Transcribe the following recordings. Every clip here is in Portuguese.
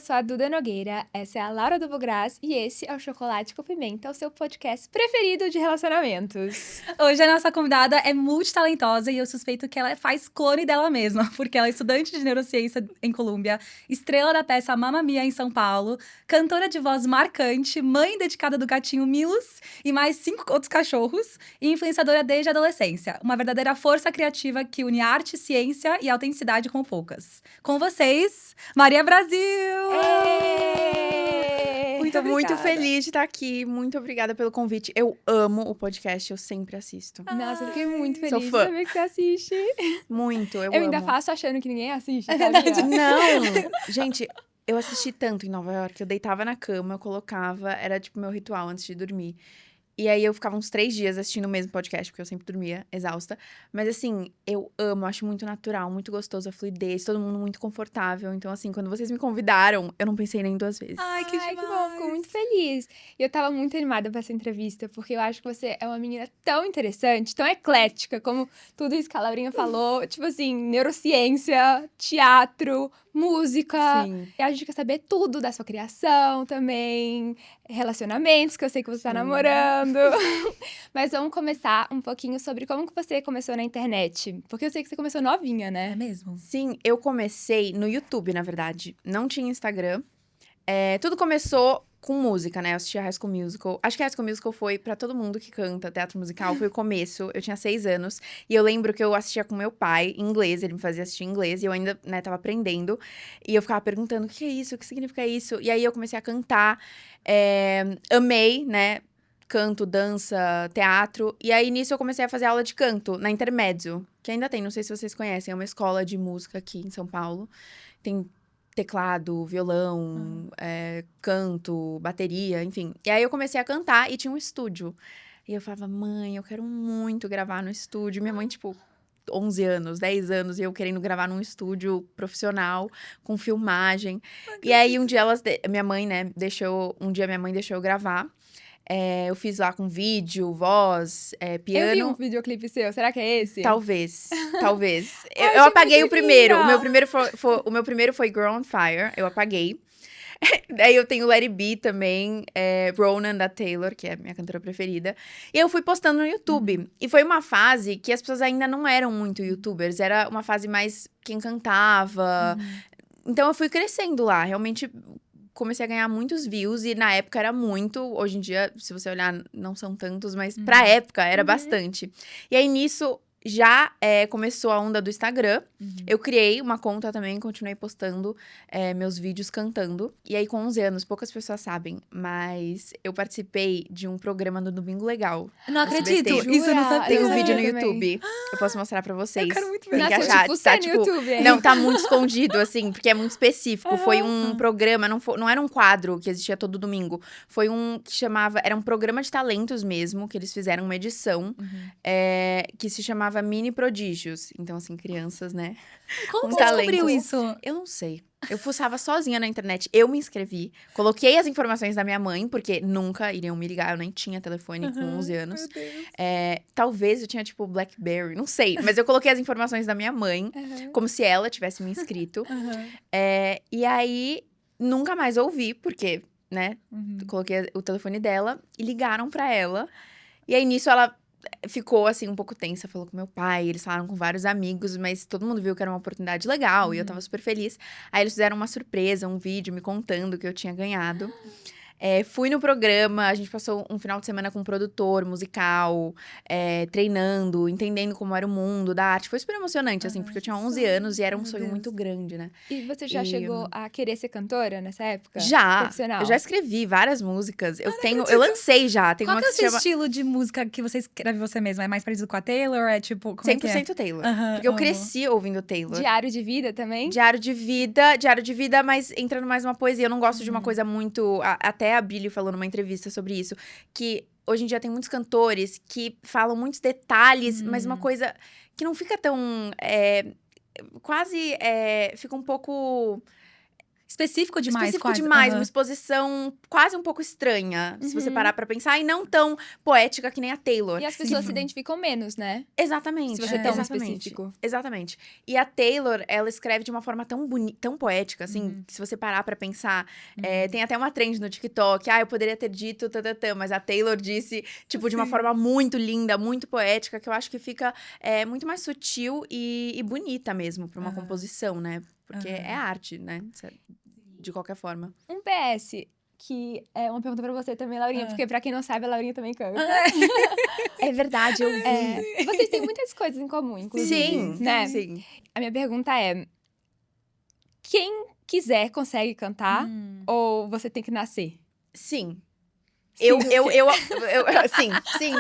sou a Duda Nogueira, essa é a Laura do Bugras e esse é o Chocolate com Pimenta, o seu podcast preferido de relacionamentos. Hoje a nossa convidada é multitalentosa e eu suspeito que ela faz clone dela mesma, porque ela é estudante de neurociência em Colômbia, estrela da peça Mamma Mia em São Paulo, cantora de voz marcante, mãe dedicada do gatinho Milos e mais 5 outros cachorros e influenciadora desde a adolescência. Uma verdadeira força criativa que une arte, ciência e autenticidade como poucas. Com vocês, Maria Brasil! Muito feliz de estar aqui. Muito obrigada pelo convite. Eu amo o podcast, eu sempre assisto. Nossa, eu fiquei muito Sou feliz de fã. saber que você assiste. Muito, eu Eu ainda amo. faço achando que ninguém assiste, É sabia? verdade. Não, gente, eu assisti tanto em Nova York, eu deitava na cama, eu colocava, era tipo meu ritual antes de dormir. E aí eu ficava uns 3 dias assistindo o mesmo podcast, porque eu sempre dormia exausta. Mas assim, eu amo, acho muito natural, muito gostoso a fluidez, todo mundo muito confortável. Então assim, quando vocês me convidaram, eu não pensei nem 2 vezes. Ai, que demais! Que bom, fico muito feliz. E eu tava muito animada pra essa entrevista, porque eu acho que você é uma menina tão interessante, tão eclética, como tudo isso que a Laurinha falou. Tipo assim, neurociência, teatro, música. Sim. E a gente quer saber tudo da sua criação também, relacionamentos, que eu sei que você tá Sim. namorando. Mas vamos começar um pouquinho sobre como que você começou na internet. Porque eu sei que você começou novinha, É né? mesmo? Sim, eu comecei no YouTube, na verdade. Não tinha Instagram. Tudo começou com música, né? Eu assistia High School Musical. Acho que High School Musical foi pra todo mundo que canta teatro musical. Foi o começo. Eu tinha 6 anos. E eu lembro que eu assistia com meu pai em inglês. Ele me fazia assistir em inglês. E eu ainda, né, tava aprendendo. E eu ficava perguntando, o que é isso? O que significa isso? E aí eu comecei a cantar. Amei, né? Canto, dança, teatro. E aí, nisso, eu comecei a fazer aula de canto na Intermédio. Que ainda tem, não sei se vocês conhecem. É uma escola de música aqui em São Paulo. Tem teclado, violão, canto, bateria, enfim. E aí eu comecei a cantar e tinha um estúdio. E eu falava, mãe, eu quero muito gravar no estúdio. Minha mãe, tipo, 11 anos, 10 anos, e eu querendo gravar num estúdio profissional, com filmagem. E aí, um dia minha mãe, né, minha mãe deixou eu gravar. Eu fiz lá com vídeo, voz, piano. Eu vi um videoclipe seu, será que é esse? Talvez. Ai, Eu apaguei gente, o primeiro. linda! O meu primeiro foi Girl on Fire, eu apaguei. Daí eu tenho Let It Be também, Ronan da Taylor, que é a minha cantora preferida. E eu fui postando no YouTube. E foi uma fase que as pessoas ainda não eram muito youtubers, era uma fase mais quem cantava. Então eu fui crescendo lá, realmente comecei a ganhar muitos views e na época era muito. Hoje em dia, se você olhar, não são tantos, mas pra época era bastante. E aí nisso já começou a onda do Instagram. Eu criei uma conta também, continuei postando meus vídeos cantando. E aí com 11 anos, poucas pessoas sabem, mas eu participei de um programa no Domingo Legal. Não acredito! SBT. Isso eu não Jura? sabia. Tem Eu um vídeo no sabia também. YouTube. Eu posso mostrar pra vocês. Eu quero muito ver. Tem que Nossa, achar. eu te Tá, fucei no YouTube, hein? não, tá muito escondido, assim, porque é muito específico. Foi um programa, não era um quadro que existia todo domingo. Foi um que chamava. Era um programa de talentos mesmo, que eles fizeram uma edição, que se chamava Mini Prodígios. Então, assim, crianças, né? Como com você descobriu talentos. isso? Eu não sei. Eu fuçava sozinha na internet. Eu me inscrevi. Coloquei as informações da minha mãe, porque nunca iriam me ligar. Eu nem tinha telefone com 11 anos. Meu Deus. Talvez eu tinha, tipo, Blackberry. Não sei. Mas eu coloquei as informações da minha mãe, como se ela tivesse me inscrito. E aí, nunca mais ouvi, porque, né? Coloquei o telefone dela e ligaram pra ela. E aí, nisso, ela ficou, assim, um pouco tensa. Falou com meu pai, eles falaram com vários amigos, mas todo mundo viu que era uma oportunidade legal. E eu tava super feliz. Aí, eles fizeram uma surpresa, um vídeo me contando que eu tinha ganhado. Fui no programa, a gente passou um final de semana com um produtor musical, treinando, entendendo como era o mundo da arte. Foi super emocionante, assim, porque eu tinha 11 anos e era um Meu sonho Deus. muito grande, né? E você já chegou a querer ser cantora nessa época? Já! Profissional? Eu já escrevi várias músicas. Eu acredito. lancei já. Tem Qual uma que é que o se seu chama estilo de música que você escreve você mesma? É mais parecido com a Taylor? É tipo, como é que é? 100% Taylor. Aham, Porque eu amo. cresci ouvindo Taylor. Diário de vida também? Diário de vida, mas entrando mais numa poesia. Eu não gosto de uma coisa muito. Até a Billie falou numa entrevista sobre isso, que hoje em dia tem muitos cantores que falam muitos detalhes, mas uma coisa que não fica tão. Quase. Fica um pouco. específico demais, específico quase. demais, Aham. uma exposição quase um pouco estranha, se você parar pra pensar, e não tão poética que nem a Taylor. E as pessoas se identificam menos, né? Exatamente. Se você é tão exatamente. específico. Exatamente. E a Taylor, ela escreve de uma forma tão bonita, tão poética, assim, que se você parar pra pensar, tem até uma trend no TikTok, eu poderia ter dito tatatã, mas a Taylor disse, tipo, de uma forma muito linda, muito poética, que eu acho que fica muito mais sutil e bonita mesmo pra uma composição, né? Porque é arte, né? De qualquer forma. Um PS, que é uma pergunta pra você também, Laurinha, porque pra quem não sabe, a Laurinha também canta. É verdade, eu vi. Vocês têm muitas coisas em comum, inclusive, Sim, né? sim. A minha pergunta é, quem quiser consegue cantar ou você tem que nascer? Sim. Sim, Sim, sim.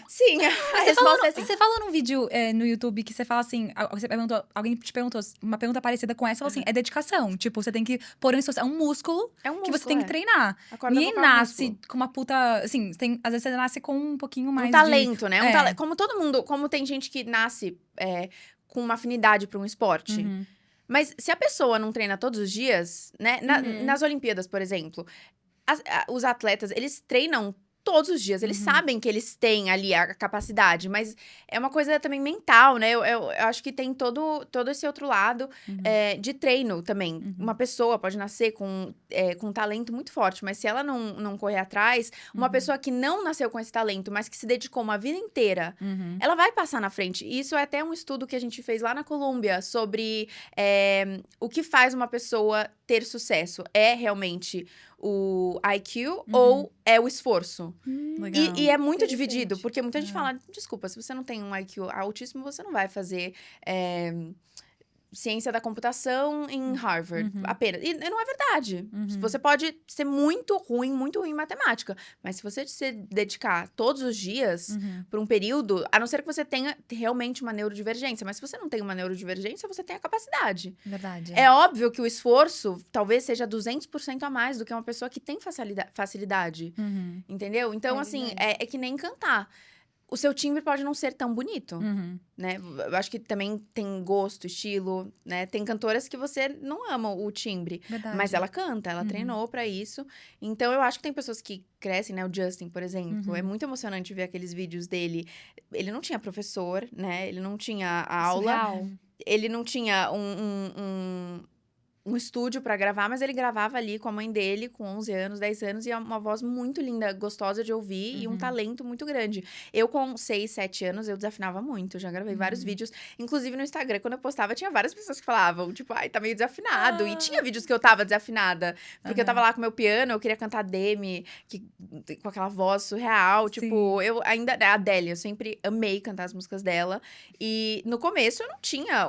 Sim, a resposta é sim. Você falou num vídeo no YouTube que você fala assim, alguém te perguntou, uma pergunta parecida com essa, falou assim, é dedicação. Tipo, você tem que pôr é um músculo É um que você músculo, tem que treinar. A corda Ninguém vocal é um nasce músculo. com uma puta, assim, às vezes você nasce com um pouquinho mais Um talento, de... né? Como todo mundo, como tem gente que nasce com uma afinidade pra um esporte. Uhum. Mas se a pessoa não treina todos os dias, né? Nas Olimpíadas, por exemplo, os atletas, eles treinam todos os dias. Eles sabem que eles têm ali a capacidade, mas é uma coisa também mental, né? Eu acho que tem todo esse outro lado de treino também. Uma pessoa pode nascer com um talento muito forte, mas se ela não correr atrás, uma pessoa que não nasceu com esse talento, mas que se dedicou uma vida inteira, ela vai passar na frente. E isso é até um estudo que a gente fez lá na Colômbia sobre o que faz uma pessoa ter sucesso. É realmente o IQ ou é o esforço? Legal. E é muito Interessante. dividido, porque muita gente fala, desculpa, se você não tem um IQ altíssimo, você não vai fazer ciência da computação em Harvard, apenas. E não é verdade. Você pode ser muito ruim em matemática, mas se você se dedicar todos os dias por um período, a não ser que você tenha realmente uma neurodivergência, mas se você não tem uma neurodivergência, você tem a capacidade. Verdade. É óbvio que o esforço talvez seja 200% a mais do que uma pessoa que tem facilidade. Entendeu? Então, É assim, verdade. é que nem cantar. O seu timbre pode não ser tão bonito, né? Eu acho que também tem gosto, estilo, né? Tem cantoras que você não ama o timbre, Verdade. mas ela canta, ela treinou pra isso. Então, eu acho que tem pessoas que crescem, né? O Justin, por exemplo. É muito emocionante ver aqueles vídeos dele. Ele não tinha professor, né? Ele não tinha aula. Surreal. Ele não tinha um estúdio pra gravar, mas ele gravava ali com a mãe dele, com 11 anos, 10 anos, e é uma voz muito linda, gostosa de ouvir, e um talento muito grande. Eu, com 6, 7 anos, eu desafinava muito, já gravei vários vídeos, inclusive no Instagram, quando eu postava, tinha várias pessoas que falavam, tipo, ai, tá meio desafinado, e tinha vídeos que eu tava desafinada, porque eu tava lá com meu piano, eu queria cantar Demi, com aquela voz surreal, tipo, eu ainda, a Adele, eu sempre amei cantar as músicas dela, e no começo eu não tinha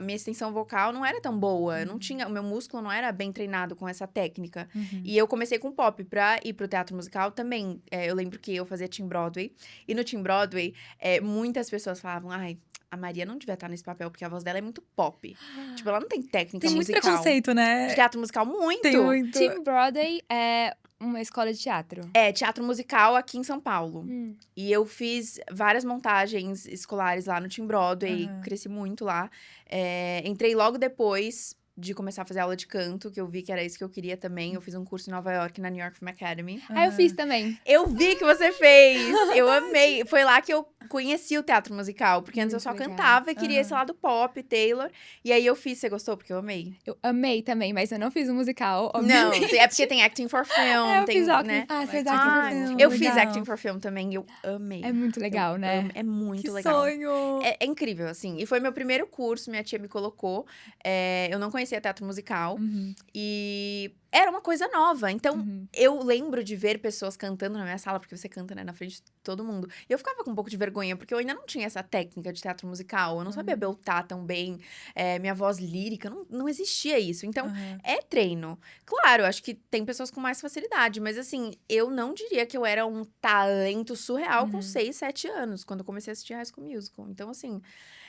minha extensão vocal não era tão boa, eu não tinha, o meu músculo não era bem treinado com essa técnica. E eu comecei com pop pra ir pro teatro musical também. Eu lembro que eu fazia Team Broadway. E no Team Broadway, muitas pessoas falavam, ai, a Maria não devia estar nesse papel, porque a voz dela é muito pop. Tipo, ela não tem técnica Tem muito musical. preconceito, né? De teatro musical, muito. Tem muito. Team Broadway é uma escola de teatro. É, teatro musical aqui em São Paulo. E eu fiz várias montagens escolares lá no Team Broadway, cresci muito lá. Entrei logo depois de começar a fazer aula de canto, que eu vi que era isso que eu queria também. Eu fiz um curso em Nova York, na New York Film Academy. Ah, eu fiz também. Eu vi que você fez! Eu amei! Foi lá que eu conheci o teatro musical, porque antes eu Muito só legal. cantava e queria esse lado pop, Taylor. E aí eu fiz, você gostou? Porque eu amei. Eu amei também, mas eu não fiz um musical, Não, obviamente. é porque tem Acting for Film, Eu tem, fiz acting. né? Ah, você fez Ah, Acting for Film, eu fiz legal. Acting for Film também, eu amei. É muito legal, né? É muito Que legal. sonho! É incrível, assim. E foi meu primeiro curso, minha tia me colocou. Eu não conhecia teatro musical. E era uma coisa nova. Então, eu lembro de ver pessoas cantando na minha sala, porque você canta, né, na frente de todo mundo. E eu ficava com um pouco de vergonha, porque eu ainda não tinha essa técnica de teatro musical. Eu não sabia beltar tão bem. Minha voz lírica, não existia isso. Então, é treino. Claro, acho que tem pessoas com mais facilidade, mas assim, eu não diria que eu era um talento surreal com 6, 7 anos, quando eu comecei a assistir High School Musical. Então, assim...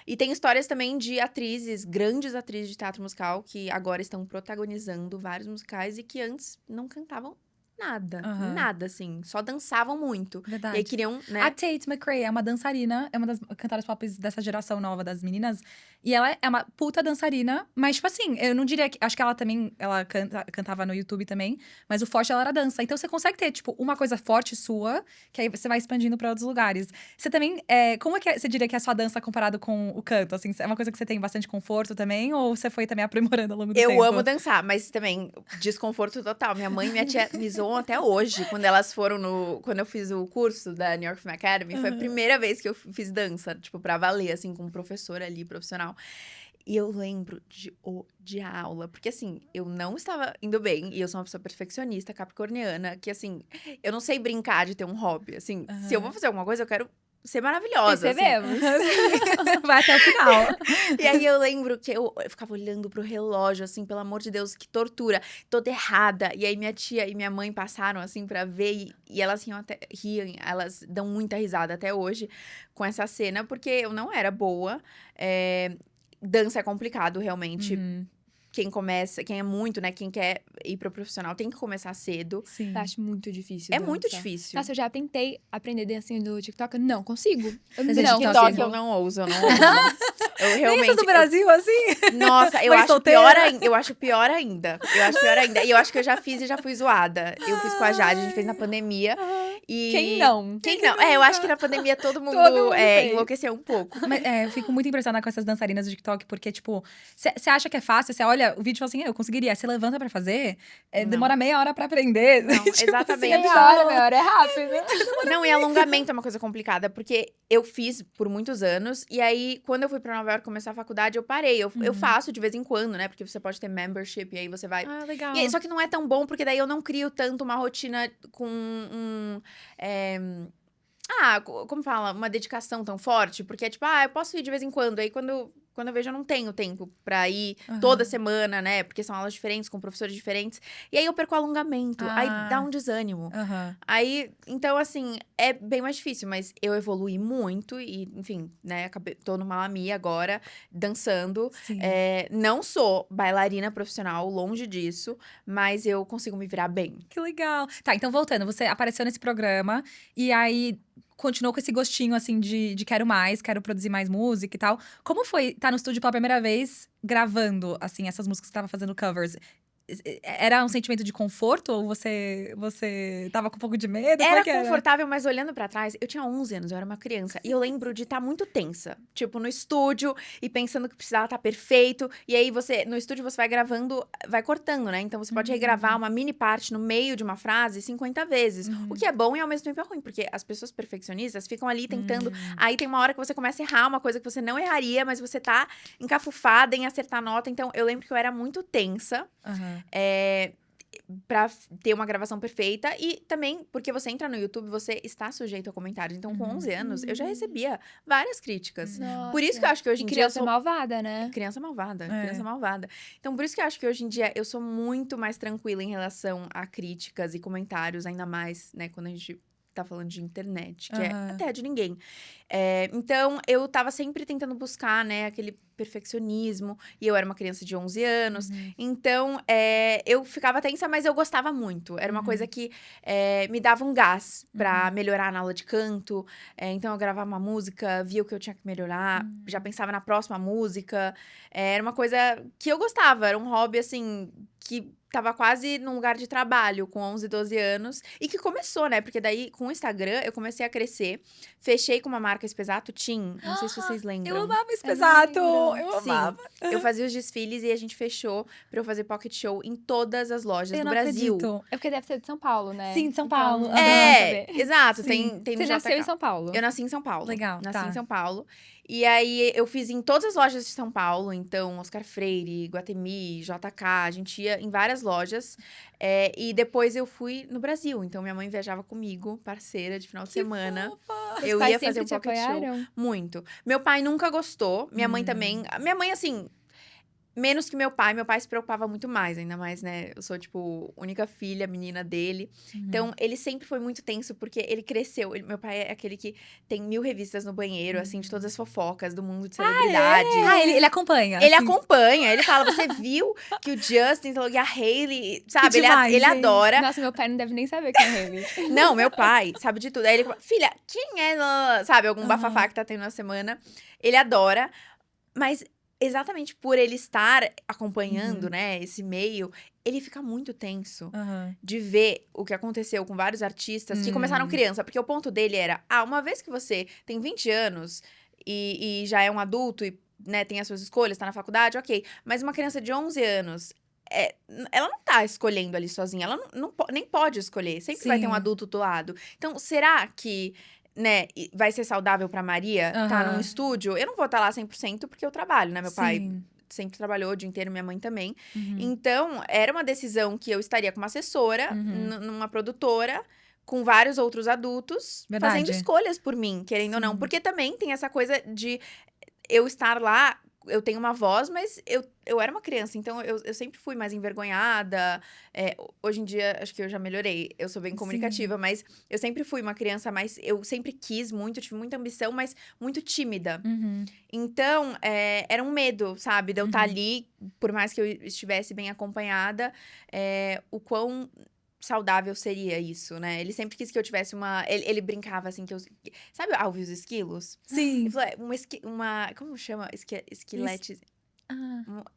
E tem histórias também de atrizes, grandes atrizes de teatro musical, que agora estão protagonizando vários musicais e que antes não cantavam nada. Aham. Nada, assim. Só dançavam muito. E Verdade. aí queriam, né? A Tate McRae é uma dançarina, é uma das cantoras pop dessa geração nova das meninas. E ela é uma puta dançarina, mas, tipo assim, eu não diria que. Acho que ela também. Ela cantava no YouTube também, mas o forte dela era dança. Então você consegue ter, tipo, uma coisa forte sua, que aí você vai expandindo pra outros lugares. Você também. Como é que você diria que é a sua dança comparado com o canto? Assim, é uma coisa que você tem bastante conforto também? Ou você foi também aprimorando ao longo do tempo? Eu amo dançar, mas também desconforto total. Minha mãe e minha tia me zoam até hoje. Quando elas foram Quando eu fiz o curso da New York Film Academy, foi a primeira vez que eu fiz dança, tipo, pra valer, assim, com um professor ali, profissional. E eu lembro de odiar a aula, porque assim, eu não estava indo bem, e eu sou uma pessoa perfeccionista, capricorniana, que assim, eu não sei brincar de ter um hobby, assim, se eu vou fazer alguma coisa, eu quero ser maravilhosa, assim. Percebemos. Vai até o final. E aí eu lembro que eu ficava olhando pro relógio, assim, pelo amor de Deus, que tortura, toda errada. E aí minha tia e minha mãe passaram, assim, pra ver, e elas riam, elas dão muita risada até hoje com essa cena, porque eu não era boa. Dança é complicado, realmente. Quem é muito, né, quem quer ir pro profissional tem que começar cedo. Sim. Eu acho muito difícil. É dança. muito difícil. Nossa, eu já tentei aprender dancinha do TikTok, eu não consigo. Eu Mas é não TikTok, TikTok consigo. eu não ouso, eu não ouso. Eu Nem realmente. essas do Brasil, assim? Nossa, eu Mãe acho solteira. pior ainda. Eu acho pior ainda. Eu acho pior ainda. E eu acho que eu já fiz e já fui zoada. Eu fiz com a Jade, a gente fez na pandemia. E... Quem não? Quem não? Eu acho que na pandemia todo mundo, fez. enlouqueceu um pouco. Mas, eu fico muito impressionada com essas dançarinas do TikTok, porque, tipo, você acha que é fácil, você olha o vídeo e fala assim, eu conseguiria. Você levanta pra fazer, Não. demora meia hora pra aprender. Não, exatamente. Meia hora é rápido. Não, e alongamento é uma coisa complicada, porque eu fiz por muitos anos, e aí, quando eu fui pra Nova York começar a faculdade, eu parei. Eu faço de vez em quando, né? Porque você pode ter membership, e aí você vai... Ah, legal. E aí, só que não é tão bom, porque daí eu não crio tanto uma rotina com como fala? Uma dedicação tão forte. Porque é tipo, eu posso ir de vez em quando. Aí, quando eu vejo, eu não tenho tempo pra ir toda semana, né? Porque são aulas diferentes, com professores diferentes. E aí, eu perco o alongamento. Aí, dá um desânimo. Aí, então, assim, é bem mais difícil. Mas eu evoluí muito e, enfim, né? Tô no Mamma agora, dançando. Sim. Não sou bailarina profissional, longe disso. Mas eu consigo me virar bem. Que legal. Tá, então voltando, você apareceu nesse programa e aí continuou com esse gostinho, assim, de quero mais, quero produzir mais música e tal. Como foi estar no estúdio pela primeira vez, gravando, assim, essas músicas que você tava fazendo covers? Era um sentimento de conforto ou você tava com um pouco de medo? Como é Era que era? confortável, mas olhando pra trás, eu tinha 11 anos, eu era uma criança. E eu lembro de estar muito tensa. Tipo, no estúdio e pensando que precisava estar perfeito. E aí, no estúdio, você vai gravando, vai cortando, né? Então, você pode regravar uma mini parte no meio de uma frase 50 vezes. O que é bom e, ao mesmo tempo, é ruim. Porque as pessoas perfeccionistas ficam ali tentando. Aí, tem uma hora que você começa a errar uma coisa que você não erraria, mas você tá encafufada em acertar a nota. Então, eu lembro que eu era muito tensa. Pra ter uma gravação perfeita. E também, porque você entra no YouTube, você está sujeito a comentários. Então, com 11 anos, eu já recebia várias críticas. Nossa. Por isso que eu acho que hoje em E dia... criança malvada, né? Criança malvada, criança malvada. Então, por isso que eu acho que hoje em dia eu sou muito mais tranquila em relação a críticas e comentários, ainda mais, né, quando a gente tá falando de internet, que é até de ninguém. Então, eu tava sempre tentando buscar, né, aquele perfeccionismo. E eu era uma criança de 11 anos. Então, eu ficava tensa, mas eu gostava muito. Era uma coisa que me dava um gás pra melhorar na aula de canto. Então, eu gravava uma música, via o que eu tinha que melhorar. Já pensava na próxima música. Era uma coisa que eu gostava. Era um hobby, assim, que tava quase num lugar de trabalho com 11, 12 anos. E que começou, né? Porque daí, com o Instagram, eu comecei a crescer. Fechei com uma marca Espesato Team. Não sei se vocês lembram. Eu amava Espesato! Eu Sim. amava. Eu fazia os desfiles e a gente fechou pra eu fazer pocket show em todas as lojas do Brasil. Acredito. É porque deve ser de São Paulo, né? Sim, de São Paulo. Então, Exato. Sim. Tem no Você nasceu JK. em São Paulo? Eu nasci em São Paulo. Legal, Nasci tá. em São Paulo. E aí, eu fiz em todas as lojas de São Paulo. Então, Oscar Freire, Guatemi, JK. A gente ia em várias lojas. E depois eu fui no Brasil. Então, minha mãe viajava comigo, parceira de final de semana. Eu Os pais ia fazer sempre um te pocket show. apoiaram? Muito. Meu pai nunca gostou. Minha mãe também. Minha mãe, assim... Menos que meu pai se preocupava muito mais, ainda mais, né? Eu sou, tipo, única filha, menina dele. Então, ele sempre foi muito tenso, porque ele cresceu. Meu pai é aquele que tem 1000 revistas no banheiro, assim, de todas as fofocas do mundo de celebridades. Ele acompanha. Ele assim. acompanha, ele fala, você viu que o Justin e a Hailey, sabe? Que demais, ele gente. adora. Nossa, meu pai não deve nem saber quem é Hailey. Não, meu pai sabe de tudo. Aí ele fala, filha, quem é, sabe, algum bafafá que tá tendo na semana. Ele adora, mas exatamente por ele estar acompanhando, né, esse meio, ele fica muito tenso de ver o que aconteceu com vários artistas que começaram criança. Porque o ponto dele era, uma vez que você tem 20 anos e já é um adulto e, né, tem as suas escolhas, tá na faculdade, ok. Mas uma criança de 11 anos... ela não tá escolhendo ali sozinha, ela nem pode escolher, sempre vai ter um Sim. adulto do lado. Então, será que, né, vai ser saudável pra Maria tá num estúdio? Eu não vou estar lá 100% porque eu trabalho, né? Meu pai sempre trabalhou o dia inteiro, minha mãe também. Então, era uma decisão que eu estaria com uma assessora, numa produtora, com vários outros adultos, fazendo escolhas por mim, querendo ou não. Porque também tem essa coisa de eu estar lá... Eu tenho uma voz, mas eu era uma criança, então eu sempre fui mais envergonhada. Hoje em dia, acho que eu já melhorei. Eu sou bem comunicativa, mas eu sempre fui uma criança mais... Eu sempre quis muito, tive muita ambição, mas muito tímida. Então, era um medo, sabe? De eu estar ali, por mais que eu estivesse bem acompanhada, o quão... saudável seria isso, né? Ele sempre quis que eu tivesse uma... Ele brincava, assim, que eu... Sabe Alvin e os Esquilos? Sim. Ele falou, uma... Como chama? Esquelete...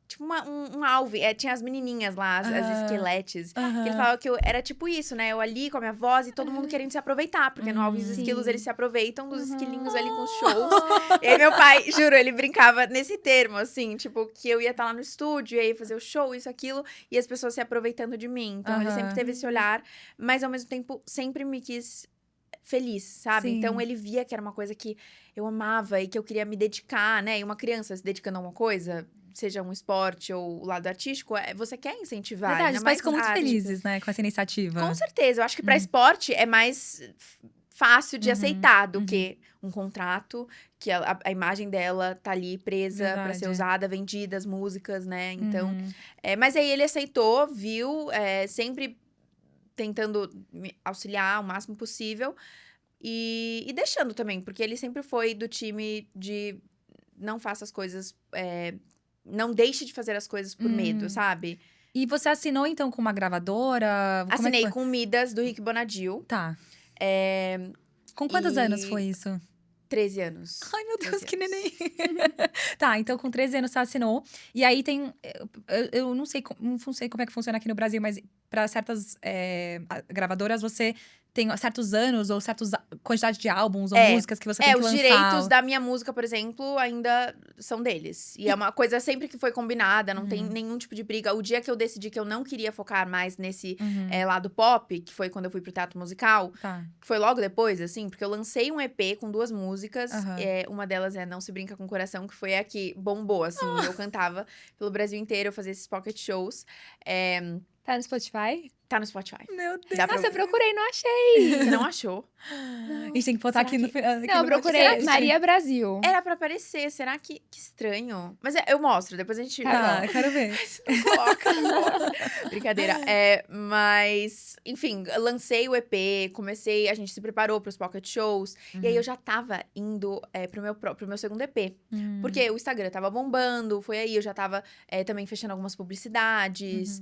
Tipo um alve. Tinha as menininhas lá, as esqueletes. Que ele falava que eu era tipo isso, né? Eu ali com a minha voz e todo mundo querendo se aproveitar. Porque no Alves e os Esquilos eles se aproveitam dos esquilinhos ali com os shows. E aí meu pai, juro, ele brincava nesse termo, assim. Tipo, que eu ia estar lá no estúdio, e aí fazer o show, isso, aquilo. E as pessoas se aproveitando de mim. Então ele sempre teve esse olhar. Mas ao mesmo tempo, sempre me quis... feliz, sabe? Sim. Então, ele via que era uma coisa que eu amava e que eu queria me dedicar, né? E uma criança se dedicando a uma coisa, seja um esporte ou o lado artístico, você quer incentivar. Verdade, os pais ficam muito arte. felizes, né, com essa iniciativa. Com certeza. Eu acho que pra esporte é mais fácil de aceitar do que um contrato, que a imagem dela tá ali presa pra ser usada, vendida, as músicas, né? Então, mas aí ele aceitou, viu, sempre tentando me auxiliar o máximo possível e deixando também, porque ele sempre foi do time de não faça as coisas, não deixe de fazer as coisas por medo, sabe? E você assinou, então, com uma gravadora? Como Assinei é que foi? com Midas, do Rick Bonadil. Tá. Com quantos anos foi isso? 13 anos. Ai, meu Deus, 13 que anos. neném. Tá, então com 13 anos você assinou. E aí tem... Eu não sei como é que funciona aqui no Brasil, mas para certas gravadoras você tem certos anos ou certas quantidade de álbuns ou músicas que você tem que os lançar. direitos da minha música, por exemplo, ainda são deles. E é uma coisa sempre que foi combinada, não tem nenhum tipo de briga. O dia que eu decidi que eu não queria focar mais nesse lado pop, que foi quando eu fui pro teatro musical, Tá. que foi logo depois, assim, porque eu lancei um EP com 2 músicas. Uma delas é Não Se Brinca com o Coração, que foi a que bombou, assim. Eu cantava pelo Brasil inteiro, eu fazia esses pocket shows. Tá no Spotify? Tá no Spotify. Meu Deus. Dá pra Nossa, eu ouvir. procurei, não achei. Você não achou? A gente tem que botar Será aqui no... que- aqui Não, eu no procurei podcast. Maria Brasil. Era pra aparecer. Será que estranho? Mas eu mostro, depois a gente... Tá, eu quero ver. Coloca. Brincadeira. Mas, enfim, eu lancei o EP, comecei, a gente se preparou pros pocket shows. E aí eu já tava indo pro meu segundo EP. Porque o Instagram tava bombando, foi aí, eu já tava também fechando algumas publicidades.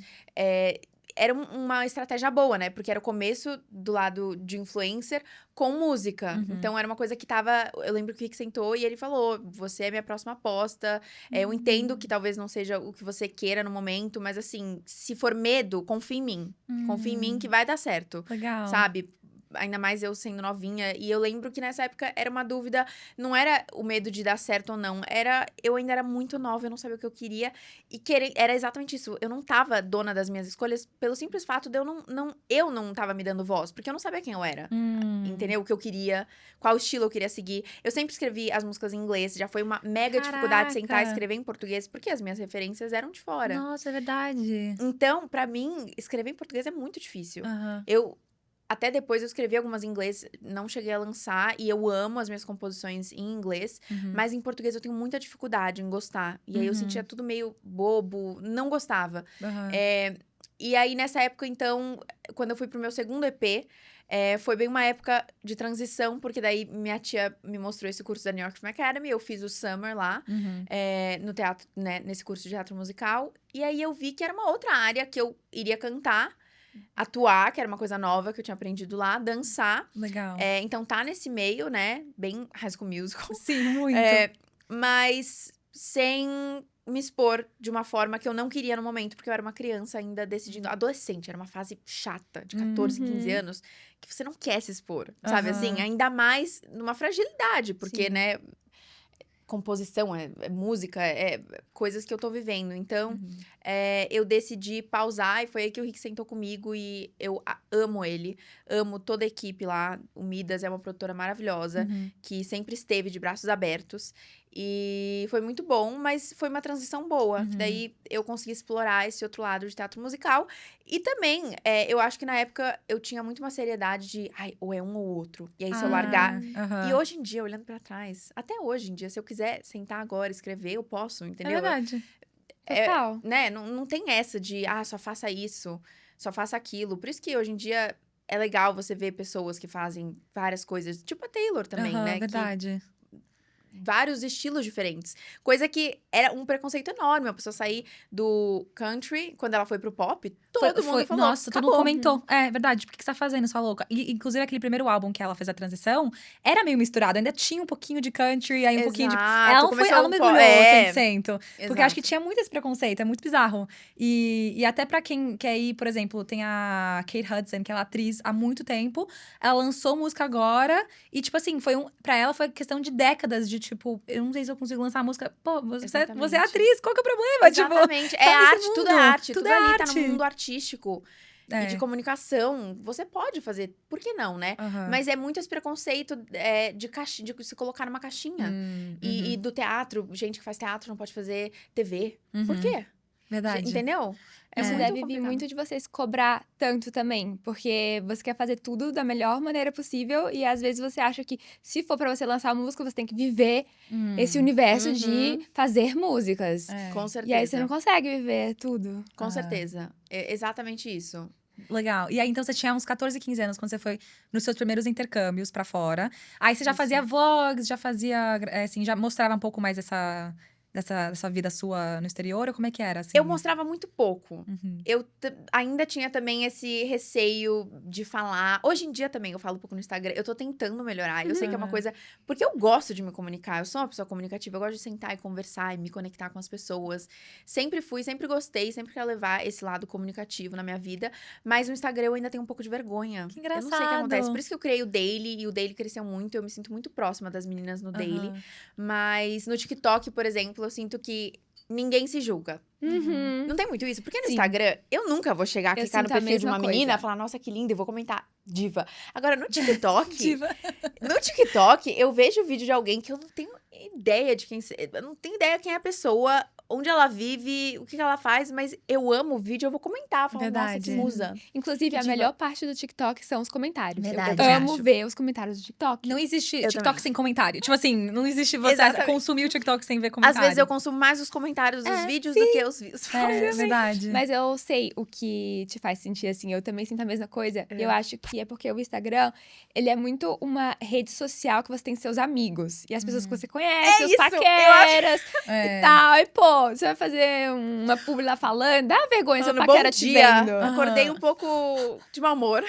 Era uma estratégia boa, né? Porque era o começo do lado de influencer com música. Então, era uma coisa que tava... Eu lembro que o Rick sentou e ele falou, você é minha próxima aposta. Eu entendo que talvez não seja o que você queira no momento, mas assim, se for medo, confia em mim. Confia em mim que vai dar certo. Legal. Sabe? Ainda mais eu sendo novinha. E eu lembro que nessa época era uma dúvida. Não era o medo de dar certo ou não. Eu ainda era muito nova, eu não sabia o que eu queria. E era exatamente isso. Eu não tava dona das minhas escolhas pelo simples fato de eu não tava me dando voz. Porque eu não sabia quem eu era. Entendeu? O que eu queria, qual estilo eu queria seguir. Eu sempre escrevi as músicas em inglês. Já foi uma mega dificuldade sentar e escrever em português. Porque as minhas referências eram de fora. Nossa, é verdade. Então, pra mim, escrever em português é muito difícil. Aham. até depois eu escrevi algumas em inglês, não cheguei a lançar. E eu amo as minhas composições em inglês. Mas em português eu tenho muita dificuldade em gostar. E aí eu sentia tudo meio bobo, não gostava. E aí, nessa época, então, quando eu fui pro meu segundo EP, foi bem uma época de transição, porque daí minha tia me mostrou esse curso da New York Film Academy, eu fiz o Summer lá, no teatro, né, nesse curso de teatro musical, e aí eu vi que era uma outra área que eu iria cantar, atuar, que era uma coisa nova que eu tinha aprendido lá, dançar. Legal. Então tá nesse meio, né, bem High School Musical. Sim, muito. Mas sem me expor de uma forma que eu não queria no momento, porque eu era uma criança ainda decidindo. Adolescente, era uma fase chata, de 14, 15 anos, que você não quer se expor, sabe? Assim, ainda mais numa fragilidade, porque, né, composição, é música, é coisas que eu tô vivendo. Então, eu decidi pausar e foi aí que o Rick sentou comigo e eu amo ele. Amo toda a equipe lá. O Midas é uma produtora maravilhosa, que sempre esteve de braços abertos. E foi muito bom, mas foi uma transição boa. Que daí eu consegui explorar esse outro lado de teatro musical. E também, eu acho que na época eu tinha muito uma seriedade de, ai, ou é um ou outro. E aí, se eu largar. E hoje em dia, olhando pra trás, até hoje em dia, se eu quiser sentar agora e escrever, eu posso, entendeu? É verdade. Total. Né? Não tem essa de, só faça isso, só faça aquilo. Por isso que hoje em dia é legal você ver pessoas que fazem várias coisas, tipo a Taylor também, né? Verdade. Vários estilos diferentes. Coisa que era um preconceito enorme. A pessoa sair do country, quando ela foi pro pop, todo mundo falou, nossa, todo mundo comentou. É verdade, por que você tá fazendo, sua louca? E, inclusive, aquele primeiro álbum que ela fez a transição, era meio misturado. Ainda tinha um pouquinho de country, aí um pouquinho de... Ela não mergulhou 100%. Porque acho que tinha muito esse preconceito, é muito bizarro. E até pra quem quer ir, por exemplo, tem a Kate Hudson, que ela é atriz há muito tempo. Ela lançou música agora e, tipo assim, pra ela foi questão de décadas de, tipo, eu não sei se eu consigo lançar a música. Pô, você é atriz, qual que é o problema? Exatamente. Tipo, tá arte, mundo, tudo é arte. tudo Tudo é ali arte. tá no mundo artístico. E de comunicação. Você pode fazer, por que não, né? Mas é muito esse preconceito de se colocar numa caixinha. E do teatro, gente que faz teatro não pode fazer TV. Por quê? Verdade. Entendeu? Isso muito deve vir complicado. muito de vocês cobrar tanto também, porque você quer fazer tudo da melhor maneira possível e às vezes você acha que se for pra você lançar música, você tem que viver esse universo de fazer músicas. Com certeza. E aí você não consegue viver tudo. Com certeza. É exatamente isso. Legal. E aí, então, você tinha uns 14, 15 anos quando você foi nos seus primeiros intercâmbios pra fora. Aí você já fazia vlogs, já fazia, assim, já mostrava um pouco mais dessa vida sua no exterior? Ou como é que era, assim? Eu mostrava muito pouco. Eu ainda tinha também esse receio de falar. Hoje em dia também eu falo um pouco no Instagram. Eu tô tentando melhorar. Eu sei que é uma coisa... Porque eu gosto de me comunicar. Eu sou uma pessoa comunicativa. Eu gosto de sentar e conversar e me conectar com as pessoas. Sempre fui, sempre gostei. Sempre quero levar esse lado comunicativo na minha vida. Mas no Instagram eu ainda tenho um pouco de vergonha. Que engraçado. Eu não sei o que acontece. Por isso que eu criei o Daily. E o Daily cresceu muito. Eu me sinto muito próxima das meninas no Daily. Mas no TikTok, por exemplo, eu sinto que ninguém se julga. Não tem muito isso? Porque no Instagram, eu nunca vou chegar, clicar no perfil de uma menina, falar, nossa, que linda, eu vou comentar, diva. Agora, no TikTok, eu vejo o vídeo de alguém que eu não tenho ideia de quem... Eu não tenho ideia quem é a pessoa, onde ela vive, o que ela faz, mas eu amo o vídeo, eu vou comentar, falar, nossa, que musa. Inclusive, a melhor parte do TikTok são os comentários. Verdade. Eu amo ver os comentários do TikTok. Não existe Eu TikTok também. sem comentário. Tipo assim, não existe você Exatamente. consumir o TikTok sem ver Às comentário. vezes eu consumo mais os comentários dos vídeos do que os views. É verdade. Mas eu sei o que te faz sentir assim. Eu também sinto a mesma coisa. Eu acho que é porque o Instagram, ele é muito uma rede social que você tem seus amigos. E as pessoas que você conhece, os isso, paqueras e tal. E, pô, você vai fazer uma publi lá falando, dá vergonha seu Falando, paquera bom te dia. vendo. Acordei um pouco de mau humor.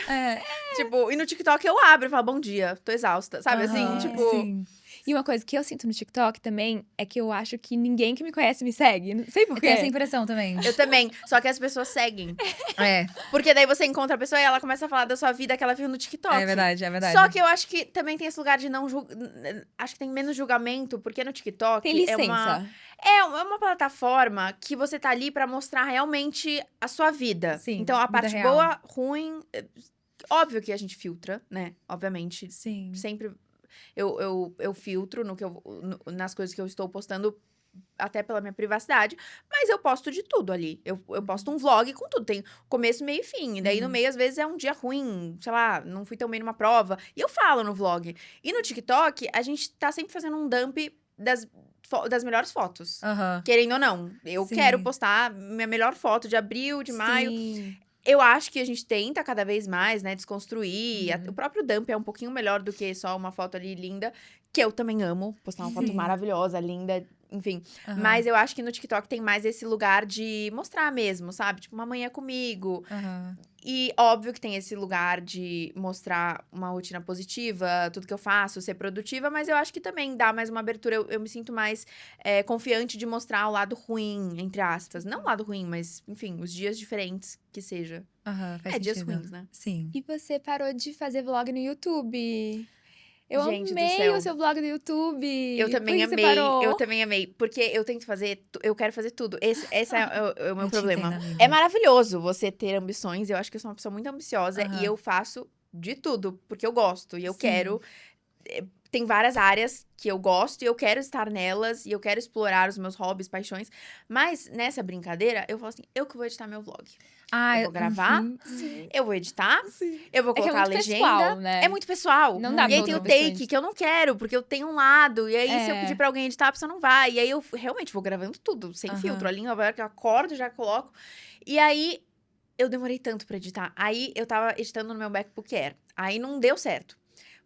Tipo, e no TikTok eu abro e falo, bom dia, tô exausta. Sabe assim? Tipo. Sim. E uma coisa que eu sinto no TikTok também é que eu acho que ninguém que me conhece me segue. Não sei Eu porquê. tenho essa impressão também. Eu também. Só que as pessoas seguem. É. Porque daí você encontra a pessoa e ela começa a falar da sua vida que ela viu no TikTok. É verdade, é verdade. Só que eu acho que também tem esse lugar de não julgar. Acho que tem menos julgamento, porque no TikTok. Tem licença. É uma plataforma que você tá ali pra mostrar realmente a sua vida. Sim, então, a vida parte real. boa, ruim. Óbvio que a gente filtra, né? Obviamente. Sim. Sempre eu filtro nas coisas que eu estou postando até pela minha privacidade, mas eu posto de tudo ali. Eu posto um vlog com tudo, tem começo, meio e fim. E daí, no meio, às vezes, é um dia ruim, sei lá, não fui tão bem numa prova. E eu falo no vlog. E no TikTok, a gente tá sempre fazendo um dump das melhores fotos. Aham. Querendo ou não. Eu Sim. quero postar minha melhor foto de abril, de maio. Sim. Eu acho que a gente tenta cada vez mais, né, desconstruir. Uhum. O próprio dump é um pouquinho melhor do que só uma foto ali linda, que eu também amo. Postar uma foto Sim. maravilhosa, linda, enfim. Aham. Mas eu acho que no TikTok tem mais esse lugar de mostrar mesmo, sabe? Tipo, uma manhã comigo. Aham. E óbvio que tem esse lugar de mostrar uma rotina positiva, tudo que eu faço, ser produtiva, mas eu acho que também dá mais uma abertura. Eu me sinto mais confiante de mostrar o lado ruim, entre aspas. Não o lado ruim, mas, enfim, os dias diferentes que seja. Aham, faz Dias sentido. ruins, né? Sim. E você parou de fazer vlog no YouTube. Eu Gente do amei céu. o seu vlog do YouTube. Eu também Por que amei, você parou? eu também amei. Porque eu tento fazer, eu quero fazer tudo. Esse é o meu Eu te problema. entendo, amiga. É maravilhoso você ter ambições. Eu acho que eu sou uma pessoa muito ambiciosa Aham. e eu faço de tudo, porque eu gosto. E eu Sim. quero. Tem várias áreas que eu gosto e eu quero estar nelas. E eu quero explorar os meus hobbies, paixões. Mas nessa brincadeira, eu falo assim: eu que vou editar meu vlog. Ah, Eu vou gravar, uhum. eu vou editar, Sim. eu vou É que é colocar a muito legenda. pessoal, né? É muito pessoal. Não dá E aí pra tem o outra pessoa take, que eu não quero, porque eu tenho um lado. E aí, se eu É. pedir pra alguém editar, a pessoa não vai. E aí, eu realmente vou gravando tudo, sem Aham. filtro. Ali, na hora que eu acordo, já coloco. E aí, eu demorei tanto pra editar. Aí, eu tava editando no meu MacBook Air. Aí, não deu certo.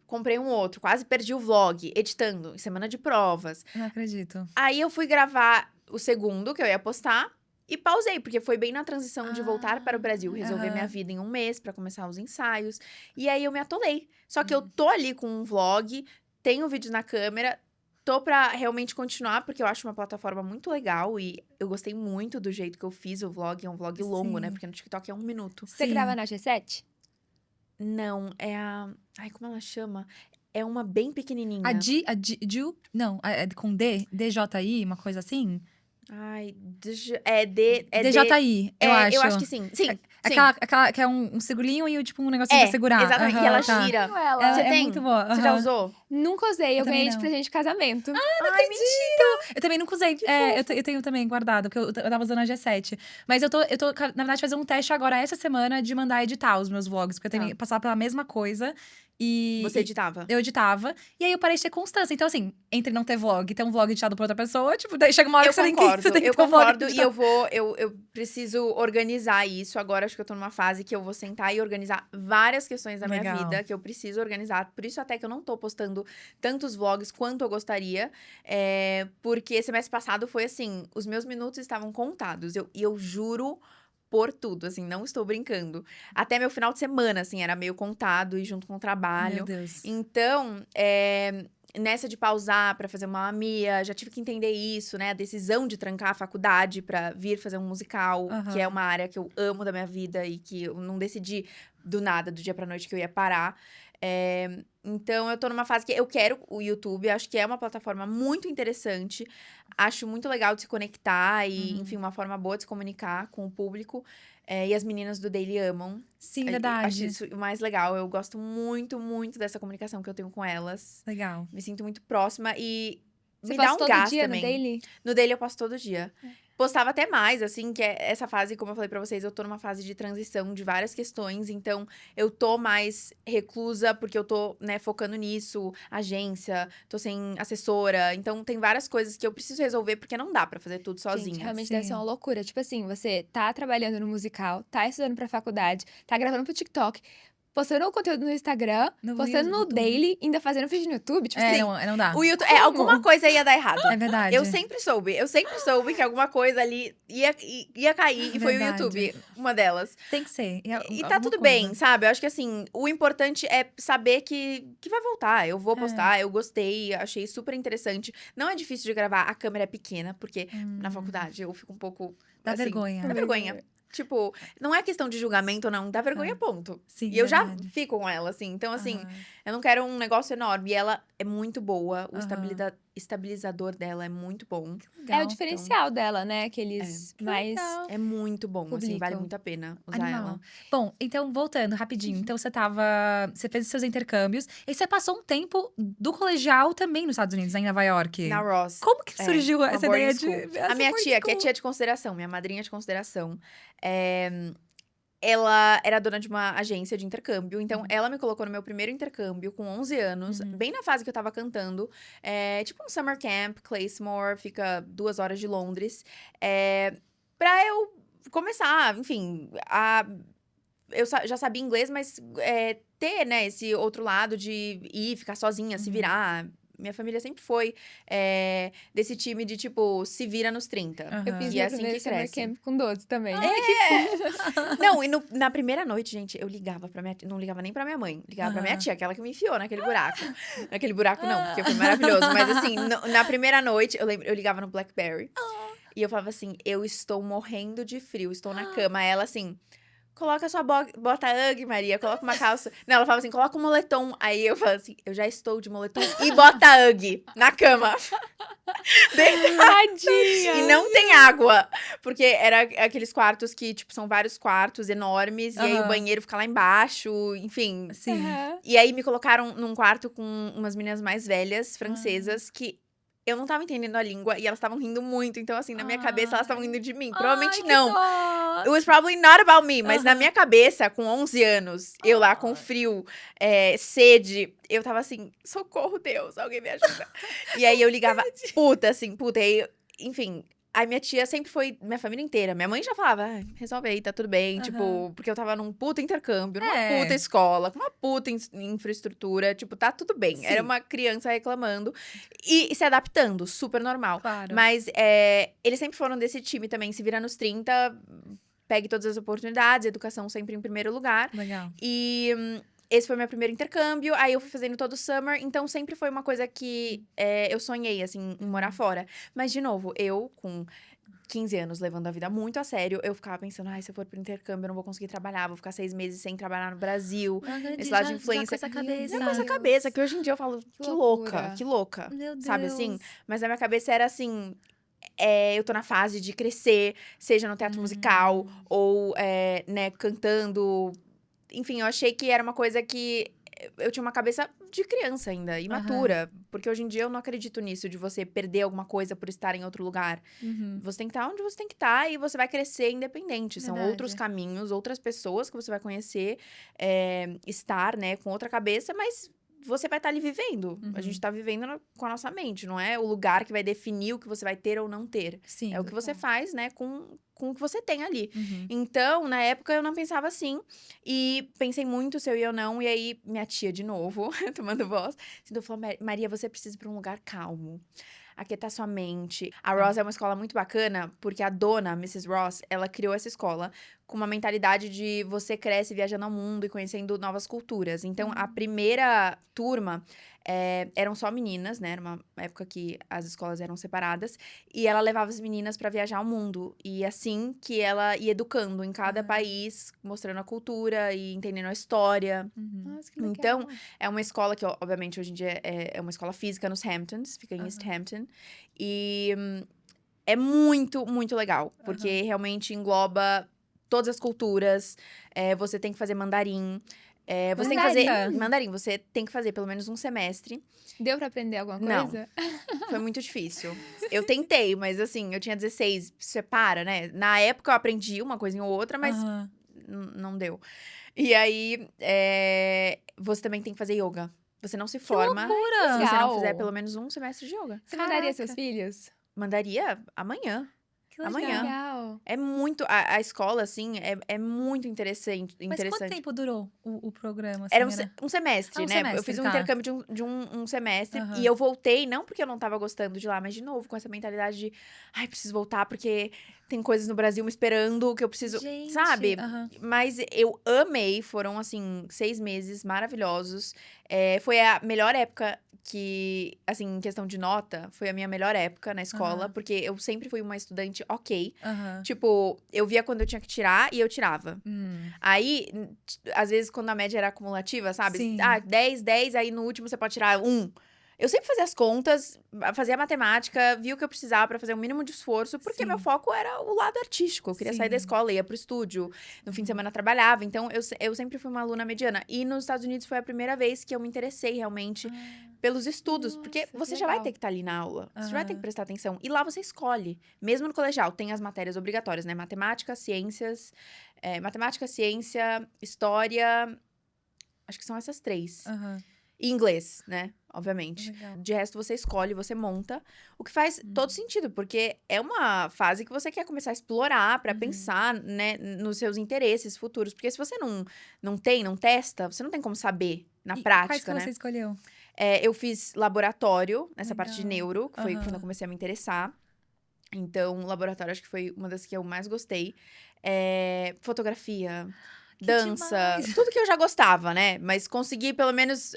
Comprei um outro, quase perdi o vlog, editando, em semana de provas. Não acredito. Aí, eu fui gravar o segundo, que eu ia postar. E pausei, porque foi bem na transição de voltar para o Brasil, resolver aham. minha vida em um mês para começar os ensaios. E aí eu me atolei. Só que eu tô ali com um vlog, tenho vídeos na câmera, tô pra realmente continuar, porque eu acho uma plataforma muito legal e eu gostei muito do jeito que eu fiz o vlog. É um vlog longo, né? Sim. Porque no TikTok é 1 minuto. Você Sim. grava na G7? Não, é a. Ai, como ela chama? É uma bem pequenininha. Ju? Não, é com D? DJI, uma coisa assim? Ai, é DJI, eu acho. Eu acho que sim. Sim, sim. Aquela que é um segurinho e tipo um negocinho pra segurar. Exatamente. Aham, E ela tá. gira. Ela Você É tem? muito boa. Você já aham. usou? Nunca usei, eu também ganhei de não. presente de casamento. Ai, mentira! Eu também nunca usei. Eu tenho também guardado, porque eu tava usando a G7. Mas eu tô, na verdade, fazendo um teste agora essa semana de mandar editar os meus vlogs, porque eu tenho que passar pela mesma coisa. Você editava? Eu editava. E aí eu parei de ter constância. Então, assim, entre não ter vlog e ter um vlog editado por outra pessoa, tipo, daí chega uma hora Eu que você tem concordo, que eu ter um vlog concordo. E editado. eu preciso organizar isso. Agora acho que eu tô numa fase que eu vou sentar e organizar várias questões da minha Legal. vida que eu preciso organizar. Por isso até que eu não tô postando tantos vlogs quanto eu gostaria. Porque semestre passado foi assim, os meus minutos estavam contados. E eu juro por tudo, assim, não estou brincando. Até meu final de semana, assim, era meio contado e junto com o trabalho. Meu Deus. Então, nessa de pausar pra fazer uma mamia, já tive que entender isso, né? A decisão de trancar a faculdade pra vir fazer um musical, que é Aham. uma área que eu amo da minha vida e que eu não decidi do nada, do dia pra noite, que eu ia parar. Então, eu tô numa fase que eu quero o YouTube, acho que é uma plataforma muito interessante, acho muito legal de se conectar e, enfim, uma forma boa de se comunicar com o público. E as meninas do Daily amam. Sim, Acho verdade. isso o mais legal. Eu gosto muito, muito dessa comunicação que eu tenho com elas. Legal. Me sinto muito próxima e Você me dá posta um todo gás dia também. no Daily? No Daily eu posto todo dia. Postava até mais, assim, que é essa fase, como eu falei pra vocês, eu tô numa fase de transição de várias questões, então eu tô mais reclusa, porque eu tô, né, focando nisso, agência, tô sem assessora, então tem várias coisas que eu preciso resolver, porque não dá pra fazer tudo sozinha. Gente, realmente Sim. deve ser uma loucura. Tipo assim, você tá trabalhando no musical, tá estudando pra faculdade, tá gravando pro TikTok, postando o conteúdo no Instagram, No postando no YouTube. Daily, ainda fazendo vídeo no YouTube. Tipo assim, Não dá. O YouTube, Como? alguma coisa ia dar errado. É verdade. Eu sempre soube que alguma coisa ali ia cair, e foi o Verdade. YouTube, uma delas. Tem que ser. E tá tudo bem, sabe? Eu acho que assim, o importante é saber que vai voltar. Eu vou postar, eu gostei, achei super interessante. Não é difícil de gravar, a câmera é pequena, porque na faculdade eu fico um pouco. Dá assim, vergonha. Dá vergonha. Tipo, não é questão de julgamento, não. Dá vergonha, ponto. Sim, E eu já verdade. fico com ela, assim. Então, assim, Aham. eu não quero um negócio enorme. E ela é muito boa. O Aham. estabilizador dela é muito bom. É o Legal. diferencial dela, né? Que eles Que mais legal. É muito bom, assim. Vale publicam. muito a pena usar Animal. ela. Bom, então, voltando rapidinho. Então, você fez os seus intercâmbios. E você passou um tempo do colegial também nos Estados Unidos, né, em Nova York. Na Ross. Como que surgiu uma essa boarding ideia school. de… A minha tia, que é tia de consideração, minha madrinha de consideração, ela era dona de uma agência de intercâmbio. Então, ela me colocou no meu primeiro intercâmbio com 11 anos, bem na fase que eu tava cantando. Tipo um summer camp, Claysmore, fica 2 horas de Londres. Pra eu começar, enfim, já sabia inglês, mas ter, né, esse outro lado de ir, ficar sozinha, se virar. Minha família sempre foi desse time de, tipo, se vira nos 30. Eu fiz E é meu assim primeiro que summer cresce. camp com 12 também. Não, e na primeira noite, gente, eu ligava pra minha tia. Não ligava nem pra minha mãe. Ligava pra minha tia, aquela que me enfiou naquele buraco. Naquele buraco, não, porque foi maravilhoso. Mas assim, na primeira noite, eu lembro, eu ligava no BlackBerry. E eu falava assim: eu estou morrendo de frio, estou na cama. Ela assim. Coloca sua bota Ugg, Maria. Coloca uma calça. Não, ela falava assim, coloca um moletom. Aí eu falo assim, eu já estou de moletom e bota Ugg na cama. Tadinha! E não tem água. Porque era aqueles quartos que, tipo, são vários quartos enormes. E aí o banheiro fica lá embaixo, enfim. Sim. Aham. E aí me colocaram num quarto com umas meninas mais velhas, francesas, que eu não tava entendendo a língua. E elas estavam rindo muito. Então, assim, na minha cabeça, elas estavam rindo de mim. Provavelmente não. It was probably not about me, mas na minha cabeça, com 11 anos, eu lá com frio, sede, eu tava assim, socorro, Deus, alguém me ajuda. E aí eu ligava, puta, e aí, enfim, aí minha tia sempre foi, minha família inteira, minha mãe já falava, resolve aí, tá tudo bem, tipo, porque eu tava num puta intercâmbio, numa puta escola, com uma puta infraestrutura, tipo, tá tudo bem. Sim. Era uma criança reclamando e se adaptando, super normal. Claro. Mas eles sempre foram desse time também, se vira nos 30, pegue todas as oportunidades, educação sempre em primeiro lugar. Legal. E esse foi meu primeiro intercâmbio, aí eu fui fazendo todo o summer, então sempre foi uma coisa que eu sonhei, assim, em morar fora. Mas, de novo, eu com 15 anos levando a vida muito a sério, eu ficava pensando, se eu for pro intercâmbio eu não vou conseguir trabalhar, vou ficar 6 meses sem trabalhar no Brasil. Esse lado de influência. com essa cabeça. Já com essa cabeça, que hoje em dia eu falo, que louca, que louca. Meu Deus. Sabe assim? Mas na minha cabeça era assim, eu tô na fase de crescer, seja no teatro musical, ou, né, cantando. Enfim, eu achei que era uma coisa que eu tinha uma cabeça de criança ainda, imatura. Porque hoje em dia eu não acredito nisso, de você perder alguma coisa por estar em outro lugar. Você tem que estar onde você tem que estar e você vai crescer independente. São Verdade. outros caminhos, outras pessoas que você vai conhecer, estar, né, com outra cabeça, mas você vai estar ali vivendo. A gente tá vivendo com a nossa mente, não é o lugar que vai definir o que você vai ter ou não ter. Sim. É o que você faz, né, com o que você tem ali. Uhum. Então, na época, eu não pensava assim. E pensei muito se eu ia ou não. E aí, minha tia, de novo, tomando voz, então falou, Maria, você precisa ir pra um lugar calmo. Aquietar sua mente. A Ross é uma escola muito bacana, porque a dona, Mrs. Ross, ela criou essa escola com uma mentalidade de você cresce viajando ao mundo e conhecendo novas culturas. Então, a primeira turma eram só meninas, né? Era uma época que as escolas eram separadas. E ela levava as meninas pra viajar ao mundo. E assim que ela ia educando em cada país, mostrando a cultura e entendendo a história. Nossa, que legal. Então, é uma escola que, obviamente, hoje em dia é uma escola física nos Hamptons, fica em East Hampton. E é muito, muito legal, porque realmente engloba todas as culturas. Você tem que fazer mandarim. Você tem que fazer mandarim, você tem que fazer pelo menos um semestre. Deu pra aprender alguma Não. coisa? Foi muito difícil. Eu tentei, mas assim, eu tinha 16, você para, né? Na época eu aprendi uma coisinha ou outra, mas não deu. E aí, você também tem que fazer yoga. Você não se forma se você legal. não fizer pelo menos um semestre de yoga. Você mandaria seus filhos? Mandaria amanhã. Que legal. Amanhã. Legal. É muito... A escola, assim, é muito interessante. Mas quanto tempo durou o programa? Assim, Era um semestre, um né? semestre, Eu fiz um tá. intercâmbio de um semestre. E eu voltei, não porque eu não tava gostando de lá, mas de novo, com essa mentalidade de... preciso voltar porque tem coisas no Brasil me esperando que eu preciso... Gente, sabe? Mas eu amei. Foram, assim, 6 meses maravilhosos. Foi a melhor época que, assim, em questão de nota, foi a minha melhor época na escola, Aham. porque eu sempre fui uma estudante ok. Aham. Tipo, eu via quando eu tinha que tirar e eu tirava. Hum. Aí, às vezes, quando a média era acumulativa, sabe? Sim. 10, 10, aí no último você pode tirar 1. Eu sempre fazia as contas, fazia a matemática, via o que eu precisava pra fazer o mínimo de esforço, porque Sim. meu foco era o lado artístico. Eu queria sair da Sim. escola, ia pro estúdio, no fim de semana trabalhava. Então, eu sempre fui uma aluna mediana. E nos Estados Unidos foi a primeira vez que eu me interessei realmente pelos estudos. Porque Nossa, que você já vai legal. ter que estar ali na aula, você já vai ter que Aham. prestar atenção. E lá você escolhe. Mesmo no colegial, tem as matérias obrigatórias, né? Matemática, ciências, história. Acho que são essas 3. Aham. E inglês, né? Obviamente. Legal. De resto, você escolhe, você monta. O que faz todo sentido, porque é uma fase que você quer começar a explorar pra pensar, né, nos seus interesses futuros. Porque se você não testa, você não tem como saber na E prática, quais que né? você escolheu? Eu fiz laboratório nessa parte de Legal. neuro, que foi Aham. quando eu comecei a me interessar. Então, laboratório acho que foi uma das que eu mais gostei. Fotografia, Que dança, demais. tudo que eu já gostava, né? Mas consegui, pelo menos,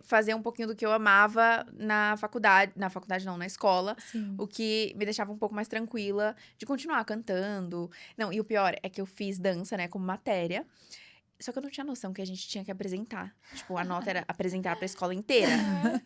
fazer um pouquinho do que eu amava na faculdade. Na faculdade não, na escola. Sim. O que me deixava um pouco mais tranquila de continuar cantando. Não, e o pior é que eu fiz dança, né, como matéria. Só que eu não tinha noção que a gente tinha que apresentar. Tipo, a nota era apresentar pra escola inteira.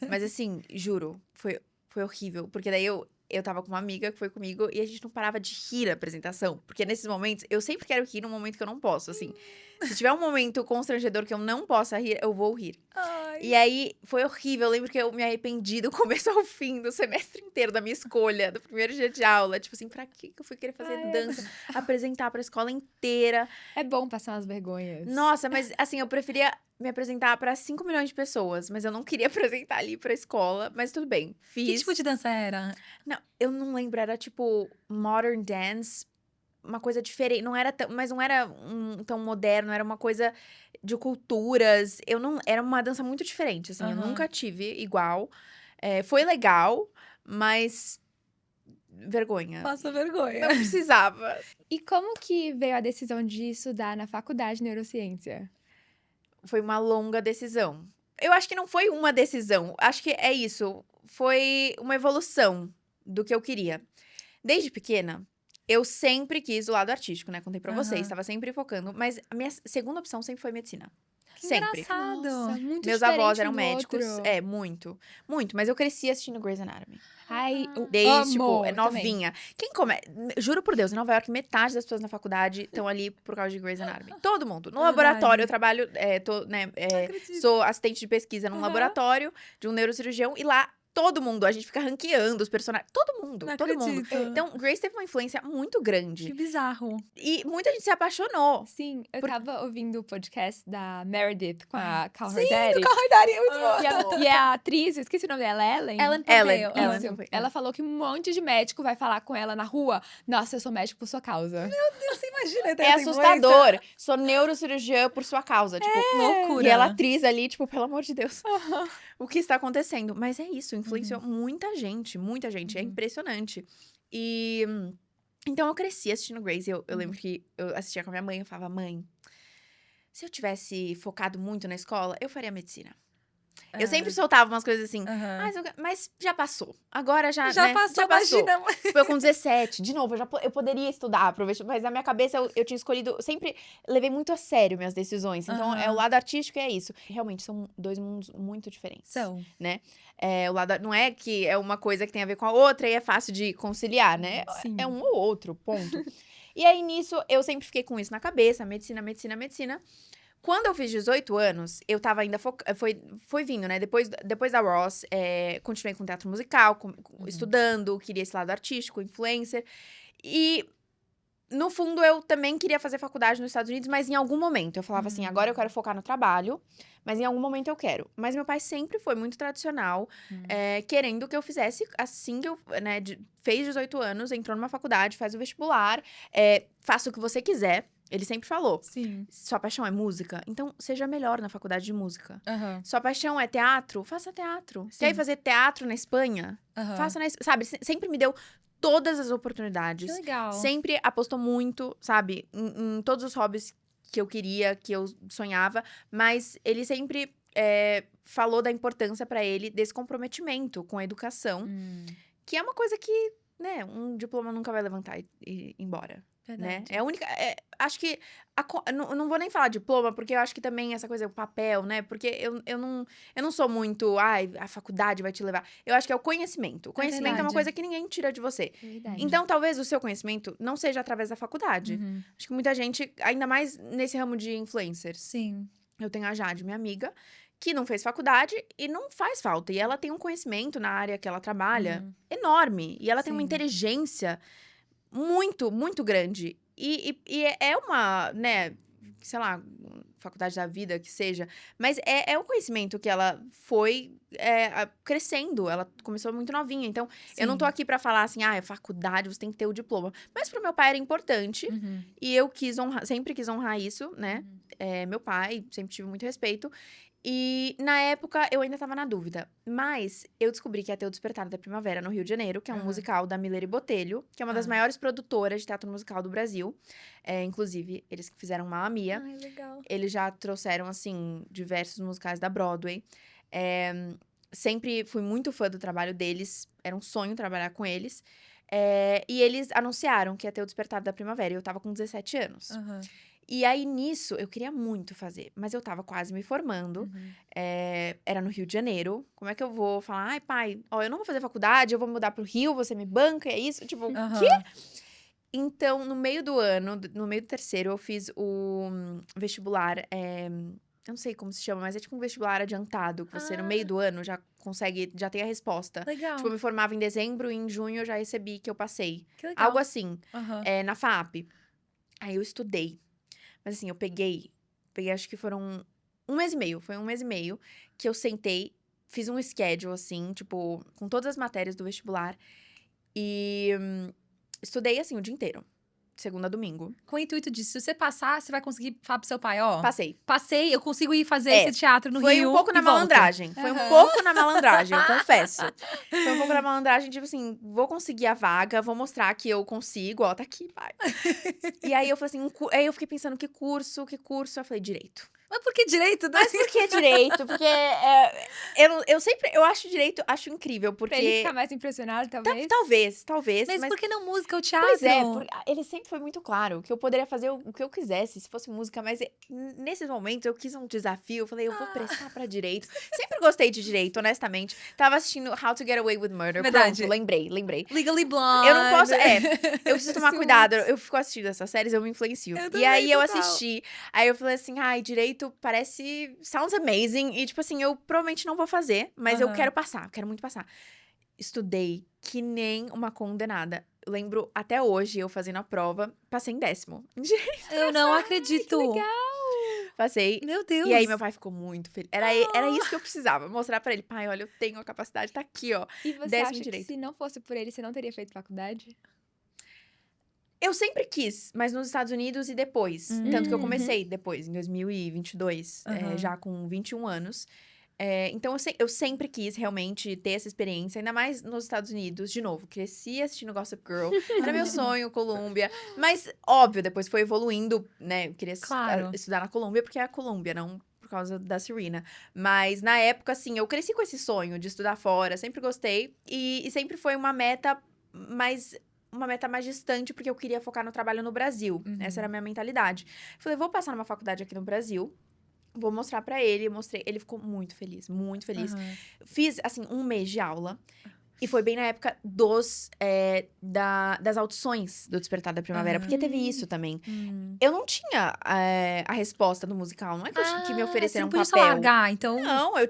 Mas assim, juro, foi horrível. Porque daí eu tava com uma amiga que foi comigo e a gente não parava de rir a apresentação. Porque nesses momentos, eu sempre quero rir num momento que eu não posso, assim. Se tiver um momento constrangedor que eu não possa rir, eu vou rir. Ai. E aí, foi horrível. Eu lembro que eu me arrependi do começo ao fim, do semestre inteiro, da minha escolha, do primeiro dia de aula. Tipo assim, pra que eu fui querer fazer Ai, dança? Apresentar pra escola inteira. É bom passar umas vergonhas. Nossa, mas assim, eu preferia me apresentar pra 5 milhões de pessoas, mas eu não queria apresentar ali pra escola, mas tudo bem, fiz. Que tipo de dança era? Não, eu não lembro, era tipo modern dance, uma coisa diferente, não era mas não era tão moderno, era uma coisa de culturas, eu não, era uma dança muito diferente, assim, eu Aham. nunca tive igual, foi legal, mas vergonha, Passa vergonha. não precisava. E como que veio a decisão de estudar na faculdade de neurociência? Foi uma longa decisão. Eu acho que não foi uma decisão. Acho que é isso. Foi uma evolução do que eu queria. Desde pequena, eu sempre quis o lado artístico, né? Contei pra vocês, Aham. estava sempre focando. Mas a minha segunda opção sempre foi medicina. Que Sempre. engraçado. Nossa, muito Meus diferente avós eram um do médicos. outro. Muito. Muito. Mas eu cresci assistindo Grey's Anatomy. Ai, eu Desde, amo tipo, novinha. Quem come... Juro por Deus, em Nova York, metade das pessoas na faculdade estão ali por causa de Grey's Anatomy. Todo mundo. No É laboratório, verdade. eu trabalho, Acredito. sou assistente de pesquisa num Aham. laboratório de um neurocirurgião. E lá, todo mundo, a gente fica ranqueando os personagens. Todo mundo, Não todo mundo. acredito. Então, Grace teve uma influência muito Que grande. bizarro. E muita gente se apaixonou. Sim, eu Por- tava ouvindo o podcast da Meredith com a Cal Sim, Herdari. Herdari é muito E a atriz, eu esqueci o nome dela, Ellen. Ellen Ellen, Pompeo. Ellen. Isso. Pompeo. Ela falou que um monte de médico vai falar com ela na rua. Nossa, eu sou médico por sua causa. Você imagina ter É essa assustador. Sou neurocirurgiã por sua causa. Tipo, Loucura. e ela atriz ali, tipo, pelo amor de Deus. O que está acontecendo? Mas é isso, influenciou muita gente, muita gente. É impressionante. E então eu cresci assistindo Grey's. Eu lembro que eu assistia com a minha mãe, eu falava, mãe, se eu tivesse focado muito na escola, eu faria medicina. Eu sempre soltava umas coisas assim. Aham. Mas já passou. Agora já, Já né? passou, Já passou. imagina. Tipo, eu com 17, de novo, eu poderia estudar pro vestibular, mas na minha cabeça eu tinha escolhido, sempre levei muito a sério minhas decisões. Então, é o Aham. lado artístico e é isso. Realmente, são dois mundos muito diferentes. São. O lado, não é que é uma coisa que tem a ver com a outra e é fácil de conciliar, né? Sim. É um ou outro, ponto. E aí, nisso, eu sempre fiquei com isso na cabeça, medicina, medicina, medicina. Quando eu fiz 18 anos, eu tava ainda foi vindo, né? Depois da Ross, continuei com teatro musical, estudando, queria esse lado artístico, influencer. E, no fundo, eu também queria fazer faculdade nos Estados Unidos, mas em algum momento. Eu falava assim, agora eu quero focar no trabalho, mas em algum momento eu quero. Mas meu pai sempre foi muito tradicional, querendo que eu fizesse assim que eu, né? Fez 18 anos, entrou numa faculdade, faz o vestibular, faça o que você quiser. Ele sempre falou, Sim. sua paixão é música? Então, seja melhor na faculdade de música. Aham. Sua paixão é teatro? Faça teatro. Sim. Quer ir fazer teatro na Espanha? Aham. Faça na Espanha. Sabe, sempre me deu todas as oportunidades. Que legal. Sempre apostou muito, sabe, em todos os hobbies que eu queria, que eu sonhava. Mas ele sempre falou da importância pra ele desse comprometimento com a educação, que é uma coisa que, né, um diploma nunca vai levantar e ir embora. Né? Verdade. É a única. Acho que. Não vou nem falar diploma, porque eu acho que também essa coisa é o papel, né? Porque eu não sou muito. Ai, a faculdade vai te levar. Eu acho que é o conhecimento. O conhecimento é uma verdade. coisa que ninguém tira de você. Verdade. Então, talvez o seu conhecimento não seja através da faculdade. Uhum. Acho que muita gente, ainda mais nesse ramo de influencers. Sim. Eu tenho a Jade, minha amiga, que não fez faculdade e não faz falta. E ela tem um conhecimento na área que ela trabalha enorme. E ela tem uma Sim. inteligência muito, muito grande. E é uma, né, sei lá, faculdade da vida, que seja. Mas é um conhecimento que ela foi crescendo. Ela começou muito novinha. Então, eu não tô Sim. aqui pra falar assim, é faculdade, você tem que ter o diploma. Mas pro meu pai era importante. Uhum. E eu sempre quis honrar isso, né? Meu pai, sempre tive muito respeito. E, na época, eu ainda tava na dúvida. Mas eu descobri que ia ter o Despertar da Primavera no Rio de Janeiro, que é um Aham. musical da Miller e Botelho, que é uma das Ah. maiores produtoras de teatro musical do Brasil. Inclusive, eles que fizeram Mamma Mia. Ai, legal. Eles já trouxeram, assim, diversos musicais da Broadway. Sempre fui muito fã do trabalho deles. Era um sonho trabalhar com eles. E eles anunciaram que ia ter o Despertar da Primavera. E eu tava com 17 anos. Aham. E aí, nisso, eu queria muito fazer. Mas eu tava quase me formando. Uhum. Era no Rio de Janeiro. Como é que eu vou falar? Ai, pai, eu não vou fazer faculdade, eu vou mudar pro Rio, você me banca, é isso? Tipo, o Aham. quê? Então, no meio do ano, no meio do terceiro, eu fiz o vestibular. Eu não sei como se chama, mas é tipo um vestibular adiantado, que você, no meio do ano, já consegue, já tem a resposta. Legal. Tipo, eu me formava em dezembro e em junho eu já recebi que eu passei. Que legal. Algo assim, Aham. na FAAP. Aí eu estudei. Mas assim, eu peguei, acho que foram um mês e meio. Foi um mês e meio que eu sentei, fiz um schedule, assim, tipo, com todas as matérias do vestibular. E estudei, assim, o dia inteiro. De segunda a domingo. Com o intuito disso, se você passar, você vai conseguir falar pro seu pai, ó. Passei. Passei, eu consigo ir fazer esse teatro no Foi Rio. um pouco na e volto. malandragem. Foi um Aham. pouco na malandragem, eu confesso. Foi um pouco na malandragem, tipo assim, vou conseguir a vaga, vou mostrar que eu consigo, ó, tá aqui, pai. E aí eu falei assim, aí eu fiquei pensando, que curso? Eu falei, direito. Mas por que direito? Mas por que direito? Porque eu acho direito, acho incrível, porque... Pra ele ficar mais impressionado, talvez. Talvez, Mas por que não música ou teatro? Pois é, ele sempre foi muito claro que eu poderia fazer o que eu quisesse, se fosse música, mas nesses momentos eu quis um desafio, eu falei, eu vou prestar pra direito. Sempre gostei de direito, honestamente. Tava assistindo How to Get Away with Murder, Verdade. pronto, lembrei. Legally Blonde. Eu não posso, eu preciso tomar Suits. cuidado, eu fico assistindo essas séries, eu me influencio. Eu E também, aí eu total. assisti, aí eu falei assim, ai, direito parece, sounds amazing, e tipo assim, eu provavelmente não vou fazer, mas eu Aham. quero passar, quero muito passar. Estudei que nem uma condenada. Eu lembro até hoje, eu fazendo a prova, passei em 10º. Eu não acredito. Passei. Meu Deus. E aí, meu pai ficou muito feliz. Era isso que eu precisava. Mostrar pra ele. Pai, olha, eu tenho a capacidade, tá aqui, ó. E você 10º acha que direito. se não fosse por ele, você não teria feito faculdade? Eu sempre quis, mas nos Estados Unidos e depois. Tanto que eu comecei depois, em 2022, Aham. já com 21 anos. Então, eu sempre quis realmente ter essa experiência, ainda mais nos Estados Unidos. De novo, cresci assistindo Gossip Girl. Era meu sonho, Colômbia. Mas, óbvio, depois foi evoluindo, né? Eu queria Claro. estudar na Colômbia, porque é a Colômbia, não por causa da Serena. Mas, na época, assim, eu cresci com esse sonho de estudar fora. Sempre gostei. E sempre foi uma meta mais distante, porque eu queria focar no trabalho no Brasil. Essa era a minha mentalidade. Falei, vou passar numa faculdade aqui no Brasil. Vou mostrar pra ele, eu mostrei. Ele ficou muito feliz, muito feliz. Aham. Fiz, assim, um mês de aula. E foi bem na época das audições do Despertar da Primavera. Porque teve isso também. Eu não tinha a resposta do musical. Não é que me ofereceram um você não papel. podia só largar, então... Não, eu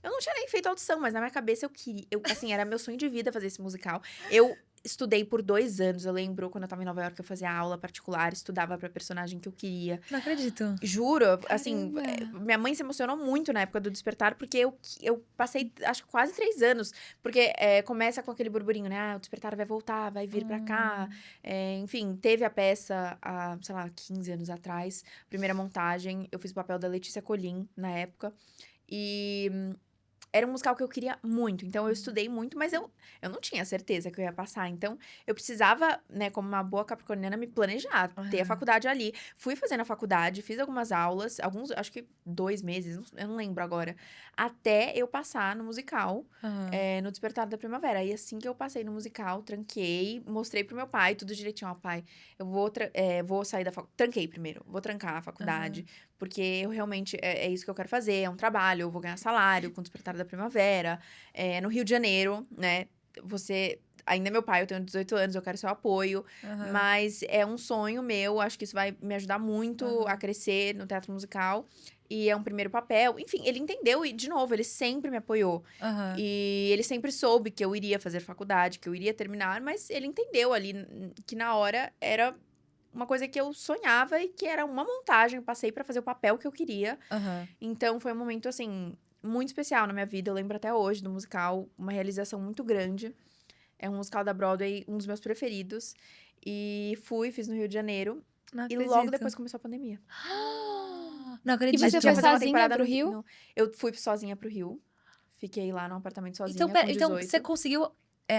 não tinha nem feito audição, mas na minha cabeça eu queria. Assim, era meu sonho de vida fazer esse musical. Eu estudei por 2 anos. Eu lembro, quando eu tava em Nova York, eu fazia aula particular, estudava pra personagem que eu queria. Não acredito. Juro, assim, Caramba. minha mãe se emocionou muito na época do Despertar, porque eu passei, acho que quase 3 anos. Porque começa com aquele burburinho, né? O Despertar vai voltar, vai vir pra cá. Enfim, teve a peça há, sei lá, 15 anos atrás. Primeira montagem, eu fiz o papel da Letícia Colin na época. E era um musical que eu queria muito. Então, eu estudei muito, mas eu não tinha certeza que eu ia passar. Então, eu precisava, né, como uma boa capricorniana, me planejar. Ter a faculdade ali. Fui fazendo a faculdade, fiz algumas aulas. Acho que 2 meses, eu não lembro agora. Até eu passar no musical, no Despertar da Primavera. E assim que eu passei no musical, tranquei, mostrei pro meu pai, tudo direitinho. Ó, pai, eu vou sair da faculdade. Tranquei primeiro, vou trancar a faculdade. Porque eu realmente, é isso que eu quero fazer, é um trabalho, eu vou ganhar salário com o Despertar da Primavera. No Rio de Janeiro, né, ainda é meu pai, eu tenho 18 anos, eu quero seu apoio. Mas é um sonho meu, acho que isso vai me ajudar muito a crescer no teatro musical. E é um primeiro papel. Enfim, ele entendeu e, de novo, ele sempre me apoiou. E ele sempre soube que eu iria fazer faculdade, que eu iria terminar. Mas ele entendeu ali que na hora era uma coisa que eu sonhava e que era uma montagem. Eu passei pra fazer o papel que eu queria. Então, foi um momento, assim, muito especial na minha vida. Eu lembro até hoje do musical, uma realização muito grande. É um musical da Broadway, um dos meus preferidos. E fiz no Rio de Janeiro. Não E acredito. logo depois começou a pandemia. Não E acredito. você A gente foi ia fazer uma sozinha temporada pro no Rio? Eu fui sozinha pro Rio. Fiquei lá num apartamento sozinha, Então, com então 18. você conseguiu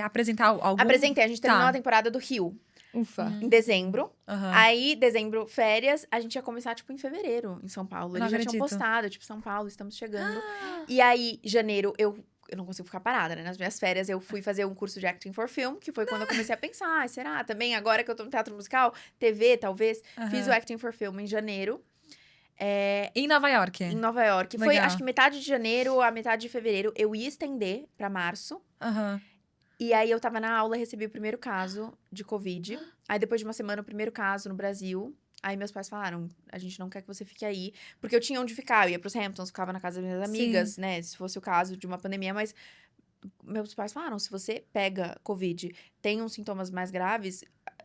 apresentar algum... Apresentei, a gente terminou Tá. a temporada do Rio Ufa. em dezembro. Aham. Aí, dezembro, férias, a gente ia começar, tipo, em fevereiro, em São Paulo. Não Eles já tinham acredito. postado, tipo, São Paulo, estamos chegando. E aí, janeiro, eu não consigo ficar parada, né? Nas minhas férias, eu fui fazer um curso de Acting for Film, que foi quando eu comecei a pensar, será? Também, agora que eu tô no teatro musical, TV, talvez. Fiz o Acting for Film em janeiro. Em Nova York. Em Nova York. Foi, Legal. acho que metade de janeiro a metade de fevereiro. Eu ia estender pra março. Aham. E aí, eu tava na aula, recebi o primeiro caso de Covid. Aí, depois de uma semana, o primeiro caso no Brasil. Aí, meus pais falaram, a gente não quer que você fique aí. Porque eu tinha onde ficar. Eu ia pros Hamptons, ficava na casa das minhas amigas, né? Se fosse o caso de uma pandemia. Mas meus pais falaram, se você pega Covid, tem uns sintomas mais graves...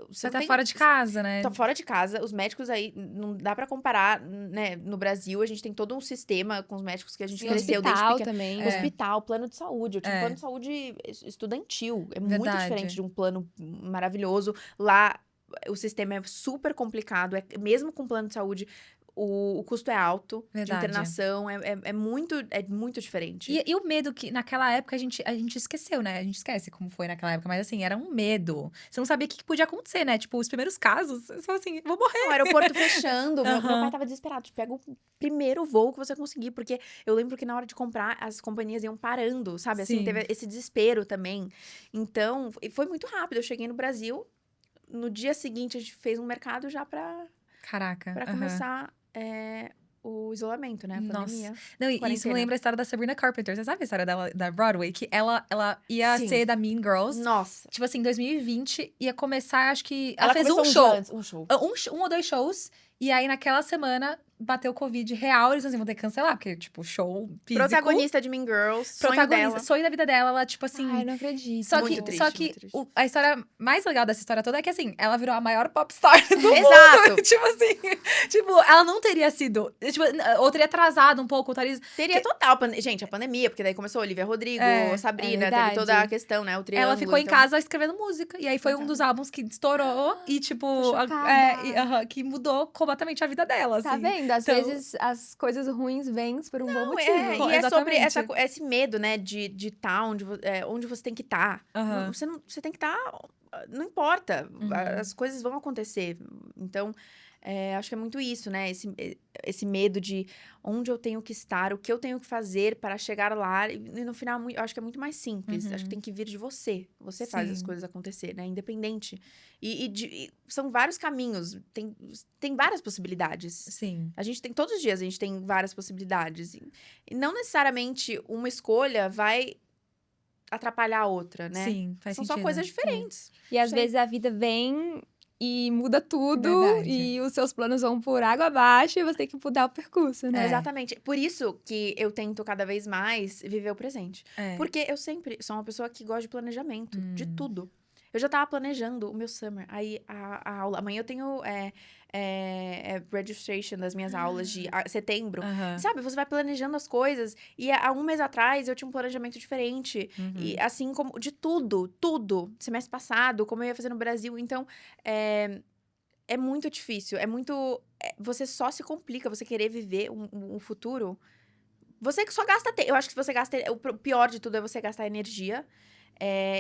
Você tá fora de casa, né? Tá fora de casa. Os médicos aí, não dá pra comparar, né? No Brasil, a gente tem todo um sistema com os médicos que a gente Em cresceu desde hospital pequeno. também. Hospital, plano de saúde. Eu tinha um É. plano de saúde estudantil. É muito Verdade. diferente de um plano maravilhoso. Lá, o sistema é super complicado. Mesmo com plano de saúde, o custo é alto. Verdade. De internação. É muito diferente. E o medo que naquela época a gente esqueceu, né? A gente esquece como foi naquela época, mas assim, era um medo. Você não sabia o que podia acontecer, né? Tipo, os primeiros casos, você falou assim, vou morrer. O aeroporto fechando. Meu Aham. pai tava desesperado. Tipo, pega o primeiro voo que você conseguir. Porque eu lembro que na hora de comprar, as companhias iam parando, sabe? Assim, Sim. teve esse desespero também. Então, foi muito rápido. Eu cheguei no Brasil. No dia seguinte, a gente fez um mercado já pra Caraca. aham. começar o isolamento, né? A Nossa. pandemia. Não, e isso Quarentena. me lembra a história da Sabrina Carpenter. Você sabe a história dela, da Broadway? Que ela ia Sim. ser da Mean Girls. Nossa. Tipo assim, em 2020, ia começar, acho que... Ela fez começou um dia show. antes, um show. Um ou 2 shows. E aí, naquela semana, bateu Covid real. Eles assim, vão ter que cancelar, porque, tipo, show físico. Protagonista de Mean Girls. Sonho Protagonista, dela. sonho da vida dela. Ela, tipo assim... Ai, não acredito. Só Muito que, triste, só que muito triste. a história mais legal dessa história toda é que, assim, ela virou a maior popstar do Exato. mundo. Tipo assim, tipo, ela não teria sido... Tipo, ou teria atrasado um pouco, ou teria... Teria total. Gente, a pandemia, porque daí começou Olivia Rodrigo, Sabrina, é teve verdade. toda a questão, né? O triângulo. Ela ficou em então- casa escrevendo música. E aí foi um dos álbuns que estourou e, tipo, Tô chocada. que mudou completamente a vida dela, Tá assim. vendo? Às Então- vezes as coisas ruins vêm por um bom motivo. E é sobre Exatamente. esse medo, né, de estar onde você tem que estar. Aham. Você tem que estar, não importa, Uhum. as coisas vão acontecer. Então, acho que é muito isso, né, esse medo de onde eu tenho que estar, o que eu tenho que fazer para chegar lá. E no final, eu acho que é muito mais simples. Uhum. Acho que tem que vir de você. Você faz as Sim. coisas acontecer, né, independente. E são vários caminhos, tem várias possibilidades. Sim. A gente tem, todos os dias a gente tem várias possibilidades. E não necessariamente uma escolha vai atrapalhar a outra, né? Sim, faz São sentido. só coisas diferentes. E às Sim. vezes a vida vem e muda tudo. Verdade. E os seus planos vão por água abaixo e você tem que mudar o percurso, né? Exatamente. Por isso que eu tento cada vez mais viver o presente. É. Porque eu sempre sou uma pessoa que gosta de planejamento, de tudo. Eu já tava planejando o meu summer. Aí, a aula... Amanhã eu tenho registration das minhas aulas de setembro. Aham. Sabe, você vai planejando as coisas. E há um mês atrás, eu tinha um planejamento diferente. Uhum. E assim como... De tudo. Semestre passado, como eu ia fazer no Brasil. Então, é muito difícil. É muito... você só se complica. Você querer viver um futuro Você que só gasta tempo. Eu acho que você gasta. O pior de tudo é você gastar energia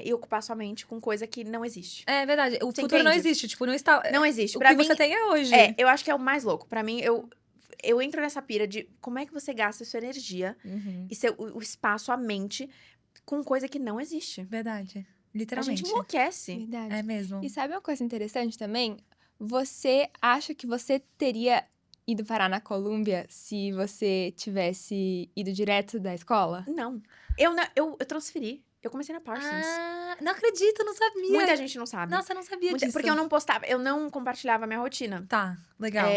e ocupar sua mente com coisa que não existe. É verdade. O Você futuro não entende? existe. Tipo, não está. Não existe. O Pra que mim, você tem é hoje. eu acho que é o mais louco. Pra mim, eu entro nessa pira de como é que você gasta sua energia Uhum. e o espaço, a mente, com coisa que não existe. Verdade. A Literalmente. gente enlouquece. Verdade. É mesmo. E sabe uma coisa interessante também? Você acha que você teria ido parar na Colômbia se você tivesse ido direto da escola? Não. Eu transferi. Eu comecei na Parsons. Ah, não acredito, não sabia. Muita gente não sabe. Nossa, eu não sabia disso. Porque eu não postava, eu não compartilhava a minha rotina. Tá, legal.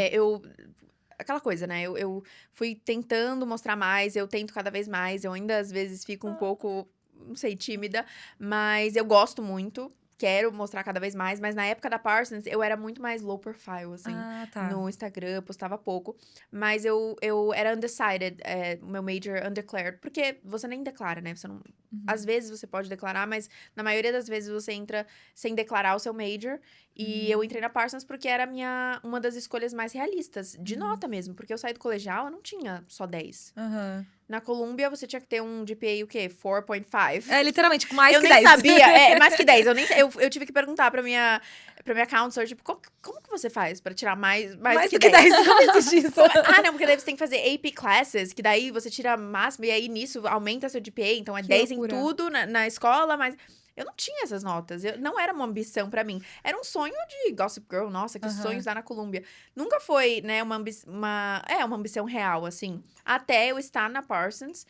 Aquela coisa, né? Eu fui tentando mostrar mais, eu tento cada vez mais. Eu ainda, às vezes, fico um pouco, não sei, tímida. Mas eu gosto muito. Quero mostrar cada vez mais. Mas na época da Parsons, eu era muito mais low profile, assim. Ah, tá. No Instagram, postava pouco. Mas eu era undecided, o meu major undeclared. Porque você nem declara, né? Você não... Às vezes você pode declarar, mas na maioria das vezes você entra sem declarar o seu major. E eu entrei na Parsons porque era uma das escolhas mais realistas, de nota mesmo. Porque eu saí do colegial, eu não tinha só 10. Aham. Na Colômbia, você tinha que ter um GPA, o quê? 4.5. É, literalmente, com mais Eu que nem 10. sabia, mais que 10. Eu tive que perguntar pra minha counselor, tipo, como que você faz pra tirar mais Mais do do que 10. Como existe isso? Não, porque daí você tem que fazer AP classes, que daí você tira máximo, e aí nisso aumenta seu GPA, então é Que 10 loucura. em tudo na escola, mas eu não tinha essas notas, não era uma ambição pra mim. Era um sonho de Gossip Girl, nossa, que sonho estar na Colômbia. Nunca foi, né, uma ambição real, assim. Até eu estar na Parsons,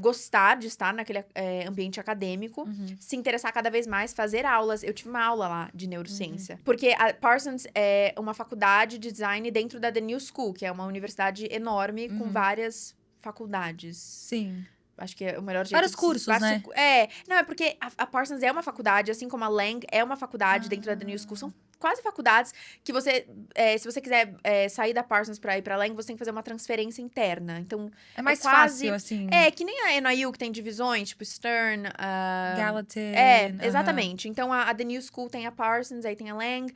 gostar de estar naquele ambiente acadêmico, se interessar cada vez mais, fazer aulas. Eu tive uma aula lá de neurociência. Porque a Parsons é uma faculdade de design dentro da The New School, que é uma universidade enorme com várias faculdades. Sim. Acho que é o melhor jeito Vários de cursos, né? Não, é porque a Parsons é uma faculdade, assim como a Lang é uma faculdade dentro da The New School. São quase faculdades que você, se você quiser sair da Parsons pra ir pra Lang, você tem que fazer uma transferência interna. Então, É mais quase- fácil, assim. que nem a NYU, que tem divisões, tipo Stern, Gallatin. exatamente. Então, a The New School tem a Parsons, aí tem a Lang.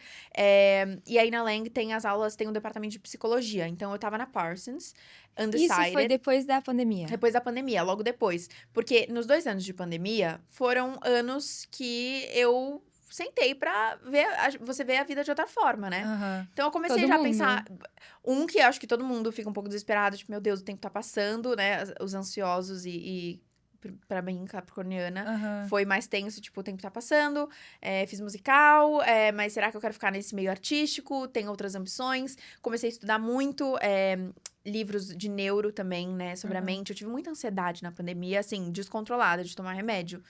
E aí, na Lang, tem as aulas, tem um departamento de psicologia. Então, eu tava na Parsons, undecided. Isso foi depois da pandemia. Depois da pandemia, logo depois. Porque nos 2 anos de pandemia, foram anos que eu sentei pra você ver a vida de outra forma, né? Aham. Então, eu comecei Todo já a mundo. pensar... que eu acho que todo mundo fica um pouco desesperado. Tipo, meu Deus, o tempo tá passando, né? Os ansiosos pra mim, capricorniana, Aham. foi mais tenso. Tipo, o tempo tá passando. Fiz musical, mas será que eu quero ficar nesse meio artístico? Tenho outras ambições. Comecei a estudar muito... livros de neuro também, né, sobre a mente. Eu tive muita ansiedade na pandemia, assim, descontrolada, de tomar remédio.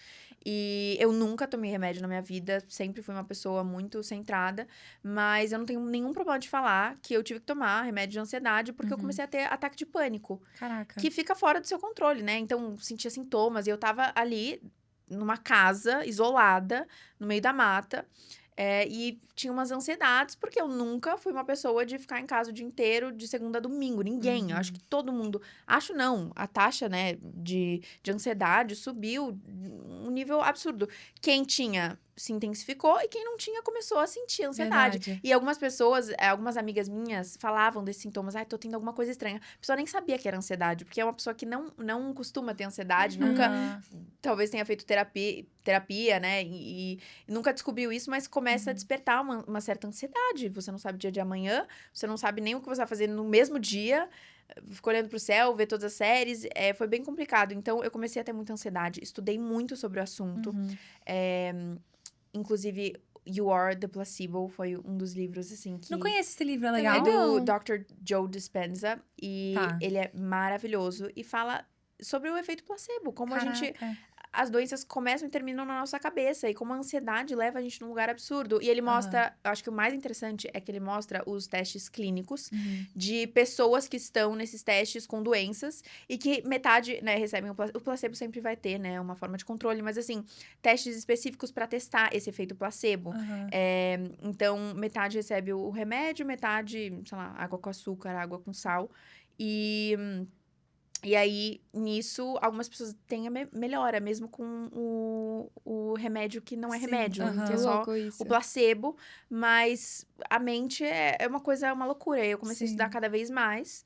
E eu nunca tomei remédio na minha vida, sempre fui uma pessoa muito centrada, mas eu não tenho nenhum problema de falar que eu tive que tomar remédio de ansiedade porque eu comecei a ter ataque de pânico, Caraca. que fica fora do seu controle, né? Então, sentia sintomas e eu tava ali numa casa, isolada, no meio da mata. E tinha umas ansiedades, porque eu nunca fui uma pessoa de ficar em casa o dia inteiro, de segunda a domingo. Ninguém. Eu acho que todo mundo... Acho não. A taxa, né, de ansiedade subiu um nível absurdo. Quem tinha, se intensificou. E quem não tinha, começou a sentir ansiedade. Verdade. E algumas pessoas, algumas amigas minhas, falavam desses sintomas. Ai, tô tendo alguma coisa estranha. A pessoa nem sabia que era ansiedade. Porque é uma pessoa que não costuma ter ansiedade. Nunca... Aham. Talvez tenha feito terapia, né? E nunca descobriu isso, mas começa a despertar uma certa ansiedade. Você não sabe o dia de amanhã, você não sabe nem o que você vai fazer no mesmo dia. Fico olhando pro céu, ver todas as séries. Foi bem complicado. Então, eu comecei a ter muita ansiedade. Estudei muito sobre o assunto. Inclusive, You Are the Placebo foi um dos livros, assim, que... Não conheço esse livro, é É legal? do Não. Dr. Joe Dispenza. E Tá. ele é maravilhoso. E fala sobre o efeito placebo. Como a gente... Caraca. As doenças começam e terminam na nossa cabeça. E como a ansiedade leva a gente num lugar absurdo. E ele mostra... Acho que o mais interessante é que ele mostra os testes clínicos de pessoas que estão nesses testes com doenças. E que metade, né, recebem o placebo sempre vai ter, né? Uma forma de controle. Mas, assim, testes específicos para testar esse efeito placebo. Aham. Então, metade recebe o remédio, metade, sei lá, água com açúcar, água com sal. E aí, nisso, algumas pessoas têm a melhora, mesmo com o remédio que não é Sim, remédio, aham. que Que é só louco isso. o placebo. Mas a mente é uma coisa, é uma loucura. Eu comecei a Sim. estudar cada vez mais.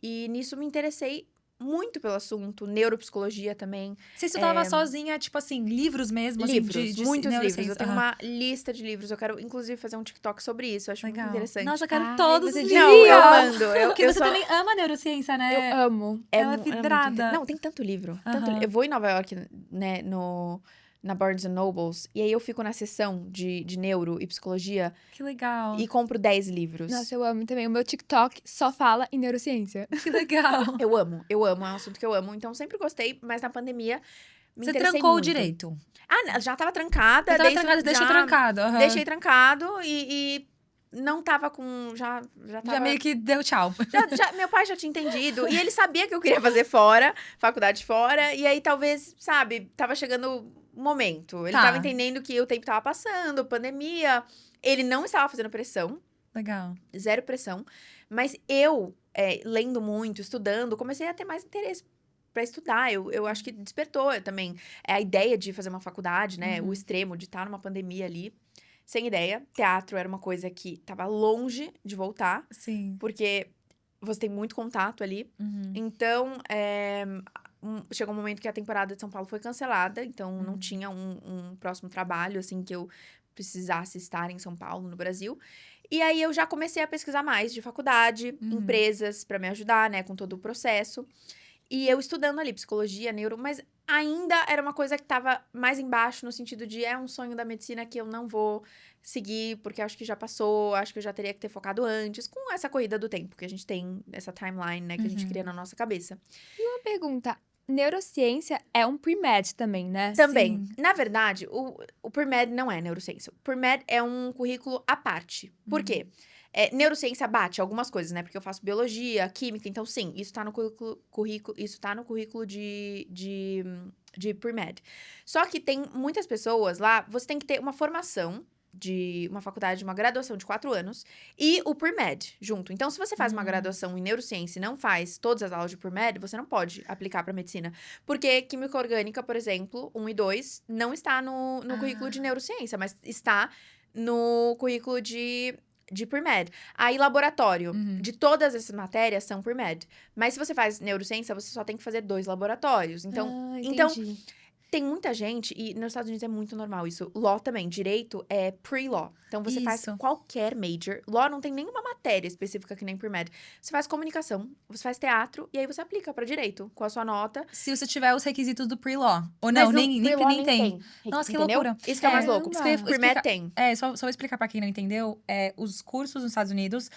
E nisso me interessei muito pelo assunto, neuropsicologia também. Você estudava sozinha, tipo assim, livros mesmo? Livros, assim, de muitos livros. neurociência? Eu tenho Aham. uma lista de livros. Eu quero, inclusive, fazer um TikTok sobre isso. Eu acho muito Legal. interessante. Nossa, eu quero Ai, todos os você livros. Não, eu devia. mando. Porque Eu você sou... também ama neurociência, né? Eu amo. Ela é muito vidrada. Não, tem tanto livro. Aham. Eu vou em Nova York, né, na Barnes Nobles, e aí eu fico na seção de neuro e psicologia Que legal. e compro 10 livros. Nossa, eu amo também. O meu TikTok só fala em neurociência. Que legal. Eu amo, é um assunto que eu amo. Então, sempre gostei, mas na pandemia me Você interessei trancou o muito. direito. Ah, já tava trancada. Você tava desde trancada, deixou já trancado. aham. Deixei trancado e não tava com... Já tava... Já meio que deu tchau. Meu pai já tinha entendido. E ele sabia que eu queria fazer fora, faculdade fora. E aí, talvez, sabe, tava chegando o momento. Ele Tá. tava entendendo que o tempo tava passando, pandemia. Ele não estava fazendo pressão, Legal. zero pressão. Mas eu, lendo muito, estudando, comecei a ter mais interesse pra estudar. Eu acho que despertou também a ideia de fazer uma faculdade, né? Uhum. O extremo de estar numa pandemia ali. Sem ideia. Teatro era uma coisa que tava longe de voltar. Sim. Porque você tem muito contato ali. Uhum. Então, chegou um momento que a temporada de São Paulo foi cancelada. Então, não tinha um próximo trabalho, assim, que eu precisasse estar em São Paulo, no Brasil. E aí, eu já comecei a pesquisar mais de faculdade, empresas pra me ajudar, né? Com todo o processo. E eu estudando ali, psicologia, neuro, mas ainda era uma coisa que tava mais embaixo, no sentido de é um sonho da medicina que eu não vou seguir, porque acho que já passou, acho que eu já teria que ter focado antes, com essa corrida do tempo que a gente tem, essa timeline, né, que a gente cria na nossa cabeça. Uma pergunta. Neurociência é um pre-med também, né? Também, Sim. na verdade, o PurMed não é neurociência. O PurMed é um currículo à parte. Por quê? Neurociência bate algumas coisas, né? Porque eu faço biologia, química, então sim, isso tá no currículo de PurMed. Só que tem muitas pessoas lá, você tem que ter uma formação de uma faculdade, uma graduação de 4 anos e o PurMed junto. Então, se você faz uma graduação em neurociência e não faz todas as aulas de PurMed, você não pode aplicar para medicina. Porque química orgânica, por exemplo, 1 e 2, não está no currículo de neurociência, mas está no currículo de PurMed. Aí, laboratório, de todas essas matérias são PurMed. Mas se você faz neurociência, você só tem que fazer 2 laboratórios. Então, Entendi. tem muita gente, e nos Estados Unidos é muito normal isso. Law também, direito é pre-law. Então, você faz Isso. qualquer major. Law não tem nenhuma matéria específica que nem PurMed. Você faz comunicação, você faz teatro, e aí você aplica pra direito, com a sua nota. Se você tiver os requisitos do pre-law. Ou Mas não, no nem pre-law tem. Nossa, que entendeu? loucura. Isso que é o mais louco. Caramba. Isso que eu ia PurMed explicar. tem. Só vou explicar pra quem não entendeu. Os cursos nos Estados Unidos,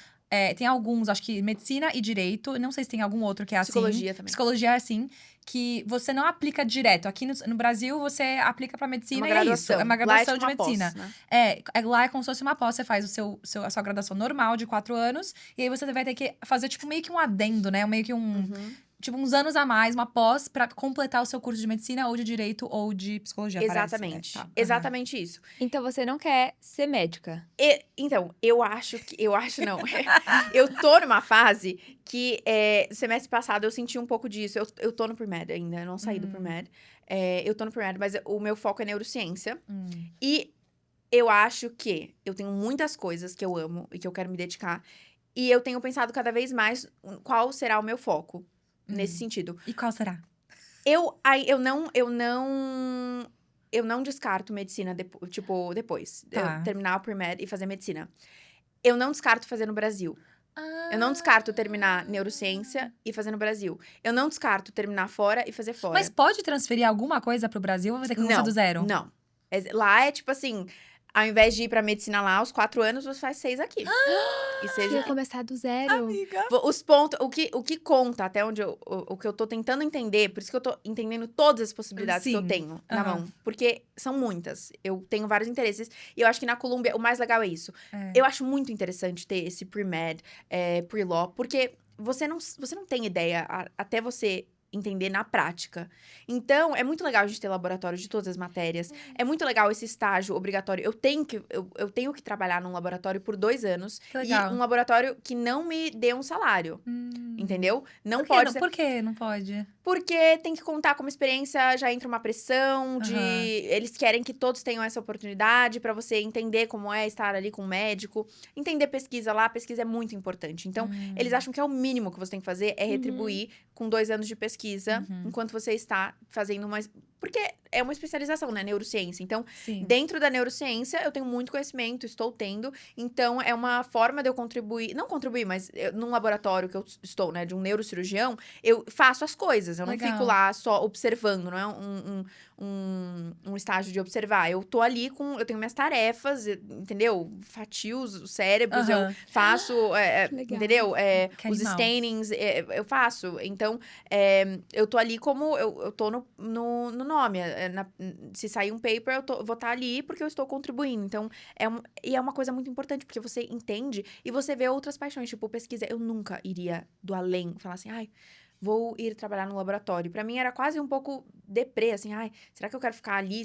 tem alguns, acho que medicina e direito. Não sei se tem algum outro que é assim. Psicologia também. Psicologia é assim, que você não aplica direto. Aqui no Brasil, você aplica pra medicina e é isso. É uma graduação Lá de é tipo uma medicina. pós, né? Lá é como se fosse uma pós. Você faz a sua graduação normal de 4 anos. E aí você vai ter que fazer, tipo, meio que um adendo, né? Meio que tipo, uns anos a mais, uma pós, pra completar o seu curso de medicina, ou de direito, ou de psicologia, Exatamente. parece. Exatamente isso. Então você não quer ser médica? Então, eu acho não. Eu tô numa fase que, semestre passado, eu senti um pouco disso. Eu tô no PurMed ainda, eu não saí do PurMed. Eu tô no PurMed, mas o meu foco é neurociência. E eu acho que eu tenho muitas coisas que eu amo e que eu quero me dedicar. E eu tenho pensado cada vez mais qual será o meu foco nesse sentido. E qual será? Eu não descarto medicina, depois. Tá. Eu terminar o PurMed e fazer medicina. Eu não descarto fazer no Brasil. Eu não descarto terminar neurociência e fazer no Brasil. Eu não descarto terminar fora e fazer fora. Mas pode transferir alguma coisa pro Brasil ou vai ter que começar do zero? Não. Lá é tipo assim, ao invés de ir pra medicina lá aos 4 anos, você faz 6 aqui. E 6 Ia aqui. começar do zero. Amiga. Os pontos, o que conta, até onde o que eu tô tentando entender, por isso que eu tô entendendo todas as possibilidades que eu Sim. tenho na mão. Porque são muitas. Eu tenho vários interesses. E eu acho que na Colômbia, o mais legal é isso. Eu acho muito interessante ter esse pre-med, pre-law, porque você não tem ideia, até você entender na prática. Então, é muito legal a gente ter laboratório de todas as matérias. É muito legal esse estágio obrigatório. Eu tenho que trabalhar num laboratório por 2 anos. Que legal. E um laboratório que não me dê um salário. Entendeu? Não Por que pode não- ser. Por que não pode? Porque tem que contar como experiência, já entra uma pressão de... Aham. Eles querem que todos tenham essa oportunidade pra você entender como é estar ali com um médico. Entender pesquisa lá, pesquisa é muito importante. Então, eles acham que é o mínimo que você tem que fazer é retribuir com 2 anos de pesquisa, enquanto você está fazendo uma... Porque é uma especialização, né? Neurociência. Então, Sim. dentro da neurociência, eu tenho muito conhecimento, estou tendo. Então, é uma forma de eu contribuir... Não contribuir, mas num laboratório que eu estou, né? De um neurocirurgião, eu faço as coisas. Eu não Legal. fico lá só observando, não é um estágio de observar. Eu tô ali eu tenho minhas tarefas, entendeu? Fatio os cérebros, eu Aham. faço, Que legal. entendeu? Que Os animal. stainings, eu faço. Então, eu tô ali como, eu tô no nome. Se sair um paper, eu vou estar ali porque eu estou contribuindo. Então, é uma coisa muito importante, porque você entende e você vê outras paixões. Tipo, pesquisa, eu nunca iria do além, falar assim, ai, vou ir trabalhar no laboratório. Pra mim, era quase um pouco deprê, assim, ai, será que eu quero ficar ali?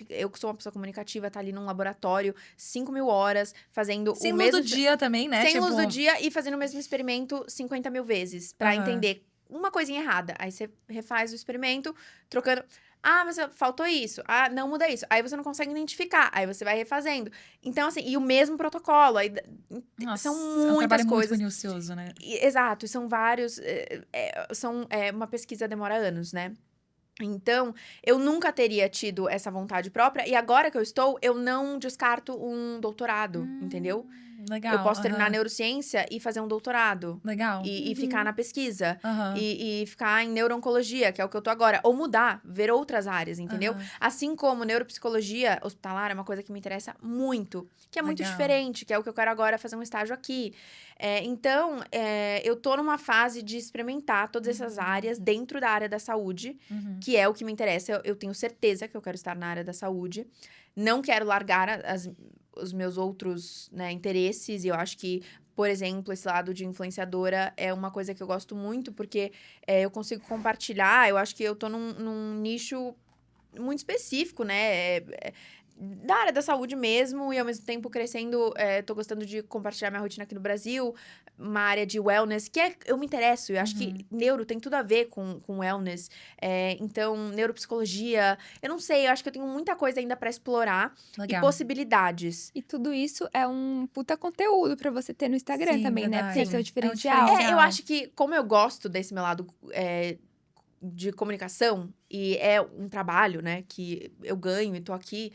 Eu que sou uma pessoa comunicativa, tá ali num laboratório, 5.000 horas, fazendo Sem o luz mesmo... do dia também, né? Sem Tipo, luz do dia e fazendo o mesmo experimento 50.000 vezes. Pra Aham. entender uma coisinha errada. Aí você refaz o experimento, trocando... Ah, mas faltou isso. Ah, não muda isso. Aí você não consegue identificar. Aí você vai refazendo. Então, assim, e o mesmo protocolo. Aí, Nossa, são é um muitas trabalho coisas. muito minucioso, né? Exato, são vários. Uma pesquisa demora anos, né? Então, eu nunca teria tido essa vontade própria. E agora que eu estou, eu não descarto um doutorado, entendeu? Legal. Eu posso terminar aham. neurociência e fazer um doutorado. Legal. E ficar na pesquisa. Aham. E ficar em neuro-oncologia, que é o que eu tô agora. Ou mudar, ver outras áreas, entendeu? Aham. Assim como neuropsicologia hospitalar é uma coisa que me interessa muito. Que é muito Legal. diferente, que é o que eu quero agora, fazer um estágio aqui. Então, eu tô numa fase de experimentar todas essas áreas dentro da área da saúde. Uhum. Que é o que me interessa. Eu tenho certeza que eu quero estar na área da saúde. Não quero largar os meus outros, né, interesses. E eu acho que, por exemplo, esse lado de influenciadora é uma coisa que eu gosto muito, porque eu consigo compartilhar. Eu acho que eu tô num nicho muito específico, né? Da área da saúde mesmo, e ao mesmo tempo crescendo, tô gostando de compartilhar minha rotina aqui no Brasil, uma área de wellness, eu me interesso, eu acho que neuro tem tudo a ver com wellness, então, neuropsicologia, eu não sei, eu acho que eu tenho muita coisa ainda pra explorar, Legal. e possibilidades. E tudo isso é um puta conteúdo pra você ter no Instagram Sim, também, né? verdade. Porque esse é o É um diferencial. diferencial. Eu acho que, como eu gosto desse meu lado de comunicação, e é um trabalho, né, que eu ganho e tô aqui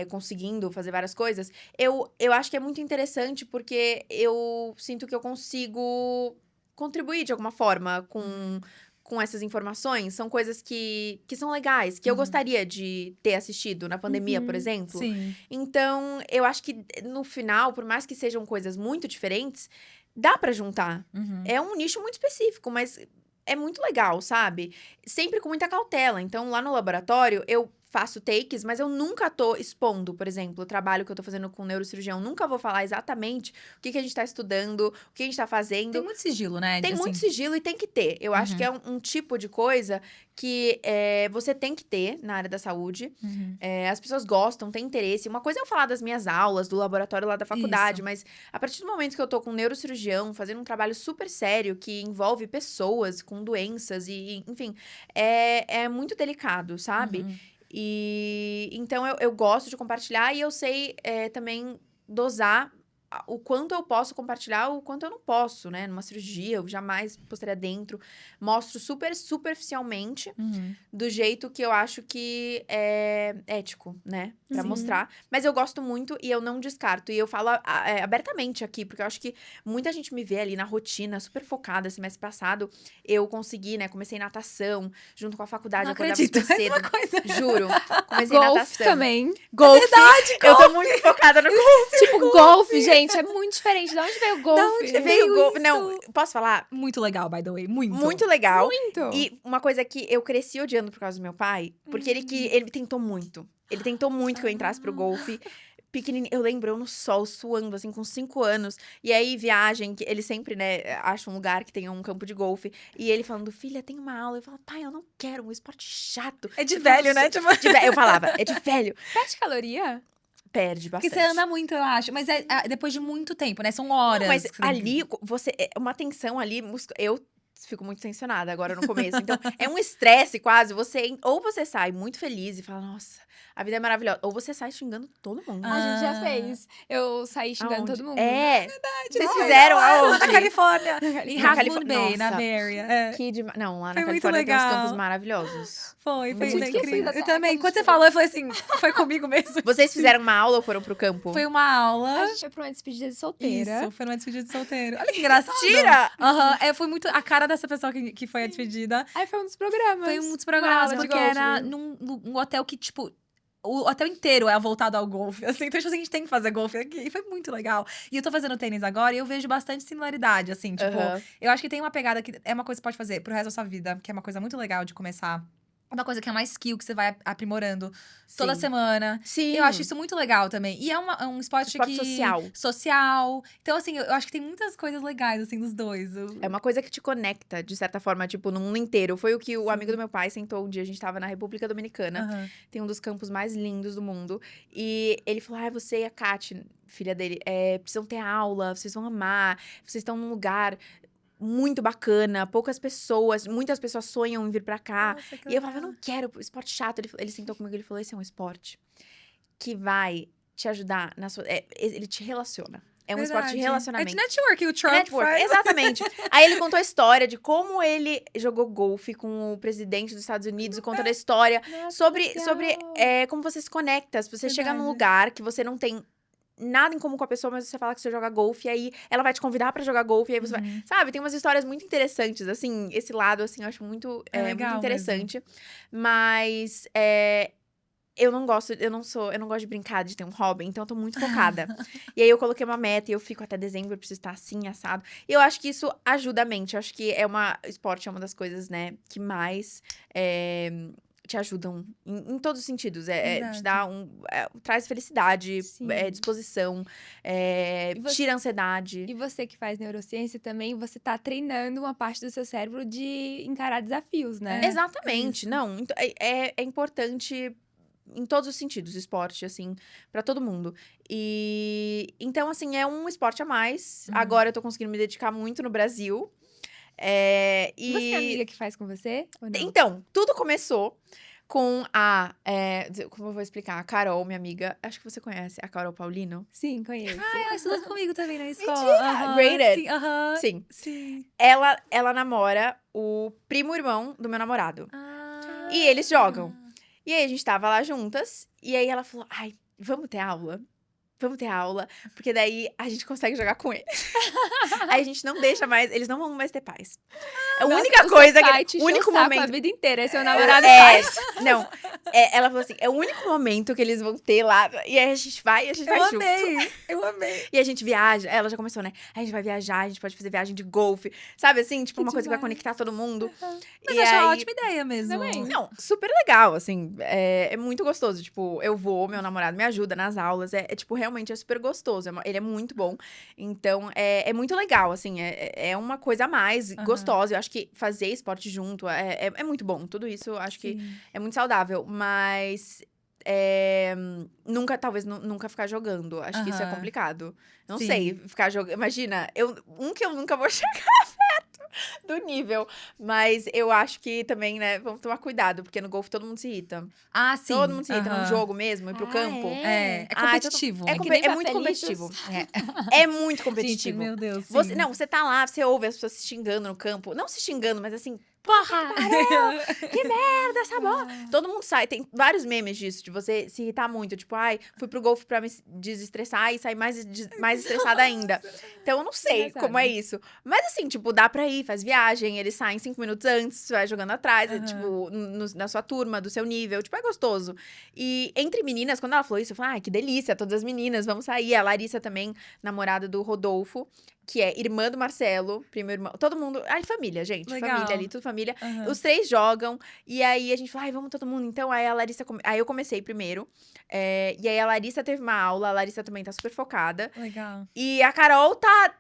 conseguindo fazer várias coisas, eu acho que é muito interessante porque eu sinto que eu consigo contribuir de alguma forma com essas informações. São coisas que são legais, que eu gostaria de ter assistido na pandemia, por exemplo. Sim. Então, eu acho que no final, por mais que sejam coisas muito diferentes, dá pra juntar. Uhum. É um nicho muito específico, mas é muito legal, sabe? Sempre com muita cautela. Então, lá no laboratório, eu faço takes, mas eu nunca tô expondo, por exemplo, o trabalho que eu tô fazendo com o neurocirurgião. Nunca vou falar exatamente o que a gente tá estudando, o que a gente tá fazendo. Tem muito sigilo, né? Tem assim. muito sigilo e tem que ter. Eu acho que é um tipo de coisa que você tem que ter na área da saúde. Uhum. As pessoas gostam, têm interesse. Uma coisa é eu falar das minhas aulas, do laboratório lá da faculdade, Isso. mas a partir do momento que eu tô com um neurocirurgião, fazendo um trabalho super sério, que envolve pessoas com doenças e enfim, é muito delicado, sabe? Uhum. E então eu gosto de compartilhar e eu sei também dosar o quanto eu posso compartilhar, o quanto eu não posso, né? Numa cirurgia, eu jamais postaria dentro. Mostro super superficialmente, Uhum. do jeito que eu acho que é ético, né? Pra Sim. mostrar. Mas eu gosto muito e eu não descarto. E eu falo abertamente aqui, porque eu acho que muita gente me vê ali na rotina, super focada. Semestre passado, eu consegui, né? Comecei natação, junto com a faculdade. Não eu acordava acredito. super cedo. Mesma coisa. Juro. Comecei Golfe natação. também. Golfe. Eu tô muito focada no Tipo, golfe, gente, é muito diferente. De onde veio o golfe? onde Veio veio o golfe. isso? Não, posso falar? Muito legal, by the way. Muito. Muito legal. Muito. E uma coisa que eu cresci odiando por causa do meu pai, porque ele tentou muito. Ele tentou muito que eu entrasse pro golfe. pequenininho. Eu lembro, eu no sol, suando, assim, com 5 anos. E aí, viagem, que ele sempre, né, acha um lugar que tenha um campo de golfe. E ele falando, filha, tem uma aula. Eu falo, pai, eu não quero, um esporte chato. É de Você velho, fala, né? Tipo, Eu falava, é de velho. Perde caloria? Perde porque bastante. você anda muito, eu acho. Mas depois de muito tempo, né? São horas. Não, mas que você tem que- ali, uma tensão ali, eu fico muito tensionada agora no começo. Então, é um estresse quase. Ou você sai muito feliz e fala, nossa, a vida é maravilhosa. Ou você sai xingando todo mundo. A gente já Ah. fez. Eu saí xingando Aonde? todo mundo. É. Vocês Nossa, fizeram Na aonde? Califórnia. Em Na Half Moon Califórnia. Bay, na Nossa. Bay Area. É. Não, lá na Foi muito Califórnia tem uns legal. campos maravilhosos. Foi Muito incrível. esqueci dessa Eu também. época, Quando você gente. falou, eu falei assim, foi comigo mesmo. Vocês fizeram uma aula ou foram pro campo? Foi uma aula. A gente foi pra uma despedida de solteira. Isso, foi numa despedida de solteiro. Olha que engraçado. Tira! Aham, foi muito a cara dessa pessoa que foi a despedida. Aí foi um dos programas. Foi um dos Uma programas, aula de porque era golfe. num hotel que, tipo, o hotel inteiro é voltado ao golfe, assim. Então, tipo assim, a gente tem que fazer golfe aqui. E foi muito legal. E eu tô fazendo tênis agora e eu vejo bastante similaridade, assim. Tipo, Aham. eu acho que tem uma pegada que é uma coisa que você pode fazer pro resto da sua vida, que é uma coisa muito legal de começar. Uma coisa que é uma skill que você vai aprimorando toda Sim. semana. Sim. Eu acho isso muito legal também. E é um esporte, Esporte social. social. Então, assim, eu acho que tem muitas coisas legais, assim, dos dois. É uma coisa que te conecta, de certa forma, tipo, no mundo inteiro. Foi o que o amigo do meu pai sentou um dia. A gente tava na República Dominicana. Aham. Tem um dos campos mais lindos do mundo. E ele falou, você e a Kat, filha dele, precisam ter aula, vocês vão amar. Vocês estão num lugar muito bacana, muitas pessoas sonham em vir pra cá. Nossa, que E eu falava, eu legal. não quero esporte chato. Ele sentou comigo e ele falou, esse é um esporte que vai te ajudar na sua... ele te relaciona. É um esporte de Verdade. relacionamento. É de network, o Trump Network, faz. exatamente. Aí ele contou a história de como ele jogou golfe com o presidente dos Estados Unidos, e contando a história Nossa, sobre legal. como você se conecta. Se você chega num Verdade. lugar que você não tem nada em comum com a pessoa, mas você fala que você joga golfe, e aí ela vai te convidar pra jogar golfe, e aí você vai... Uhum. Sabe, tem umas histórias muito interessantes, assim, esse lado, assim, eu acho muito, É legal muito interessante. Mas, eu não gosto de brincar, de ter um hobby, então eu tô muito focada. E aí eu coloquei uma meta e eu fico até dezembro, eu preciso estar assim, assado. E eu acho que isso ajuda a mente, eu acho que esporte é uma das coisas, né, que mais te ajudam em todos os sentidos. Verdade. Te dá traz felicidade, Sim. disposição, E você- tira a ansiedade. E você que faz neurociência também, você tá treinando uma parte do seu cérebro de encarar desafios, né? Exatamente, isso. não. Então, é importante em todos os sentidos, o esporte, assim, pra todo mundo. E então, assim, é um esporte a mais. Uhum. Agora eu tô conseguindo me dedicar muito no Brasil. Você tem amiga que faz com você? Ou não? Então, tudo começou com como eu vou explicar? A Carol, minha amiga, acho que você conhece a Carol Paulino. Sim, conheço. Ela estudou comigo também na escola. Mentira! Aham, Graded. Sim, aham. Sim. Sim. Ela namora o primo-irmão do meu namorado. Ah. E eles jogam. E aí a gente tava lá juntas, e aí ela falou, ai, vamos ter aula? Vamos ter aula, porque daí a gente consegue jogar com eles. Aí a gente não deixa mais, eles não vão mais ter paz. A Nossa, única o coisa seu pai te que... O encheu único o saco momento... a vida inteira, é seu namorado faz. Não, ela falou assim, é o único momento que eles vão ter lá, e aí a gente vai junto. Eu amei. E a gente viaja, ela já começou, né? A gente vai viajar, a gente pode fazer viagem de golfe, sabe assim? Tipo, Que uma coisa que vai demais. conectar todo mundo. Mas E eu acho uma aí- ótima ideia mesmo. Também. Não, super legal, assim, é muito gostoso, tipo, eu vou, meu namorado me ajuda nas aulas, tipo, realmente é super gostoso, ele é muito bom, então, é muito legal, assim, é uma coisa a mais, Aham. gostosa, eu acho que fazer esporte junto é muito bom, tudo isso eu acho que Sim. é muito saudável, mas... nunca ficar jogando. Acho que isso é Aham. complicado. Não Sim. sei, ficar jogando. Imagina, que eu nunca vou chegar perto do nível. Mas eu acho que também, né, vamos tomar cuidado, porque no golfe todo mundo se irrita. Ah, sim. Todo mundo se irrita num Aham. jogo mesmo, ir pro Ah, campo. É Ah, competitivo. É, que nem muito papelitos. competitivo. É muito Gente, competitivo. meu Deus. Você, sim. não, você tá lá, você ouve as pessoas se xingando no campo. Não se xingando, mas assim, Porra! que merda essa bola. Todo mundo sai, tem vários memes disso, de você se irritar muito. Tipo, ai, fui pro golfe pra me desestressar e sair mais estressada ainda. Então, eu não sei Engraçado. como é isso. Mas assim, tipo, dá pra ir, faz viagem, eles saem 5 minutos antes, você vai jogando atrás, Aham. tipo, na sua turma, do seu nível. Tipo, é gostoso. E entre meninas, quando ela falou isso, eu falei, ai, que delícia, todas as meninas, vamos sair. A Larissa também, namorada do Rodolfo, que é irmã do Marcelo, primo irmão, todo mundo, aí família, gente, Legal. família ali, tudo família. Aham. Os 3 jogam, e aí a gente fala, ai, vamos todo mundo. Então, aí a Larissa, aí eu comecei primeiro, e aí a Larissa teve uma aula, a Larissa também tá super focada. Legal. E a Carol tá.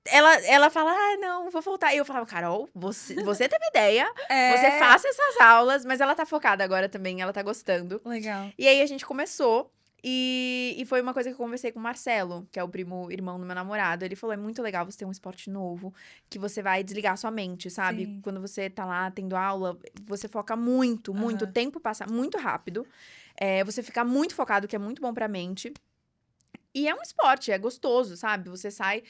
Ela fala, ah, não, vou voltar. E eu falava, Carol, você teve ideia, você faça essas aulas, mas ela tá focada agora também, ela tá gostando. Legal. E aí a gente começou. E foi uma coisa que eu conversei com o Marcelo, que é o primo irmão do meu namorado. Ele falou: é muito legal você ter um esporte novo, que você vai desligar sua mente, sabe? Sim. Quando você tá lá tendo aula, você foca muito, muito. O Aham. tempo passa muito rápido. Você fica muito focado, que é muito bom pra mente. E é um esporte, é gostoso, sabe? Você sai,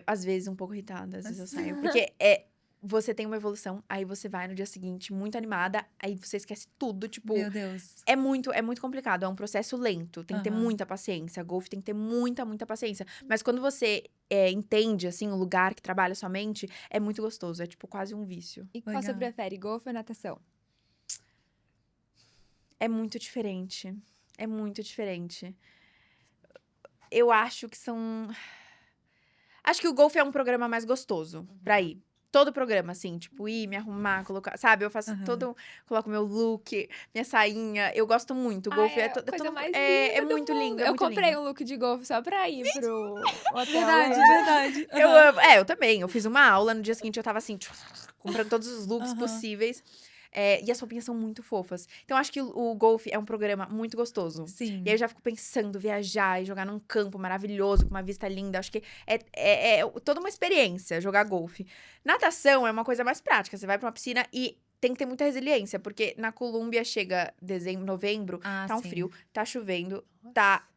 às vezes, um pouco irritada, às vezes eu saio. Porque você tem uma evolução, aí você vai no dia seguinte muito animada, aí você esquece tudo, tipo. Meu Deus. É muito complicado, é um processo lento, tem que ter Aham. muita paciência. Golfe tem que ter muita, muita paciência. Mas quando você entende, assim, o lugar que trabalha a sua mente, é muito gostoso, é tipo quase um vício. E qual Legal. você prefere, golfe ou natação? É muito diferente, é muito diferente. Eu acho que são... Acho que o golfe é um programa mais gostoso pra ir. Todo programa, assim, tipo, ir, me arrumar, colocar... Sabe, eu faço Aham. Coloco meu look, minha sainha. Eu gosto muito. O golfe Ai, é... a coisa mais é linda do muito mundo. lindo, é Eu muito comprei lindo. um look de golfe só pra ir pro hotel. Verdade, hoje. verdade. Eu Aham. amo. Eu também. Eu fiz uma aula, no dia seguinte eu tava assim, comprando todos os looks Aham. possíveis. E as roupinhas são muito fofas. Então, acho que o golfe é um programa muito gostoso. Sim. E aí eu já fico pensando, viajar e jogar num campo maravilhoso, com uma vista linda. Acho que é toda uma experiência jogar golfe. Natação é uma coisa mais prática. Você vai pra uma piscina e tem que ter muita resiliência. Porque na Colômbia chega dezembro, novembro, Ah, tá um sim. frio, tá chovendo, tá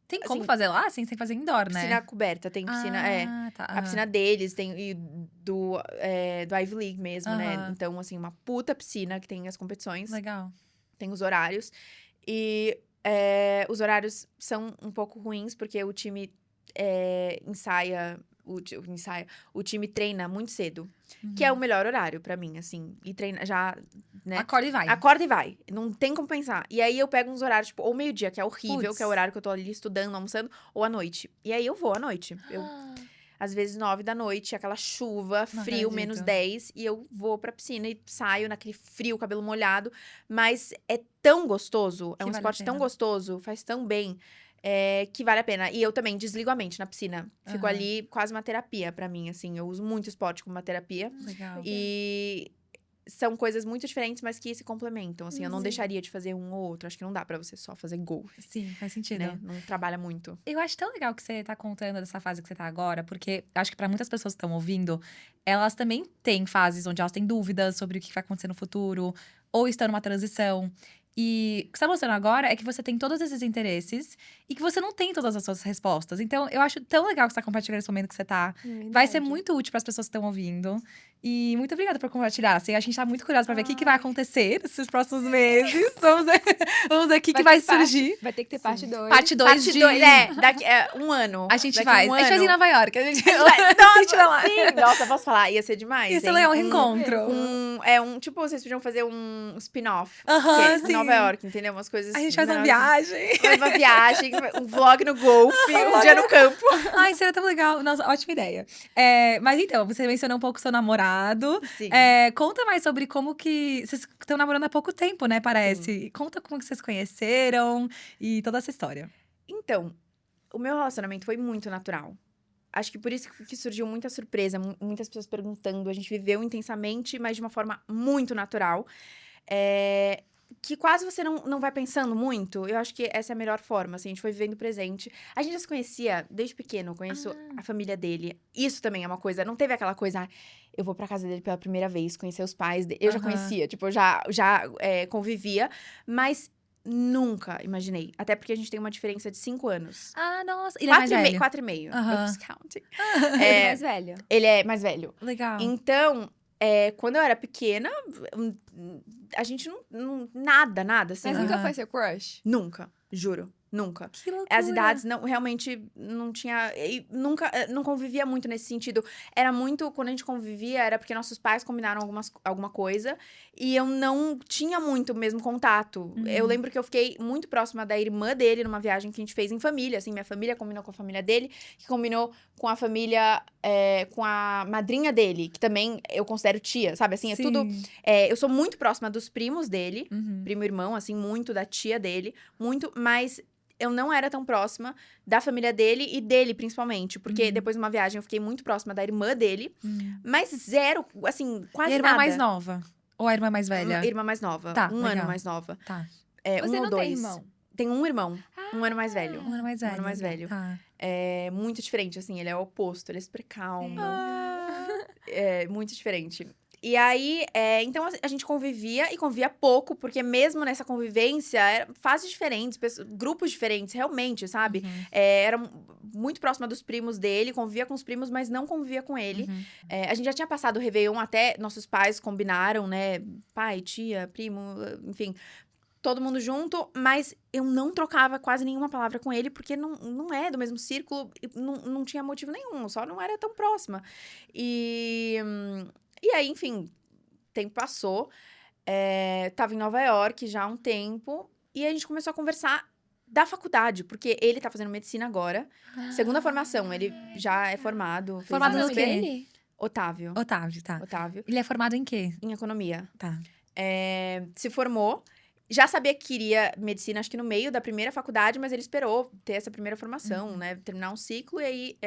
Tem como assim, fazer lá? Assim, sem fazer indoor, né? piscina coberta. Tem piscina, Tá. a piscina deles, tem e do Ivy League mesmo, né? Aham. Então, assim, uma puta piscina que tem as competições, Legal. tem os horários. E os horários são um pouco ruins, porque o time ensaia. O time treina muito cedo, que é o melhor horário pra mim, assim. E treina já, né? Acorda e vai. Acorda e vai. Não tem como pensar. E aí eu pego uns horários, tipo, ou meio-dia, que é horrível, Puts. que é o horário que eu tô ali estudando, almoçando, ou à noite. E aí eu vou à noite. Às vezes 9 da noite, aquela chuva, Não frio, acredito. menos 10, e eu vou pra piscina e saio naquele frio, cabelo molhado. Mas é tão gostoso, Que é um vale a esporte tão pena. gostoso, faz tão bem, que vale a pena. E eu também desligo a mente na piscina. Fico Aham. ali quase uma terapia pra mim, assim. Eu uso muito esporte como uma terapia. Legal. E são coisas muito diferentes, mas que se complementam, assim. Eu não Sim. deixaria de fazer um ou outro. Acho que não dá pra você só fazer golfe, Sim, faz sentido. né? Não trabalha muito. Eu acho tão legal que você tá contando dessa fase que você tá agora, porque acho que pra muitas pessoas que estão ouvindo, elas também têm fases onde elas têm dúvidas sobre o que vai acontecer no futuro, ou estão numa transição. E o que você tá mostrando agora é que você tem todos esses interesses e que você não tem todas as suas respostas. Então, eu acho tão legal que você tá compartilhando esse momento que você tá. Vai ser muito útil para as pessoas que estão ouvindo. E muito obrigada por compartilhar. Assim, a gente tá muito curiosa para ver o que vai acontecer nesses próximos meses. Vamos ver o que vai surgir. Vai ter que ter parte 2. Parte 2 Parte de... 2, daqui um ano. A gente Daqui vai. um A gente vai ano. em Nova York. A gente Vai- a gente vai lá. Sim, nossa, posso falar? Ia ser demais. Isso é hein? legal, um reencontro. Tipo, vocês podiam fazer um spin-off. Aham, que é sim. Nova York, entendeu? Umas coisas. A gente faz uma menores. viagem. Faz uma viagem, um vlog no golfe, um dia no campo. Ai, seria tão legal. Nossa, ótima ideia. Mas então, você mencionou um pouco seu namorado. Sim. Conta mais sobre como que… Vocês estão namorando há pouco tempo, né, parece. Conta como que vocês conheceram e toda essa história. Então, o meu relacionamento foi muito natural. Acho que por isso que surgiu muita surpresa, muitas pessoas perguntando. A gente viveu intensamente, mas de uma forma muito natural. Que quase você não vai pensando muito. Eu acho que essa é a melhor forma, assim. A gente foi vivendo o presente. A gente já se conhecia desde pequeno. Eu conheço a família dele. Isso também é uma coisa. Não teve aquela coisa… eu vou pra casa dele pela primeira vez, conhecer os pais dele. Eu já conhecia. Tipo, eu já convivia. Mas… nunca imaginei. Até porque a gente tem uma diferença de 5 anos. Ah, nossa. Ele é mais velho. 4,5. Aham. Eu fiz counting. Ele é mais velho. Ele é mais velho. Legal. Então, quando eu era pequena, a gente nada, assim. Mas nunca Aham. foi seu crush? Nunca, juro. Nunca. Que loucura. As idades realmente não tinha. Nunca não convivia muito nesse sentido. Era muito. Quando a gente convivia, era porque nossos pais combinaram alguma coisa. E eu não tinha muito mesmo contato. Eu lembro que eu fiquei muito próxima da irmã dele numa viagem que a gente fez em família. Assim, minha família combinou com a família dele, que combinou com a família. Com a madrinha dele, que também eu considero tia, sabe? Assim, é Sim. tudo. Eu sou muito próxima dos primos dele, primo e irmão, assim, muito da tia dele, muito, mas. Eu não era tão próxima da família dele e dele, principalmente. Porque depois de uma viagem eu fiquei muito próxima da irmã dele. Mas zero, assim, quase E a irmã nada. mais nova? Ou a irmã mais velha? Irmã mais nova. Tá, um legal. ano mais nova. Tá. Você Um ou não dois. tem irmão? Tem um irmão. Um ano mais velho. Um ano mais velho. Um ano mais velho. Tá. É muito diferente, assim. Ele é o oposto. Ele é super calmo. É muito diferente. E aí, então a gente convivia e convivia pouco, porque mesmo nessa convivência, eram fases diferentes, grupos diferentes, realmente, sabe? Era muito próxima dos primos dele, convivia com os primos, mas não convivia com ele. A gente já tinha passado o Réveillon, até nossos pais combinaram, né? Pai, tia, primo, enfim, todo mundo junto, mas eu não trocava quase nenhuma palavra com ele, porque não é do mesmo círculo, não tinha motivo nenhum, só não era tão próxima. E aí, enfim, o tempo passou, tava em Nova York já há um tempo, e a gente começou a conversar da faculdade, porque ele tá fazendo medicina agora, segunda formação, ele já é formado. fez Formado um no Qual quê? dele? Otávio, Otávio, tá. Otávio, Ele é formado em quê? em economia. Tá. Se formou, já sabia que queria medicina, acho que no meio da primeira faculdade, mas ele esperou ter essa primeira formação, né? Terminar um ciclo, e aí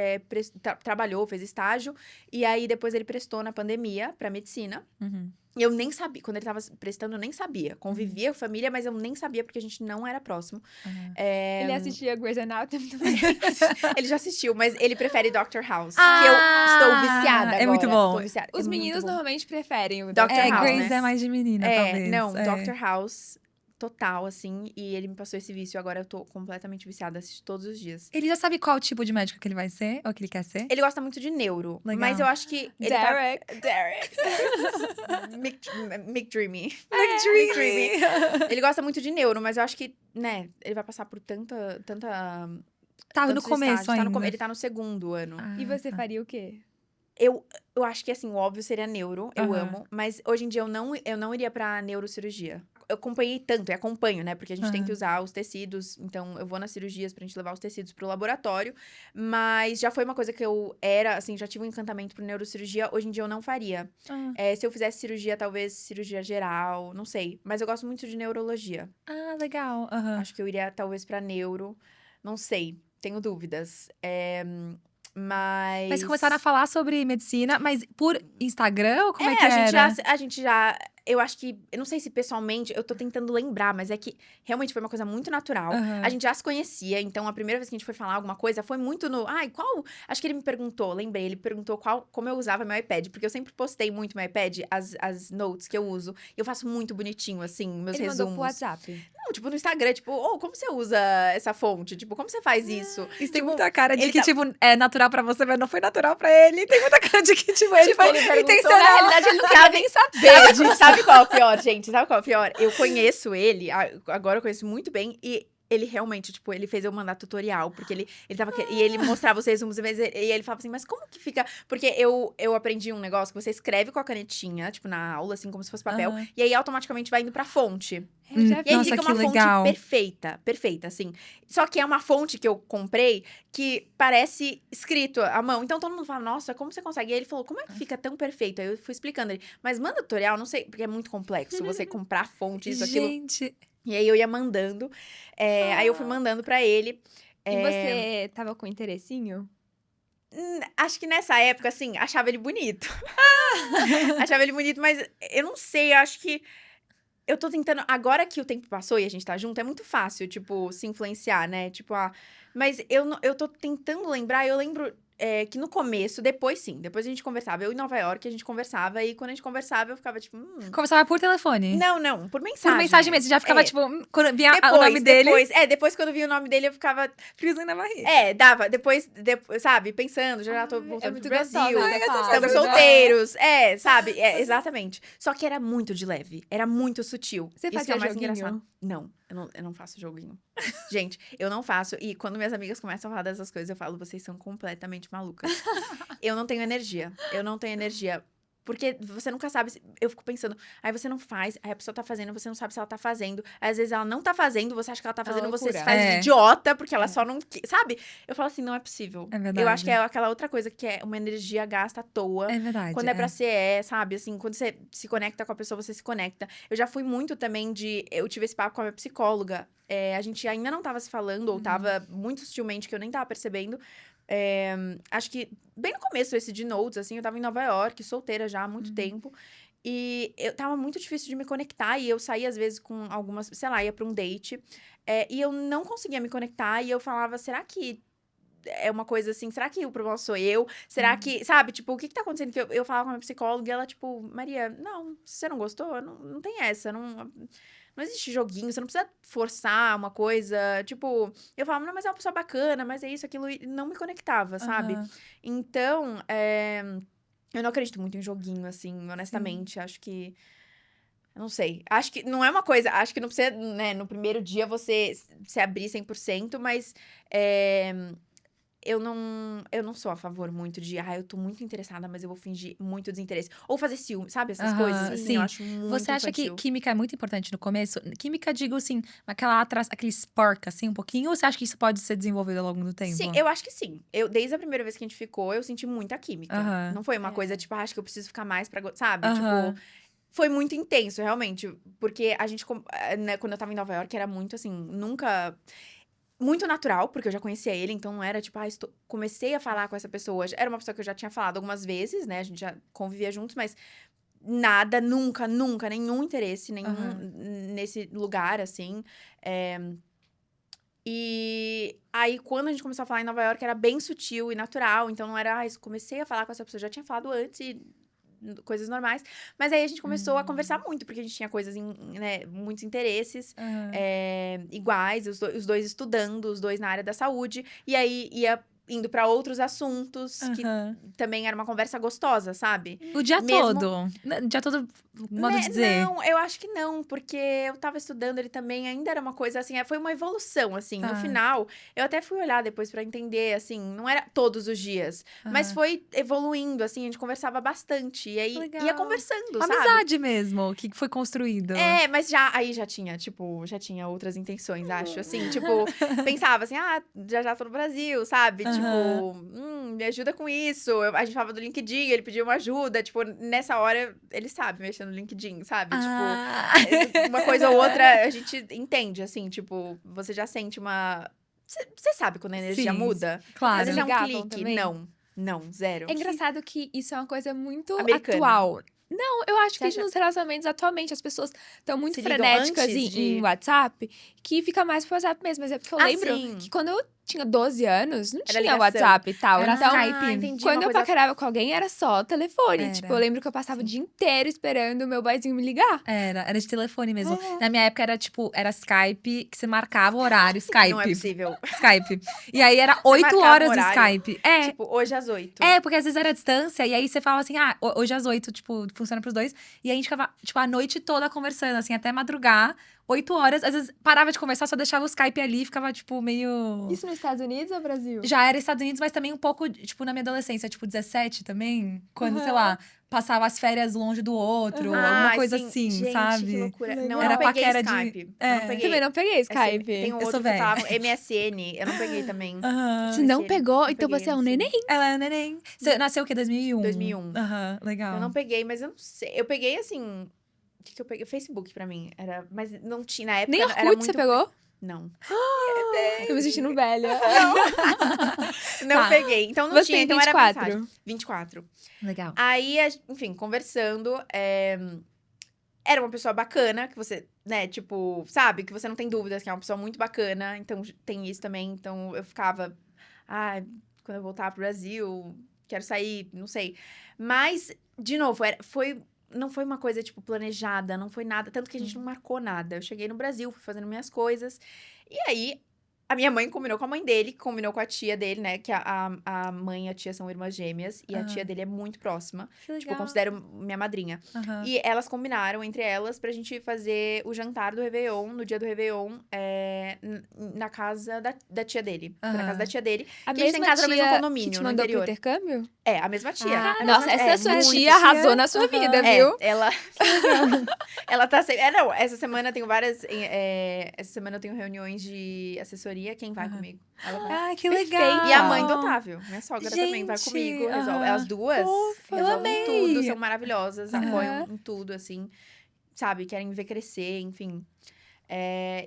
trabalhou, fez estágio, e aí depois ele prestou na pandemia pra medicina. E eu nem sabia, quando ele tava prestando, eu nem sabia. Convivia com a família, mas eu nem sabia, porque a gente não era próximo. Ele assistia Grey's Anatomy também. Ele já assistiu, mas ele prefere Dr. House, que eu estou viciada agora. É muito bom. Tô viciada, Os é muito meninos bom. normalmente preferem o Dr. Dr. House, Grace né? é mais de menina, talvez. Não, É. Dr. House, total, assim. E ele me passou esse vício, agora eu tô completamente viciada, assisto todos os dias. Ele já sabe qual tipo de médico que ele vai ser? Ou que ele quer ser? Ele gosta muito de neuro, Legal. mas eu acho que ele Derek. Derek. Mick Dreamy. Dreamy. Ele gosta muito de neuro, mas eu acho que, né, ele vai passar por tanta Tava no tantos começo estágios. ainda. Ele tá no segundo ano. E você faria o quê? Eu acho que, assim, o óbvio seria neuro, eu Aham. amo. Mas hoje em dia eu não iria pra neurocirurgia. Eu acompanhei tanto, e acompanho, né? Porque a gente tem que usar os tecidos. Então, eu vou nas cirurgias pra gente levar os tecidos pro laboratório. Mas já foi uma coisa que eu era, assim, já tive um encantamento por neurocirurgia. Hoje em dia eu não faria. Se eu fizesse cirurgia, talvez cirurgia geral, não sei. Mas eu gosto muito de neurologia. Ah, legal. Aham. Acho que eu iria, talvez, pra neuro. Não sei, tenho dúvidas. Mas Mas começaram a falar sobre medicina, mas por Instagram ou como é que a gente já. Eu acho que. Eu não sei se pessoalmente, eu tô tentando lembrar, mas é que realmente foi uma coisa muito natural. Aham. A gente já se conhecia, então a primeira vez que a gente foi falar alguma coisa foi muito no. Qual. Acho que ele me perguntou, lembrei, ele perguntou como eu usava meu iPad, porque eu sempre postei muito meu iPad, as notes que eu uso. E eu faço muito bonitinho, assim, meus Ele resumos. mandou pro WhatsApp. Não, tipo, no Instagram, tipo, como você usa essa fonte? Tipo, como você faz isso? Isso tem Tipo, muita cara de ele que, tá- tipo, é natural pra você, mas não foi natural pra ele. Tem muita cara de que, tipo, ele foi ele perguntou, intencional. na realidade, ele não sabe nem saber. Sabe qual é o pior, gente? Sabe qual é o pior? Eu conheço ele, agora eu conheço muito bem, e ele realmente, tipo, ele fez eu mandar tutorial, porque ele tava... E ele mostrava os resumos, e ele falava assim, mas como que fica... Porque eu aprendi um negócio que você escreve com a canetinha, tipo, na aula, assim, como se fosse papel, Aham. e aí automaticamente vai indo pra fonte. Eu já E aí Nossa, fica que uma legal. fonte perfeita, assim. Só que é uma fonte que eu comprei que parece escrito à mão. Então todo mundo fala, nossa, como você consegue? E aí ele falou, como é que fica tão perfeito? Aí eu fui explicando ele, mas manda tutorial, não sei, porque é muito complexo você comprar fonte, isso, aquilo. Gente, E aí eu ia mandando. Aí eu fui mandando pra ele. E você tava com interessinho? Acho que nessa época, assim, achava ele bonito. Achava ele bonito, mas eu não sei, acho que. Eu tô tentando. Agora que o tempo passou e a gente tá junto, é muito fácil, tipo, se influenciar, né? Tipo, mas eu tô tentando lembrar, eu lembro. Que no começo, depois a gente conversava. Eu em Nova York, a gente conversava. E quando a gente conversava, eu ficava tipo... conversava por telefone. Não, por mensagem. Por mensagem mesmo. Você já ficava, É. tipo, quando via o nome dele. Depois quando eu vi o nome dele, eu ficava... Friozinho na barriga. Dava. Depois, sabe, pensando, já tô voltando muito pro Brasil. gostosa essa fase. Estamos solteiros. Sabe? Exatamente. Só que era muito de leve. Era muito sutil. Você Isso fazia que é o mais joguinho? engraçado. Não. Eu não faço joguinho. Gente, eu não faço. E quando minhas amigas começam a falar dessas coisas, eu falo, vocês são completamente malucas. Eu não tenho energia. Eu não tenho energia. Porque você nunca sabe. Eu fico pensando, aí você não faz, aí a pessoa tá fazendo, você não sabe se ela tá fazendo. Aí às vezes ela não tá fazendo, você acha que ela tá fazendo, você se loucura. faz de idiota, porque ela só não. Sabe? Eu falo assim, não é possível. É verdade. Eu acho que é aquela outra coisa que é uma energia gasta à toa. É verdade. Quando é pra ser, sabe? Assim, quando você se conecta com a pessoa, você se conecta. Eu já fui muito também de. Eu tive esse papo com a minha psicóloga. A gente ainda não tava se falando, ou tava muito sutilmente, que eu nem tava percebendo. Acho que bem no começo esse de Notes, assim, eu tava em Nova York, solteira já há muito tempo. E eu tava muito difícil de me conectar. E eu saía, às vezes, com algumas, sei lá, ia pra um date. E eu não conseguia me conectar. E eu falava, será que é uma coisa assim, será que o problema sou eu? Será que, sabe, tipo, o que tá acontecendo? Que eu falava com a minha psicóloga e ela, tipo, Maria, não, se você não gostou, não tem essa, não existe joguinho, você não precisa forçar uma coisa, tipo, eu falava, não, mas é uma pessoa bacana, mas é isso, aquilo, e não me conectava, sabe? Então, eu não acredito muito em joguinho, assim, honestamente, acho que eu não sei. Acho que não é uma coisa. Acho que não precisa, né, no primeiro dia você se abrir 100%, mas eu não sou a favor muito de, eu tô muito interessada, mas eu vou fingir muito desinteresse. Ou fazer ciúme, sabe? Essas coisas, assim, sim. eu acho muito Você acha que infantil. química é muito importante no começo? Química, digo assim, aquele spark, assim, um pouquinho? Ou você acha que isso pode ser desenvolvido ao longo do tempo? Sim, eu acho que sim. Desde a primeira vez que a gente ficou, eu senti muita química. Aham. Não foi uma coisa, tipo, acho que eu preciso ficar mais pra... Sabe? Aham. Tipo, foi muito intenso, realmente. Porque a gente, né, quando eu tava em Nova York, era muito, assim, nunca... Muito natural, porque eu já conhecia ele, então não era tipo, comecei a falar com essa pessoa. Era uma pessoa que eu já tinha falado algumas vezes, né? A gente já convivia juntos, mas nada, nunca, nenhum interesse, nesse lugar, assim. E aí, quando a gente começou a falar em Nova York, era bem sutil e natural, então não era, comecei a falar com essa pessoa, já tinha falado antes e coisas normais. Mas aí a gente começou a conversar muito, porque a gente tinha coisas, né, muitos interesses iguais, os dois estudando, os dois na área da saúde. E aí ia indo pra outros assuntos, que também era uma conversa gostosa, sabe? O dia Mesmo- todo? O dia todo, modo de dizer. Não, eu acho que não, porque eu tava estudando ele também, ainda era uma coisa assim, foi uma evolução, assim. No Tá. final, eu até fui olhar depois pra entender, assim, não era todos os dias, mas foi evoluindo, assim, a gente conversava bastante. E aí Legal. ia conversando, Uma sabe? amizade mesmo, que foi construído. Mas aí já tinha, tipo, já tinha outras intenções, acho. Assim, tipo, pensava assim, já tô no Brasil, sabe? Tipo, me ajuda com isso. A gente falava do LinkedIn, ele pediu uma ajuda. Tipo, nessa hora, ele sabe mexer no LinkedIn, sabe? Tipo, uma coisa ou outra, a gente entende, assim, tipo, você já sente uma... Você sabe quando a energia Sim, muda? claro. Às vezes é um Ligavam clique. também? Não, zero. É engraçado que isso é uma coisa muito Americana. atual. Não, eu acho Você que acha- nos relacionamentos atualmente as pessoas estão muito Se ligam frenéticas antes em WhatsApp, que fica mais pro WhatsApp mesmo. Mas é porque eu lembro sim. que quando eu tinha 12 anos, não Era tinha ligação. WhatsApp e tal. Era Então, Skype. entendi. quando uma eu coisa paquerava com alguém, era só telefone. Era. Tipo, eu lembro que eu passava o dia inteiro esperando o meu boyzinho me ligar. Era de telefone mesmo. Na minha época era tipo, era Skype, que você marcava o horário, Skype. Não é possível. Skype. E aí era 8 marcava um horas de horário? Skype. Tipo, hoje às 8. Porque às vezes era a distância, e aí você falava assim, hoje às 8, tipo, funciona pros dois. E aí a gente ficava, tipo, a noite toda conversando, assim, até madrugar, 8 horas. Às vezes parava de conversar, só deixava o Skype ali, ficava, tipo, meio... Isso nos Estados Unidos ou Brasil? Já era Estados Unidos, mas também um pouco, tipo, na minha adolescência, tipo, 17 também. Quando, sei lá, passava as férias longe do outro, alguma coisa assim, gente, sabe? que loucura. Legal. Não, eu Era não peguei paquera de- Skype. Eu não peguei. Também não peguei Skype. Tem um Eu outro sou que velha. falavam MSN. Eu não peguei também. Aham. Se não MSN, pegou, não então peguei, você é um não sei. neném. Ela é neném. Você nasceu o quê? 2001? 2001. Aham, legal. Eu não peguei, mas eu não sei. Eu peguei, assim... O que eu peguei? Facebook pra mim. Mas não tinha... Na época Nem era Orkut muito... você pegou? Não. Tô me sentindo velha. Não Tá. peguei. Então não Você tinha. tem Então era 24. mensagem. 24. Legal. Aí, enfim, conversando, era uma pessoa bacana, que você, né, tipo, sabe? Que você não tem dúvidas que é uma pessoa muito bacana. Então, tem isso também. Então, eu ficava, quando eu voltar pro Brasil, quero sair, não sei. Mas, de novo, não foi uma coisa, tipo, planejada, não foi nada. Tanto que a gente não marcou nada. Eu cheguei no Brasil, fui fazendo minhas coisas. E aí, A minha mãe combinou com a mãe dele, que combinou com a tia dele, né? Que a mãe e a tia são irmãs gêmeas. E a tia dele é muito próxima. Que legal. Tipo, eu considero minha madrinha. Aham. E elas combinaram entre elas pra gente fazer o jantar do Réveillon, no dia do Réveillon, na casa da tia dele. Foi na casa Aham. da tia dele. A Que a gente tem casa no mesmo tia condomínio, que te no mandou pro interior. intercâmbio? É, a mesma tia. Ah, A nossa, mesma- essa sua muito tia arrasou na sua Aham. vida, viu? Ela. Ela tá sempre. Não, essa semana eu tenho várias. Essa semana eu tenho reuniões de assessoria. Quem vai comigo? Ela vai. Ai, que Perfeito. legal. E a mãe do Otávio, minha sogra também vai Gente, comigo. Resolve. aham. As duas Fofa. Eu resolvem amei. tudo, são maravilhosas, Aham. apoiam em tudo, assim. Sabe, querem me ver crescer, enfim.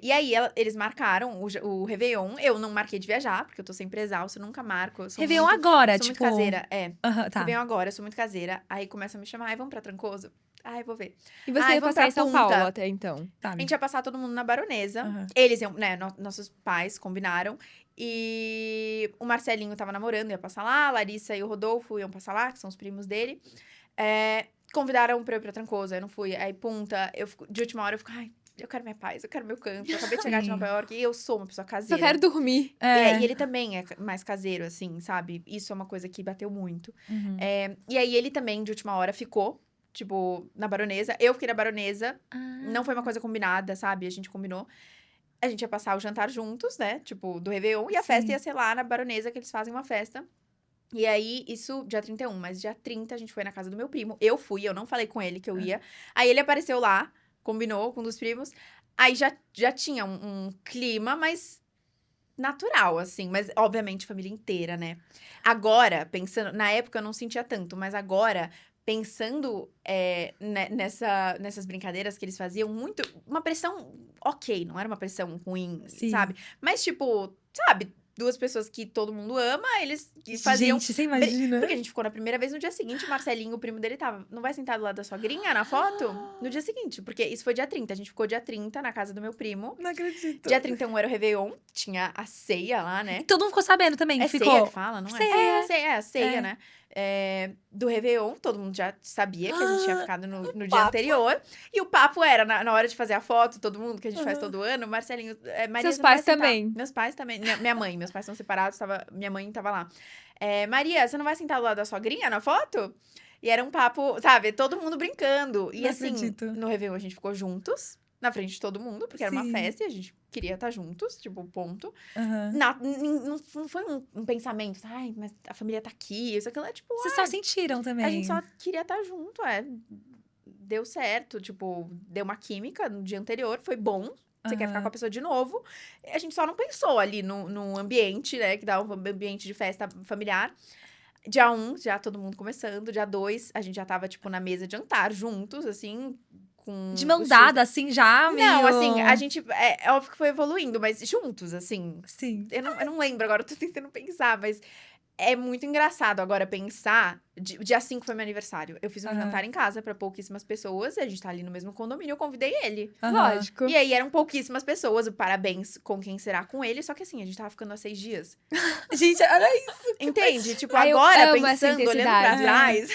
E aí, eles marcaram o Réveillon. Eu não marquei de viajar, porque eu tô sempre exausta, eu nunca marco. Eu sou Réveillon muito, agora, sou tipo... muito caseira, Aham, tá. Réveillon agora, eu sou muito caseira. Aí começa a me chamar, ai, vamos pra Trancoso? Ai, vou ver. E você Ai, ia vamos passar pra em São Punta. Paulo até então. A Sabe? gente ia passar todo mundo na Baronesa. Aham. Eles iam, né, nossos pais combinaram. E o Marcelinho tava namorando, ia passar lá. A Larissa e o Rodolfo iam passar lá, que são os primos dele. Convidaram pra eu ir pra Trancoso, aí eu não fui. Aí, Punta, de última hora, eu fico, ai, eu quero minha paz, eu quero meu canto. Eu acabei de chegar de Sim. Nova York e eu sou uma pessoa Só caseira. quero dormir. E ele também é mais caseiro, assim, sabe? Isso é uma coisa que bateu muito. Uhum. E aí, ele também, de última hora, ficou, tipo, na Baronesa. Eu fiquei na Baronesa. Não foi uma coisa combinada, sabe? A gente combinou. A gente ia passar o jantar juntos, né? Tipo, do Réveillon. E a festa Sim. ia ser lá na Baronesa, que eles fazem uma festa. E aí, isso dia 31. Mas dia 30, a gente foi na casa do meu primo. Eu fui, eu não falei com ele que eu ia. Aí, ele apareceu lá, combinou com um dos primos. Aí, já tinha um clima, mas natural, assim. Mas, obviamente, família inteira, né? Agora, pensando... Na época, eu não sentia tanto. Mas agora... Pensando nessas brincadeiras que eles faziam, muito... Uma pressão ok, não era uma pressão ruim, Sim. sabe? Mas, tipo, sabe? Duas pessoas que todo mundo ama, eles que faziam... Gente, você imagina? Porque a gente ficou na primeira vez, no dia seguinte, o Marcelinho, o primo dele, tava... Não vai sentar do lado da sogrinha na foto? No dia seguinte, porque isso foi dia 30. A gente ficou dia 30 na casa do meu primo. Não acredito. Dia 31 era o Réveillon, tinha a ceia lá, né? E todo mundo ficou sabendo também. É ficou... ceia que fala, não é? Ceia. A ceia, É. né? Do Réveillon, todo mundo já sabia que a gente tinha ficado no dia anterior. E o papo era, na hora de fazer a foto, todo mundo, que a gente faz todo ano, Marcelinho... Maria, Seus você não vai pais sentar. também. Meus pais também. Minha mãe, meus pais são separados, minha mãe tava lá. Maria, você não vai sentar do lado da sogrinha na foto? E era um papo, sabe? Todo mundo brincando. E Não assim, acredito. no Réveillon a gente ficou juntos, na frente de todo mundo, porque era uma Sim. festa e a gente queria estar juntos, tipo, ponto. Aham. Não foi um pensamento, ai, mas a família tá aqui, isso, aquilo, é tipo, Vocês só sentiram também. a gente só queria estar junto, deu certo, tipo, deu uma química no dia anterior, foi bom, você quer ficar com a pessoa de novo, a gente só não pensou ali no ambiente, né, que dá um ambiente de festa familiar. Dia 1, já todo mundo começando, dia 2, a gente já tava, tipo, na mesa de jantar, juntos, assim, com... De mão os dada, assim, já, meio... Não, assim, a gente, é óbvio que foi evoluindo, mas juntos, assim, Sim. eu não lembro agora, eu tô tentando pensar, mas é muito engraçado agora pensar. Dia 5 foi meu aniversário. Eu fiz um jantar em casa pra pouquíssimas pessoas, e a gente tá ali no mesmo condomínio, eu convidei ele. Aham. Lógico. E aí eram pouquíssimas pessoas, o parabéns com quem será com ele, só que assim, a gente tava ficando há 6 dias. Gente, olha isso. Entende? Tipo, Ai, eu agora, amo essa pensando, olhando pra intensidade. trás,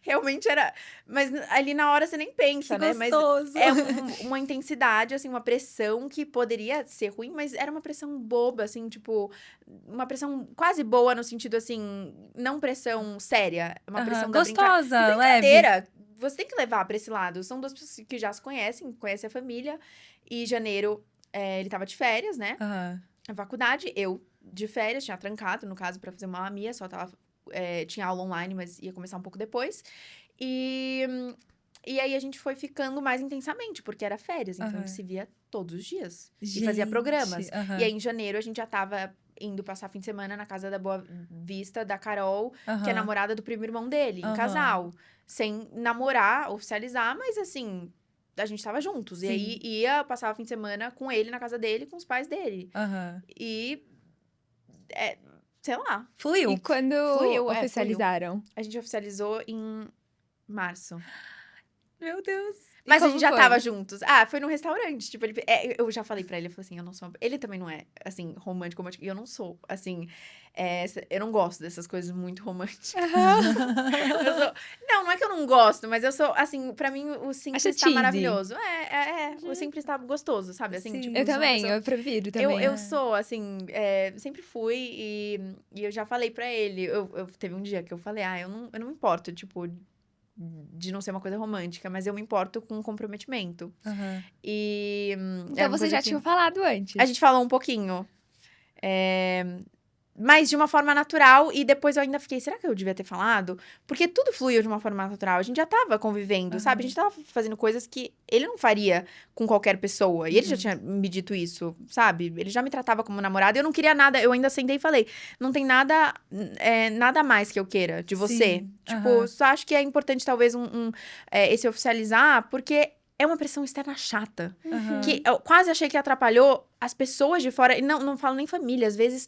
realmente era. Mas ali na hora você nem pensa, Que né? Mas gostoso. é uma intensidade, assim, uma pressão que poderia ser ruim, mas era uma pressão boba, assim, tipo, uma pressão quase boa no sentido, assim, não pressão séria, uma Aham. pressão da Gostosa, leve. brincadeira. Você tem que levar pra esse lado. São duas pessoas que já se conhecem a família. E em janeiro, ele tava de férias, né? Aham. Na faculdade, eu de férias, tinha trancado, no caso, pra fazer uma mamia, só tava. Tinha aula online, mas ia começar um pouco depois. E aí a gente foi ficando mais intensamente, porque era férias, então a gente se via todos os dias. E fazia programas. Aham. E aí, em janeiro, a gente já tava indo passar fim de semana na casa da Boa Vista, da Carol, que é Aham. namorada do primo irmão dele, em Aham. casal. Sem namorar, oficializar, mas assim, a gente tava juntos. Sim. E aí, ia passar o fim de semana com ele na casa dele, com os pais dele. Aham. E, sei lá, Fluiu. E quando Fluiu, oficializaram? a gente oficializou em março. Meu Deus. E Mas a como gente já foi? tava juntos. Ah, foi num restaurante. Tipo, eu já falei pra ele, eu falei assim, eu não sou. Ele também não é, assim, romântico, romântico. E eu não sou, assim. Eu não gosto dessas coisas muito românticas. Eu sou- não é que eu não gosto, mas eu sou, assim, pra mim o simples Acha tá cheesy. maravilhoso. O simples tá gostoso, sabe? Assim, Sim. tipo, Eu sou uma também, pessoa- eu prefiro Eu, também. eu sou, assim, sempre fui e eu já falei pra ele. Teve um dia que eu falei, eu não me importo, tipo, de não ser uma coisa romântica, mas eu me importo com comprometimento. Aham. E Então era uma você coisa já que tinha falado antes. a gente falou um pouquinho. Mas de uma forma natural, e depois eu ainda fiquei, será que eu devia ter falado? Porque tudo fluiu de uma forma natural. A gente já tava convivendo, sabe? A gente tava fazendo coisas que ele não faria com qualquer pessoa. E ele já tinha me dito isso, sabe? Ele já me tratava como namorada. Eu não queria nada, eu ainda sentei e falei, não tem nada, nada mais que eu queira de você. Sim, Tipo, só acho que é importante talvez esse oficializar, porque é uma pressão externa chata. Aham. Que eu quase achei que atrapalhou as pessoas de fora. E não falo nem família, às vezes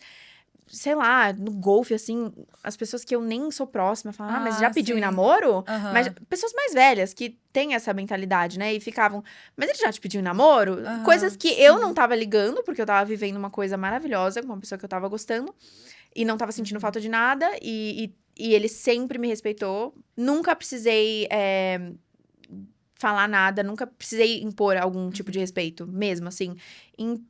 sei lá, no golfe, assim, as pessoas que eu nem sou próxima falam, mas já pediu em sim. namoro? Aham. Mas pessoas mais velhas que têm essa mentalidade, né? E ficavam, mas ele já te pediu em namoro? Aham, Coisas que eu sim. não tava ligando, porque eu tava vivendo uma coisa maravilhosa com uma pessoa que eu tava gostando. E não tava sentindo falta de nada. E ele sempre me respeitou. Nunca precisei falar nada, nunca precisei impor algum tipo de respeito, mesmo, assim.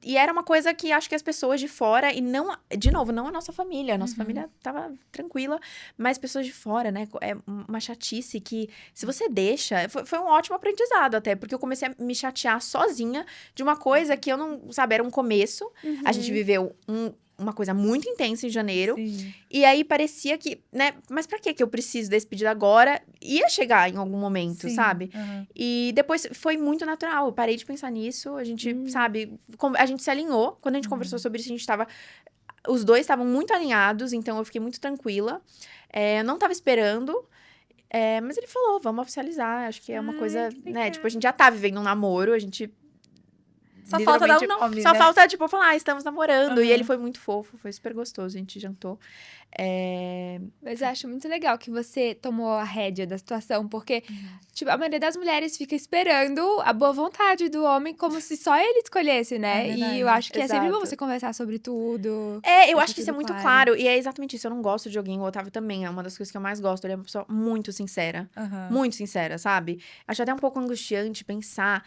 E era uma coisa que acho que as pessoas de fora, e não, de novo, não a nossa família. A nossa família tava tranquila, mas pessoas de fora, né? É uma chatice que, se você deixa. Foi um ótimo aprendizado até, porque eu comecei a me chatear sozinha de uma coisa que eu não. Sabe, era um começo. A gente viveu uma coisa muito intensa em janeiro. Sim. E aí parecia que, né? Mas pra que eu preciso desse pedido agora? Ia chegar em algum momento, Sim. sabe? Aham. E depois foi muito natural. Eu parei de pensar nisso. A gente, sabe, a gente se alinhou. Quando a gente conversou sobre isso, a gente tava. Os dois estavam muito alinhados, então eu fiquei muito tranquila. Eu não tava esperando. Mas ele falou, vamos oficializar. Acho que é uma coisa, que né? legal. Tipo, a gente já tá vivendo um namoro, a gente. Só falta dar um literalmente- nome, Só né? falta, tipo, falar, estamos namorando. E Aham. ele foi muito fofo, foi super gostoso. A gente jantou. Mas eu acho muito legal que você tomou a rédea da situação, porque, tipo, a maioria das mulheres fica esperando a boa vontade do homem como se só ele escolhesse, né? É E eu verdade. acho que é sempre bom Exato. você conversar sobre tudo. Eu deixar acho que isso é tudo muito claro. E é exatamente isso. Eu não gosto de joguinho. O Otávio também é uma das coisas que eu mais gosto. Ele é uma pessoa muito sincera. Aham. Muito sincera, sabe? Acho até um pouco angustiante pensar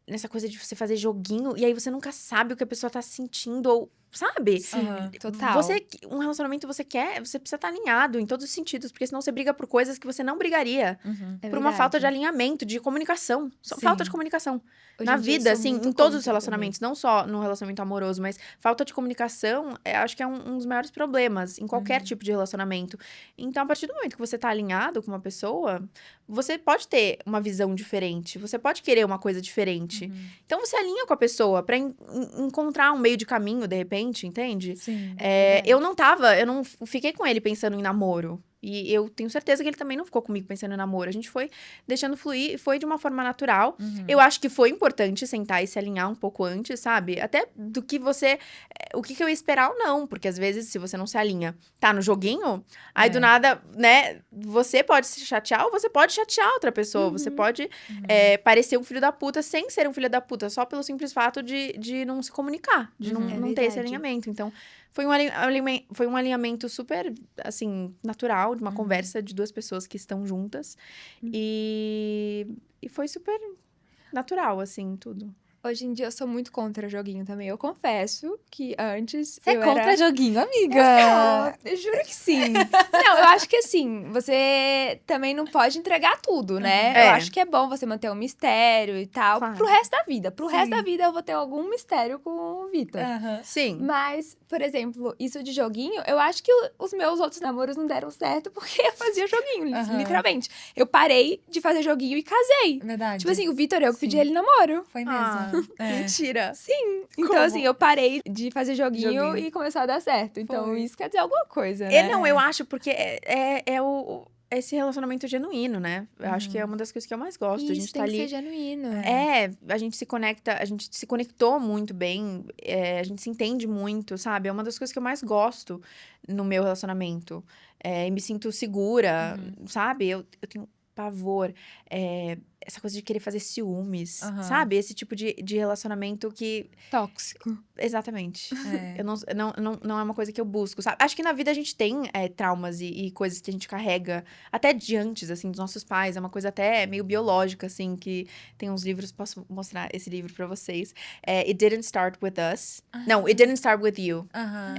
nessa coisa de você fazer joguinho e aí você nunca sabe o que a pessoa tá sentindo ou, sabe? Sim, Aham. total. Um relacionamento você precisa estar alinhado em todos os sentidos, porque senão você briga por coisas que você não brigaria. Uhum. É Por uma falta de verdade. alinhamento, de comunicação. Só Sim. falta de comunicação. Hoje Na em dia eu vida, sou assim, muito em todos os contra relacionamentos, não só no relacionamento amoroso, mas falta de comunicação, acho que é um dos maiores problemas em qualquer tipo de relacionamento. Então, a partir do momento que você tá alinhado com uma pessoa, você pode ter uma visão diferente, você pode querer uma coisa diferente. Então, você alinha com a pessoa pra encontrar um meio de caminho, de repente, entende? Sim. Eu não fiquei com ele pensando em namoro. E eu tenho certeza que ele também não ficou comigo pensando em namoro. A gente foi deixando fluir, foi de uma forma natural. Eu acho que foi importante sentar e se alinhar um pouco antes, sabe? Até do que o que eu ia esperar ou não. Porque às vezes, se você não se alinha, tá no joguinho, aí do nada, né? Você pode se chatear ou você pode chatear outra pessoa. Você pode parecer um filho da puta sem ser um filho da puta, só pelo simples fato de não se comunicar, de É não ter esse verdade. alinhamento. Então, foi um alinhamento super, assim, natural, de uma conversa de duas pessoas que estão juntas. E foi super natural, assim, tudo. Hoje em dia eu sou muito contra joguinho também. Eu confesso que antes Você é eu contra era... joguinho, amiga? Eu juro que sim. Não, eu acho que assim, você também não pode entregar tudo, né? Eu acho que é bom você manter um mistério e tal. Claro. Pro resto da vida. Pro Sim. resto da vida eu vou ter algum mistério com o Vitor. Aham. Sim. Mas, por exemplo, isso de joguinho, eu acho que os meus outros namoros não deram certo porque eu fazia joguinho, Aham. literalmente. Eu parei de fazer joguinho e casei. Verdade. Tipo assim, o Vitor, eu que pedi Sim. ele namoro. Foi mesmo. Ah, É. mentira. Sim. Então, Como? assim, eu parei de fazer joguinho, Joguinho. e começou a dar certo. Então, Foi. isso quer dizer alguma coisa, né? Não, eu acho, porque esse relacionamento genuíno, né? Eu acho que é uma das coisas que eu mais gosto. Isso, A gente tem tá que ali. ser genuíno. A gente se conecta, a gente se conectou muito bem, a gente se entende muito, sabe? É uma das coisas que eu mais gosto no meu relacionamento. E me sinto segura, sabe? Eu tenho pavor essa coisa de querer fazer ciúmes, Aham. sabe? Esse tipo de relacionamento que... Tóxico. Exatamente. É. Eu não é uma coisa que eu busco, sabe? Acho que na vida a gente tem traumas e coisas que a gente carrega até de antes, assim, dos nossos pais. É uma coisa até meio biológica, assim, que tem uns livros, posso mostrar esse livro pra vocês. It Didn't Start With Us. Não, It Didn't Start With You. Aham.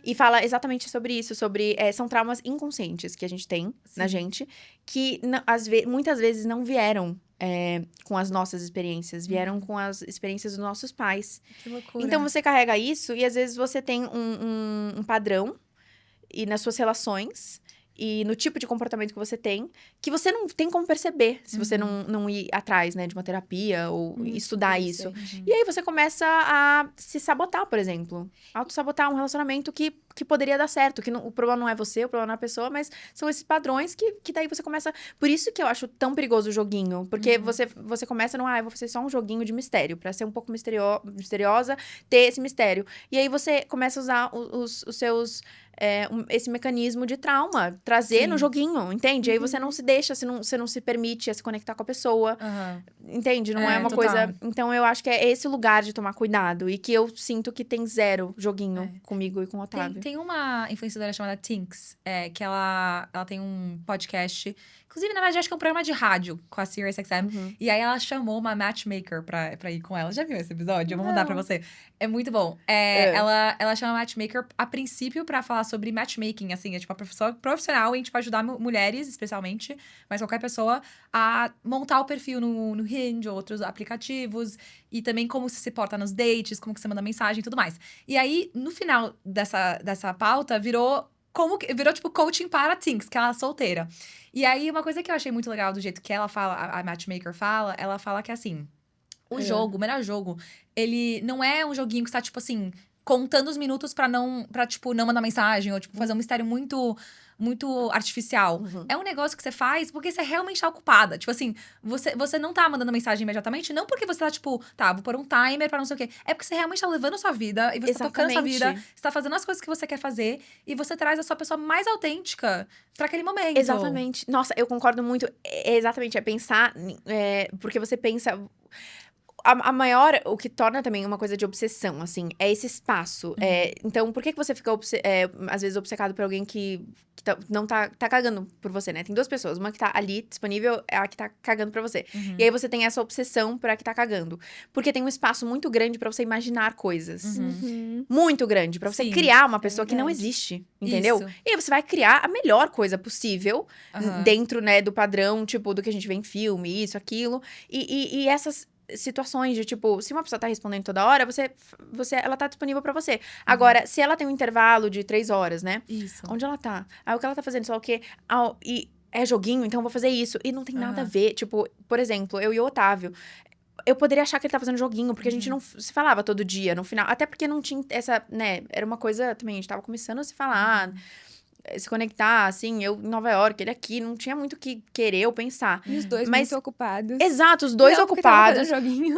E fala exatamente sobre isso, sobre... são traumas inconscientes que a gente tem na Sim. gente, que muitas vezes não vieram com as nossas experiências, vieram com as experiências dos nossos pais. Que loucura. Então, você carrega isso e, às vezes, você tem um padrão e nas suas relações e no tipo de comportamento que você tem, que você não tem como perceber se você não ir atrás, né, de uma terapia ou estudar isso. E aí, você começa a se sabotar, por exemplo. Auto-sabotar um relacionamento que poderia dar certo, que o problema não é você, o problema não é a pessoa, mas são esses padrões que daí você começa... Por isso que eu acho tão perigoso o joguinho, porque você começa eu vou fazer só um joguinho de mistério, pra ser um pouco misteriosa, ter esse mistério. E aí, você começa a usar os seus... esse mecanismo de trauma, trazer Sim. no joguinho, entende? Aí você não se deixa, você não se permite a se conectar com a pessoa, Aham. entende? Não é uma total. coisa... Então, eu acho que é esse lugar de tomar cuidado, e que eu sinto que tem zero joguinho comigo e com o Otávio. Tem uma influenciadora chamada Tinks, que ela tem um podcast. Inclusive, na verdade, acho que é um programa de rádio com a SiriusXM. E aí, ela chamou uma matchmaker pra ir com ela. Já viu esse episódio? Eu vou mandar pra você. É muito bom. Ela chama matchmaker, a princípio, pra falar sobre matchmaking, assim. É tipo uma pessoa profissional em, tipo, ajudar mulheres, especialmente. Mas qualquer pessoa a montar o perfil no Hinge ou outros aplicativos. E também como você se porta nos dates, como que você manda mensagem e tudo mais. E aí, no final dessa pauta, virou tipo coaching para teens, que ela é solteira. E aí, uma coisa que eu achei muito legal do jeito que ela fala, a matchmaker fala, ela fala que assim, o melhor jogo, ele não é um joguinho que está, tipo assim, contando os minutos pra tipo, não mandar mensagem, ou, tipo, fazer um mistério muito artificial. É um negócio que você faz porque você realmente tá ocupada. Tipo assim, você não tá mandando mensagem imediatamente, não porque você tá, tipo, vou pôr um timer pra não sei o quê. É porque você realmente tá levando a sua vida, e você tá tocando a sua vida, você tá fazendo as coisas que você quer fazer, e você traz a sua pessoa mais autêntica pra aquele momento. Exatamente. Nossa, eu concordo muito. Exatamente, pensar... porque você pensa... A maior, o que torna também uma coisa de obsessão, assim, é esse espaço. Então, por que você fica, às vezes, obcecado por alguém que não tá cagando por você, né? Tem duas pessoas, uma que tá ali, disponível, é a que tá cagando pra você. E aí, você tem essa obsessão por a que tá cagando. Porque tem um espaço muito grande pra você imaginar coisas. Muito grande, pra você criar uma pessoa que não existe, entendeu? Isso. E aí, você vai criar a melhor coisa possível, dentro, né, do padrão, tipo, do que a gente vê em filme, isso, aquilo. E essas... situações de, tipo, se uma pessoa tá respondendo toda hora, ela tá disponível pra você. Agora, se ela tem um intervalo de 3 horas, né? Isso. Onde ela tá? Aí, o que ela tá fazendo, só o quê? E é joguinho, então eu vou fazer isso. E não tem nada a ver. Tipo, por exemplo, eu e o Otávio, eu poderia achar que ele tá fazendo joguinho, porque a gente não se falava todo dia, no final. Até porque não tinha essa, né? Era uma coisa também, a gente tava começando a se falar... se conectar, assim, eu em Nova York, ele aqui, não tinha muito o que querer ou pensar. E os dois muito ocupados. Exato, os dois Não, porque tava ocupados. fazendo joguinho.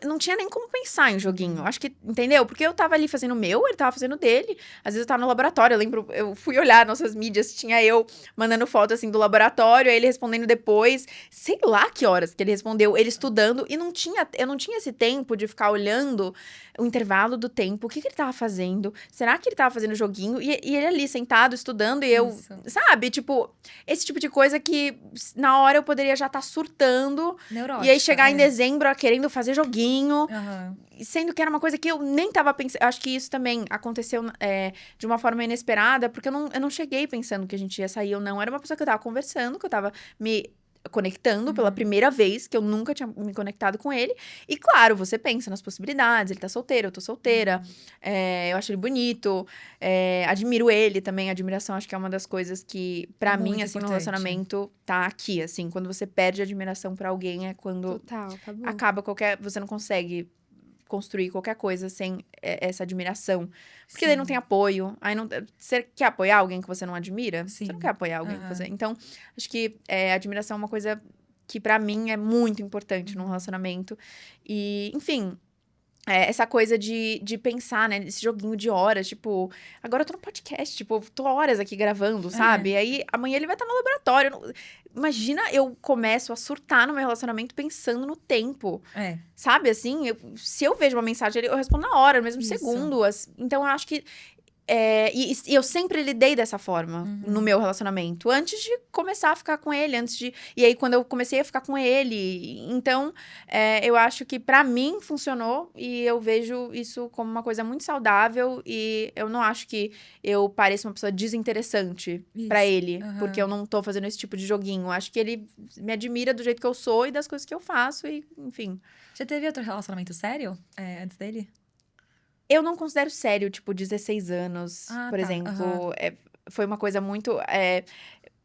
Não tinha nem como pensar em joguinho. Acho que, entendeu? Porque eu tava ali fazendo o meu, ele tava fazendo o dele. Às vezes eu tava no laboratório, eu lembro, eu fui olhar nossas mídias, tinha eu mandando foto, assim, do laboratório, aí ele respondendo depois. Sei lá que horas que ele respondeu, ele estudando. E eu não tinha esse tempo de ficar olhando o intervalo do tempo, o que ele tava fazendo. Será que ele tava fazendo joguinho? E ele ali, sentado, estudando, e eu... Isso. Sabe? Tipo, esse tipo de coisa que na hora eu poderia já estar surtando. Neurótica, E aí chegar em dezembro querendo fazer joguinho. Sendo que era uma coisa que eu nem tava pensando. Acho que isso também aconteceu de uma forma inesperada, porque eu não cheguei pensando que a gente ia sair ou não. Era uma pessoa que eu tava conversando, que eu tava me conectando pela primeira vez, que eu nunca tinha me conectado com ele. E claro, você pensa nas possibilidades. Ele tá solteiro, eu tô solteira. Eu acho ele bonito. Admiro ele também. Admiração acho que é uma das coisas que, pra mim, Muito assim, no importante. relacionamento, tá aqui, assim. Quando você perde admiração pra alguém, é quando Total, acabou. acaba você não consegue construir qualquer coisa sem essa admiração. Porque daí não tem apoio. Aí não, você quer apoiar alguém que você não admira? Você não quer apoiar alguém que você... Então, acho que admiração é uma coisa que pra mim é muito importante num relacionamento. E, enfim... essa coisa de pensar, né? Esse joguinho de horas, tipo... Agora eu tô no podcast, tipo, eu tô horas aqui gravando, sabe? Aí amanhã ele vai estar no laboratório. Imagina, eu começo a surtar no meu relacionamento pensando no tempo. Sabe, assim? Se eu vejo uma mensagem ali, eu respondo na hora, no mesmo segundo. Então, eu acho que... E eu sempre lidei dessa forma no meu relacionamento. Antes de começar a ficar com ele, E aí, quando eu comecei a ficar com ele... Então, eu acho que pra mim funcionou. E eu vejo isso como uma coisa muito saudável. E eu não acho que eu pareça uma pessoa desinteressante pra ele. Porque eu não tô fazendo esse tipo de joguinho. Acho que ele me admira do jeito que eu sou e das coisas que eu faço. E, enfim. Já teve outro relacionamento sério antes dele? Eu não considero sério, tipo, 16 anos, por exemplo. Foi uma coisa muito...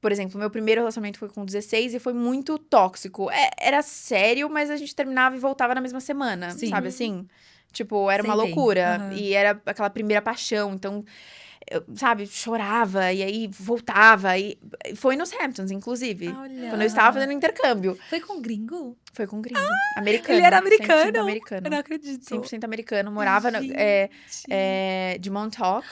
por exemplo, meu primeiro relacionamento foi com 16 e foi muito tóxico. Era sério, mas a gente terminava e voltava na mesma semana, sabe assim? Tipo, era uma loucura. E era aquela primeira paixão, então... Eu, sabe, chorava, e aí voltava. E foi nos Hamptons, inclusive. Olha. Quando eu estava fazendo intercâmbio. Foi com gringo? Foi com gringo. Americano. Ele era americano? 100% americano. Eu não acredito. 100% americano. Morava de Montauk.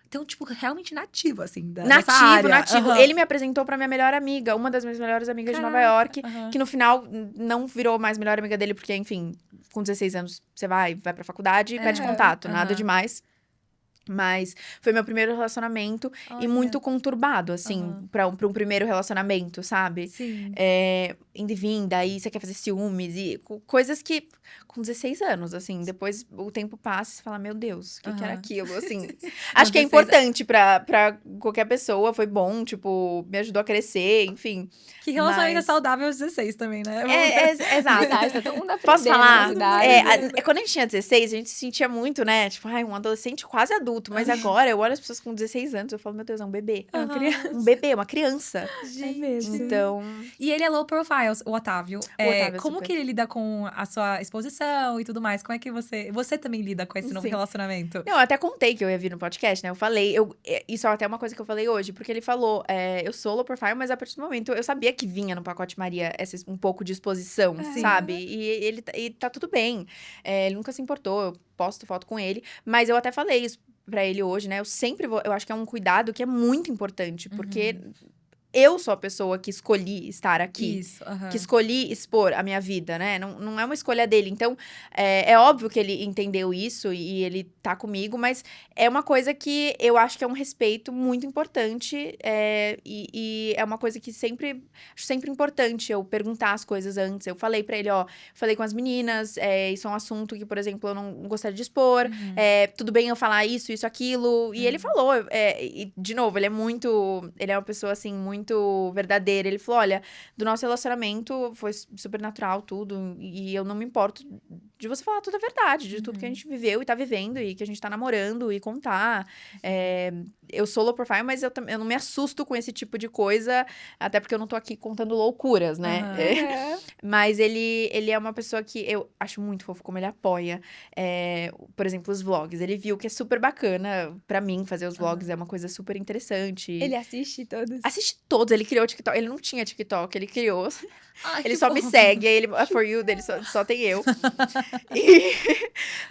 Então, tipo, realmente nativo, assim, da Nativo, dessa área. nativo. Ele me apresentou pra minha melhor amiga, uma das minhas melhores amigas de Nova York, que no final não virou mais melhor amiga dele, porque, enfim, com 16 anos você vai pra faculdade e perde contato, nada demais. Mas foi meu primeiro relacionamento e muito conturbado, assim, pra um primeiro relacionamento, sabe? Sim. Indo e vindo, aí você quer fazer ciúmes e coisas que, com 16 anos, assim, depois o tempo passa e você fala, meu Deus, o que era aquilo, assim. Acho que é importante pra qualquer pessoa, foi bom, tipo, me ajudou a crescer, enfim. Que relacionamento saudável aos 16 também, né? Exato. Tá todo mundo aprendendo. Posso falar? Idades, Quando a gente tinha 16, a gente se sentia muito, né? Tipo, um adolescente quase adulto. Mas agora, eu olho as pessoas com 16 anos, eu falo, meu Deus, é um bebê. É uma criança. Um bebê, uma criança. É mesmo. Então... E ele é low profile, o Otávio. Como que ele lida com a sua exposição e tudo mais? Como é que você também lida com esse novo relacionamento? Não, eu até contei que eu ia vir no podcast, né? Eu falei, isso é até uma coisa que eu falei hoje, porque ele falou, eu sou low profile, mas a partir do momento eu sabia que vinha no pacote Maria um pouco de exposição, sabe? E tá tudo bem. Ele nunca se importou, eu posto foto com ele, mas eu até falei isso pra ele hoje, né? Eu acho que é um cuidado que é muito importante, porque eu sou a pessoa que escolhi estar aqui. Isso, que escolhi expor a minha vida, né? Não é uma escolha dele. Então, é óbvio que ele entendeu isso e ele tá comigo, mas é uma coisa que eu acho que é um respeito muito importante e é uma coisa que acho sempre importante eu perguntar as coisas antes. Eu falei pra ele, falei com as meninas, isso é um assunto que, por exemplo, eu não gostaria de expor, tudo bem eu falar isso, aquilo. E ele falou, e de novo, ele é uma pessoa, assim, muito verdadeira. Ele falou, olha, do nosso relacionamento foi super natural tudo, e eu não me importo de você falar toda a verdade, de tudo que a gente viveu e tá vivendo, e que a gente tá namorando, e contar. Eu sou low profile, mas eu não me assusto com esse tipo de coisa, até porque eu não tô aqui contando loucuras, né? Mas ele é uma pessoa que eu acho muito fofo como ele apoia, por exemplo, os vlogs. Ele viu que é super bacana pra mim fazer os vlogs, é uma coisa super interessante. Ele assiste todos? Assiste todos, ele criou o TikTok. Ele não tinha TikTok, ele criou. Ai, ele só me segue, aí a For You dele só tem eu.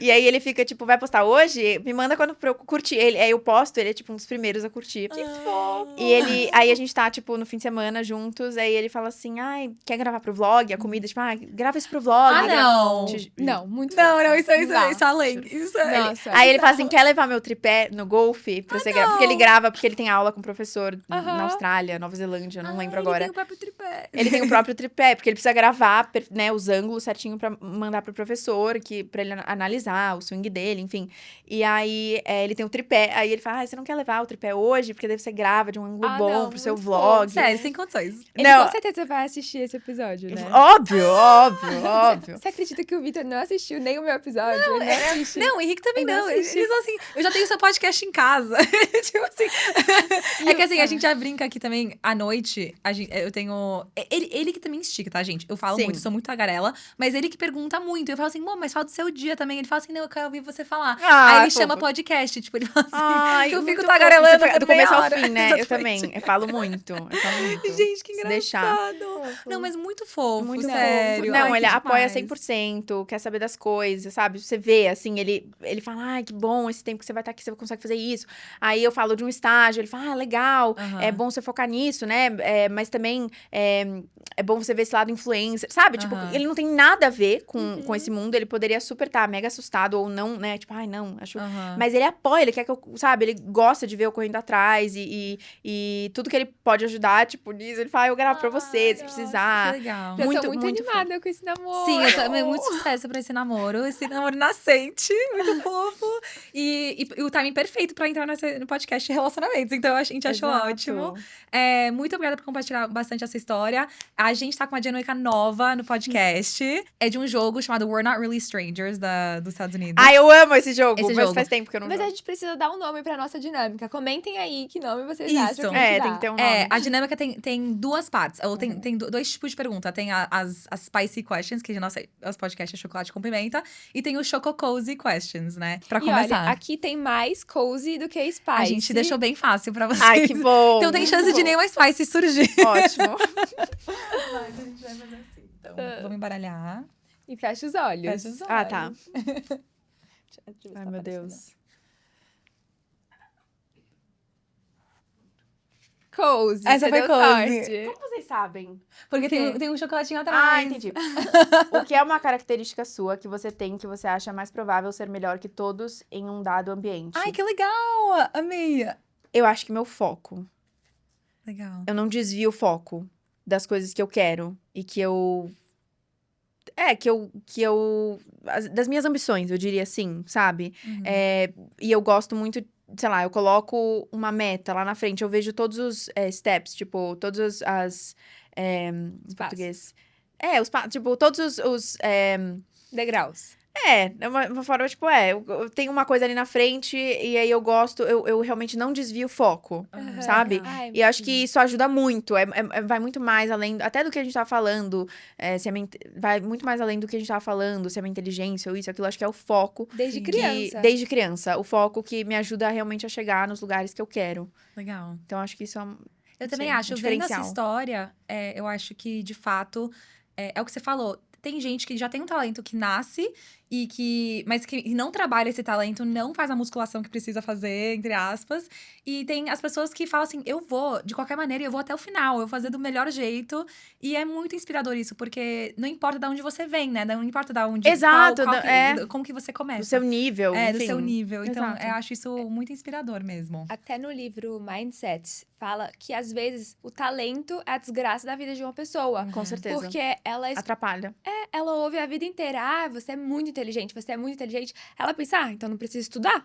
E aí ele fica, tipo, vai postar hoje? Me manda quando eu curtir. Aí eu posto, ele é, tipo, um dos primeiros a curtir. Que fofo! E aí a gente tá, tipo, no fim de semana juntos, aí ele fala assim, ai, quer gravar pro vlog? A comida, tipo, grava isso pro vlog. Não! Não, muito Não, isso além. Nossa. Aí ele fala assim, quer levar meu tripé no golfe? Pra você gravar? Porque ele grava, porque ele tem aula com o professor na Austrália, Nova Zelândia, não lembro agora. Ele tem o próprio tripé. Ele tem o próprio tripé, porque ele precisa gravar, né, os ângulos certinho pra mandar pro professor, pra ele analisar o swing dele, enfim. E aí, ele tem o tripé. Aí ele fala, você não quer levar o tripé hoje? Porque daí você grava de um ângulo bom pro seu vlog. Sério, sem condições. Ele com certeza vai assistir esse episódio, né? Óbvio. Você acredita que o Vitor não assistiu nem o meu episódio? Não, ele não, o Henrique também não. Eles assim, eu já tenho seu podcast em casa. Tipo assim. É que assim, a gente já brinca aqui também, à noite, eu tenho… Ele que também estica, tá, gente? Eu falo Sim. muito, sou muito tagarela, mas ele que pergunta muito. Eu falo assim, mas fala do seu dia também. Ele fala assim, não, eu quero ouvir você falar. Aí ele chama podcast, tipo, ele fala assim, Ai, que eu fico muito tagarelando fofo. Do por meia começo ao hora. fim, né? Eu Exatamente. também. Eu falo muito. Gente, que Se deixar. engraçado. Não, mas muito fofo, Muito sério. Não, Ai, ele que apoia demais. 100%, quer saber das coisas, sabe? Você vê, assim, ele fala, ai, que bom esse tempo que você vai estar aqui, você consegue fazer isso. Aí eu falo de um estágio, ele fala, legal, é Aham. bom você focar nisso, né? Mas também é bom você ver esse lado influencer, sabe? Tipo, Aham. ele não tem nada a ver com esse mundo, ele poderia super estar mega assustado ou não, né? Tipo, ai, não, acho… Aham. Mas ele apoia, ele quer que eu, sabe? Ele gosta de ver eu correndo atrás e tudo que ele pode ajudar, tipo, nisso, ele fala, eu gravo pra você, se Nossa, precisar. que legal. Já Muito, tô muito muito animada com esse namoro. Sim, eu também. Muito sucesso pra esse namoro nascente, muito fofo. E o timing perfeito pra entrar no podcast de relacionamentos. Então a gente achou Exato. ótimo. Muito obrigada por compartilhar bastante essa história. A gente tá com uma dinâmica nova no podcast. É de um jogo chamado We're Not Really Strangers, dos Estados Unidos. Ai, eu amo esse jogo, Esse mas jogo. faz tempo que eu não Mas a jogo. gente precisa dar um nome pra nossa dinâmica. Comentem aí que nome vocês Isso. acham que a gente dá. Tem que ter um nome. A dinâmica tem duas partes. Ou tem dois tipos de pergunta. Tem as spicy questions, que os podcasts é chocolate com pimenta. E tem os choco cozy questions, né? Pra E começar. olha, aqui tem mais cozy do que spicy. A gente deixou bem fácil pra vocês. Ai, que bom. Então tem chance de nenhuma spicy surgir. Ótimo. Mas a gente vai fazer assim. Então, vamos embaralhar. E fecha os olhos. Fecha os olhos. Ah, tá. Deixa eu ver se Ai, tá meu aparecendo. Deus. Cozy. Essa você foi deu cozy. sorte. Como vocês sabem? Porque quê? tem um chocolatinho atrás. Ah, entendi. O que é uma característica sua que você tem que você acha mais provável ser melhor que todos em um dado ambiente? Ai, que legal! Amei! Eu acho que meu foco. Legal. Eu não desvio o foco das coisas que eu quero e que eu… das minhas ambições, eu diria assim, sabe? Uhum. E eu gosto muito, sei lá, eu coloco uma meta lá na frente, eu vejo todos os steps, tipo, todas em português. Tipo, todos os Degraus. é uma forma, tipo, eu tenho uma coisa ali na frente e aí eu gosto, eu realmente não desvio o foco, Aham. sabe? Ai, E eu acho que isso ajuda muito, vai muito mais além, até do que a gente tava falando, vai muito mais além do que a gente tava falando, se é minha inteligência ou isso, aquilo, acho que é o foco. Desde Sim. criança. Desde criança, o foco que me ajuda realmente a chegar nos lugares que eu quero. Legal. Então, acho que isso é Eu também Sim, acho. um Vendo essa diferencial. história, eu acho que, de fato, é o que você falou. Tem gente que já tem um talento que nasce mas que não trabalha esse talento, não faz a musculação que precisa fazer, entre aspas. E tem as pessoas que falam assim, eu vou, de qualquer maneira, eu vou até o final, eu vou fazer do melhor jeito. E é muito inspirador isso, porque não importa de onde você vem, né? Não importa de onde… Exato, como que você começa. do seu nível, do enfim. seu nível. Então, Exato. eu acho isso muito inspirador mesmo. Até no livro Mindset, fala que, às vezes, o talento é a desgraça da vida de uma pessoa. Com certeza. Porque Atrapalha. ela ouve a vida inteira, você é muito inteligente, você é muito inteligente. Ela pensa, então não precisa estudar.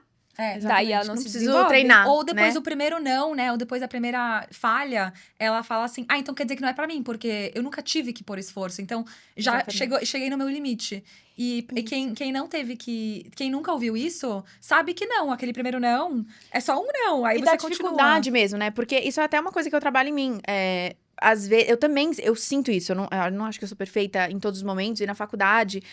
Daí ela não se preciso desenvolve. treinar. Ou depois né? do primeiro não, né? Ou depois da primeira falha, ela fala assim: então quer dizer que não é pra mim, porque eu nunca tive que pôr esforço. Então, já Exatamente. cheguei no meu limite. E quem não teve que… Quem nunca ouviu isso, sabe que não. Aquele primeiro não é só um não. Aí E você da continua. dificuldade mesmo, né? Porque isso é até uma coisa que eu trabalho em mim. Às vezes, eu sinto isso. Eu não acho que eu sou perfeita em todos os momentos. E na faculdade,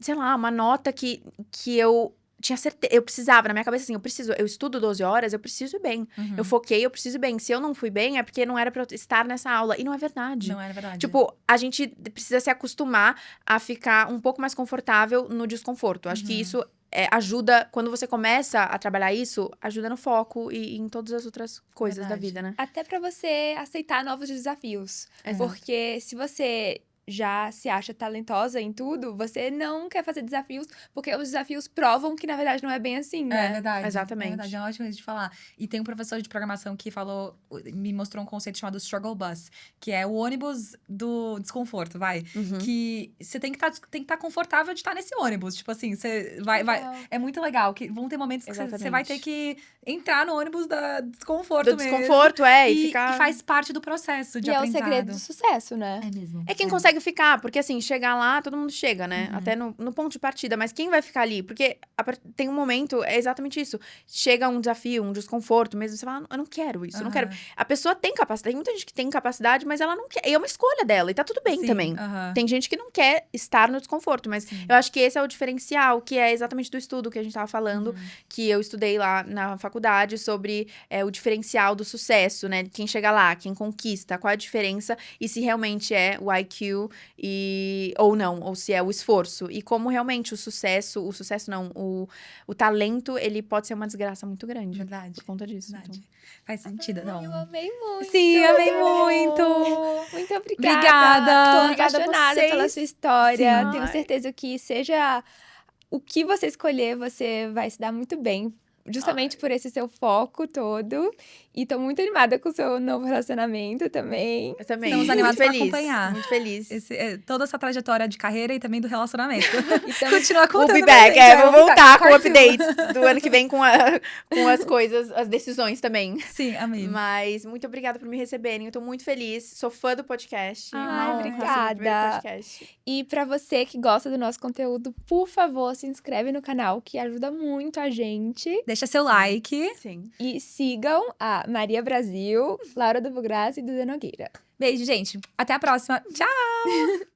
sei lá, uma nota que eu tinha certeza, eu precisava, na minha cabeça, assim, eu estudo 12 horas, eu preciso ir bem. Uhum. Eu foquei, eu preciso ir bem. Se eu não fui bem, é porque não era pra eu estar nessa aula. E não é verdade. Não era verdade. Tipo, a gente precisa se acostumar a ficar um pouco mais confortável no desconforto. Acho que isso ajuda, quando você começa a trabalhar isso, ajuda no foco e em todas as outras coisas da Verdade. vida, né? Até pra você aceitar novos desafios. Exato. Porque se você já se acha talentosa em tudo, você não quer fazer desafios, porque os desafios provam que, na verdade, não é bem assim, né? É verdade. Exatamente. É verdade, é ótimo isso de falar. E tem um professor de programação que me mostrou um conceito chamado Struggle Bus, que é o ônibus do desconforto, vai. Uhum. Que você tem que estar confortável de estar nesse ônibus. Tipo assim, você vai. Legal. É muito legal, que vão ter momentos que você Exatamente. vai ter que entrar no ônibus da desconforto Do mesmo. desconforto, e E ficar… faz parte do processo de E é o aprendizado. segredo do sucesso, né? É mesmo. É quem consegue consegue ficar, porque assim, chegar lá, todo mundo chega, né? Até no ponto de partida, mas quem vai ficar ali? Porque tem um momento, é exatamente isso. Chega um desafio, um desconforto mesmo, você fala, eu não quero isso, eu não quero. A pessoa tem capacidade, tem muita gente que tem capacidade, mas ela não quer. E é uma escolha dela, e tá tudo bem Sim, também. aham. Tem gente que não quer estar no desconforto, mas Sim. eu acho que esse é o diferencial, que é exatamente do estudo que a gente tava falando, que eu estudei lá na faculdade sobre o diferencial do sucesso, né? Quem chega lá, quem conquista, qual é a diferença e se realmente é o IQ ou não, ou se é o esforço. E como realmente o sucesso não, o talento, ele pode ser uma desgraça muito grande. Verdade. Por conta disso. Verdade. Faz sentido, Ai, não. eu amei muito. Sim, amei muito. Muito obrigada. Obrigada. Tô Obrigada a apaixonada pela vocês. sua história. Sim. Tenho Ai. certeza que seja o que você escolher, você vai se dar muito bem. Justamente por esse seu foco todo. E tô muito animada com o seu novo relacionamento também. Eu também. Estamos muito animados pra feliz, acompanhar. Muito feliz. Toda essa trajetória de carreira e também do relacionamento. Estamos Continua We'll contando be pra back. gente. Vou vai voltar com parte um. updates do ano que vem com as coisas, as decisões também. Sim, amei. Mas muito obrigada por me receberem. Eu tô muito feliz. Sou fã do podcast. Ai, Uma honra ser meu primeiro obrigada. podcast. E pra você que gosta do nosso conteúdo, por favor, se inscreve no canal, que ajuda muito a gente. Deixa seu like. Sim. E sigam a Maria Brasil, Laura do Bugrassi e Duda Nogueira. Beijo, gente. Até a próxima. Tchau!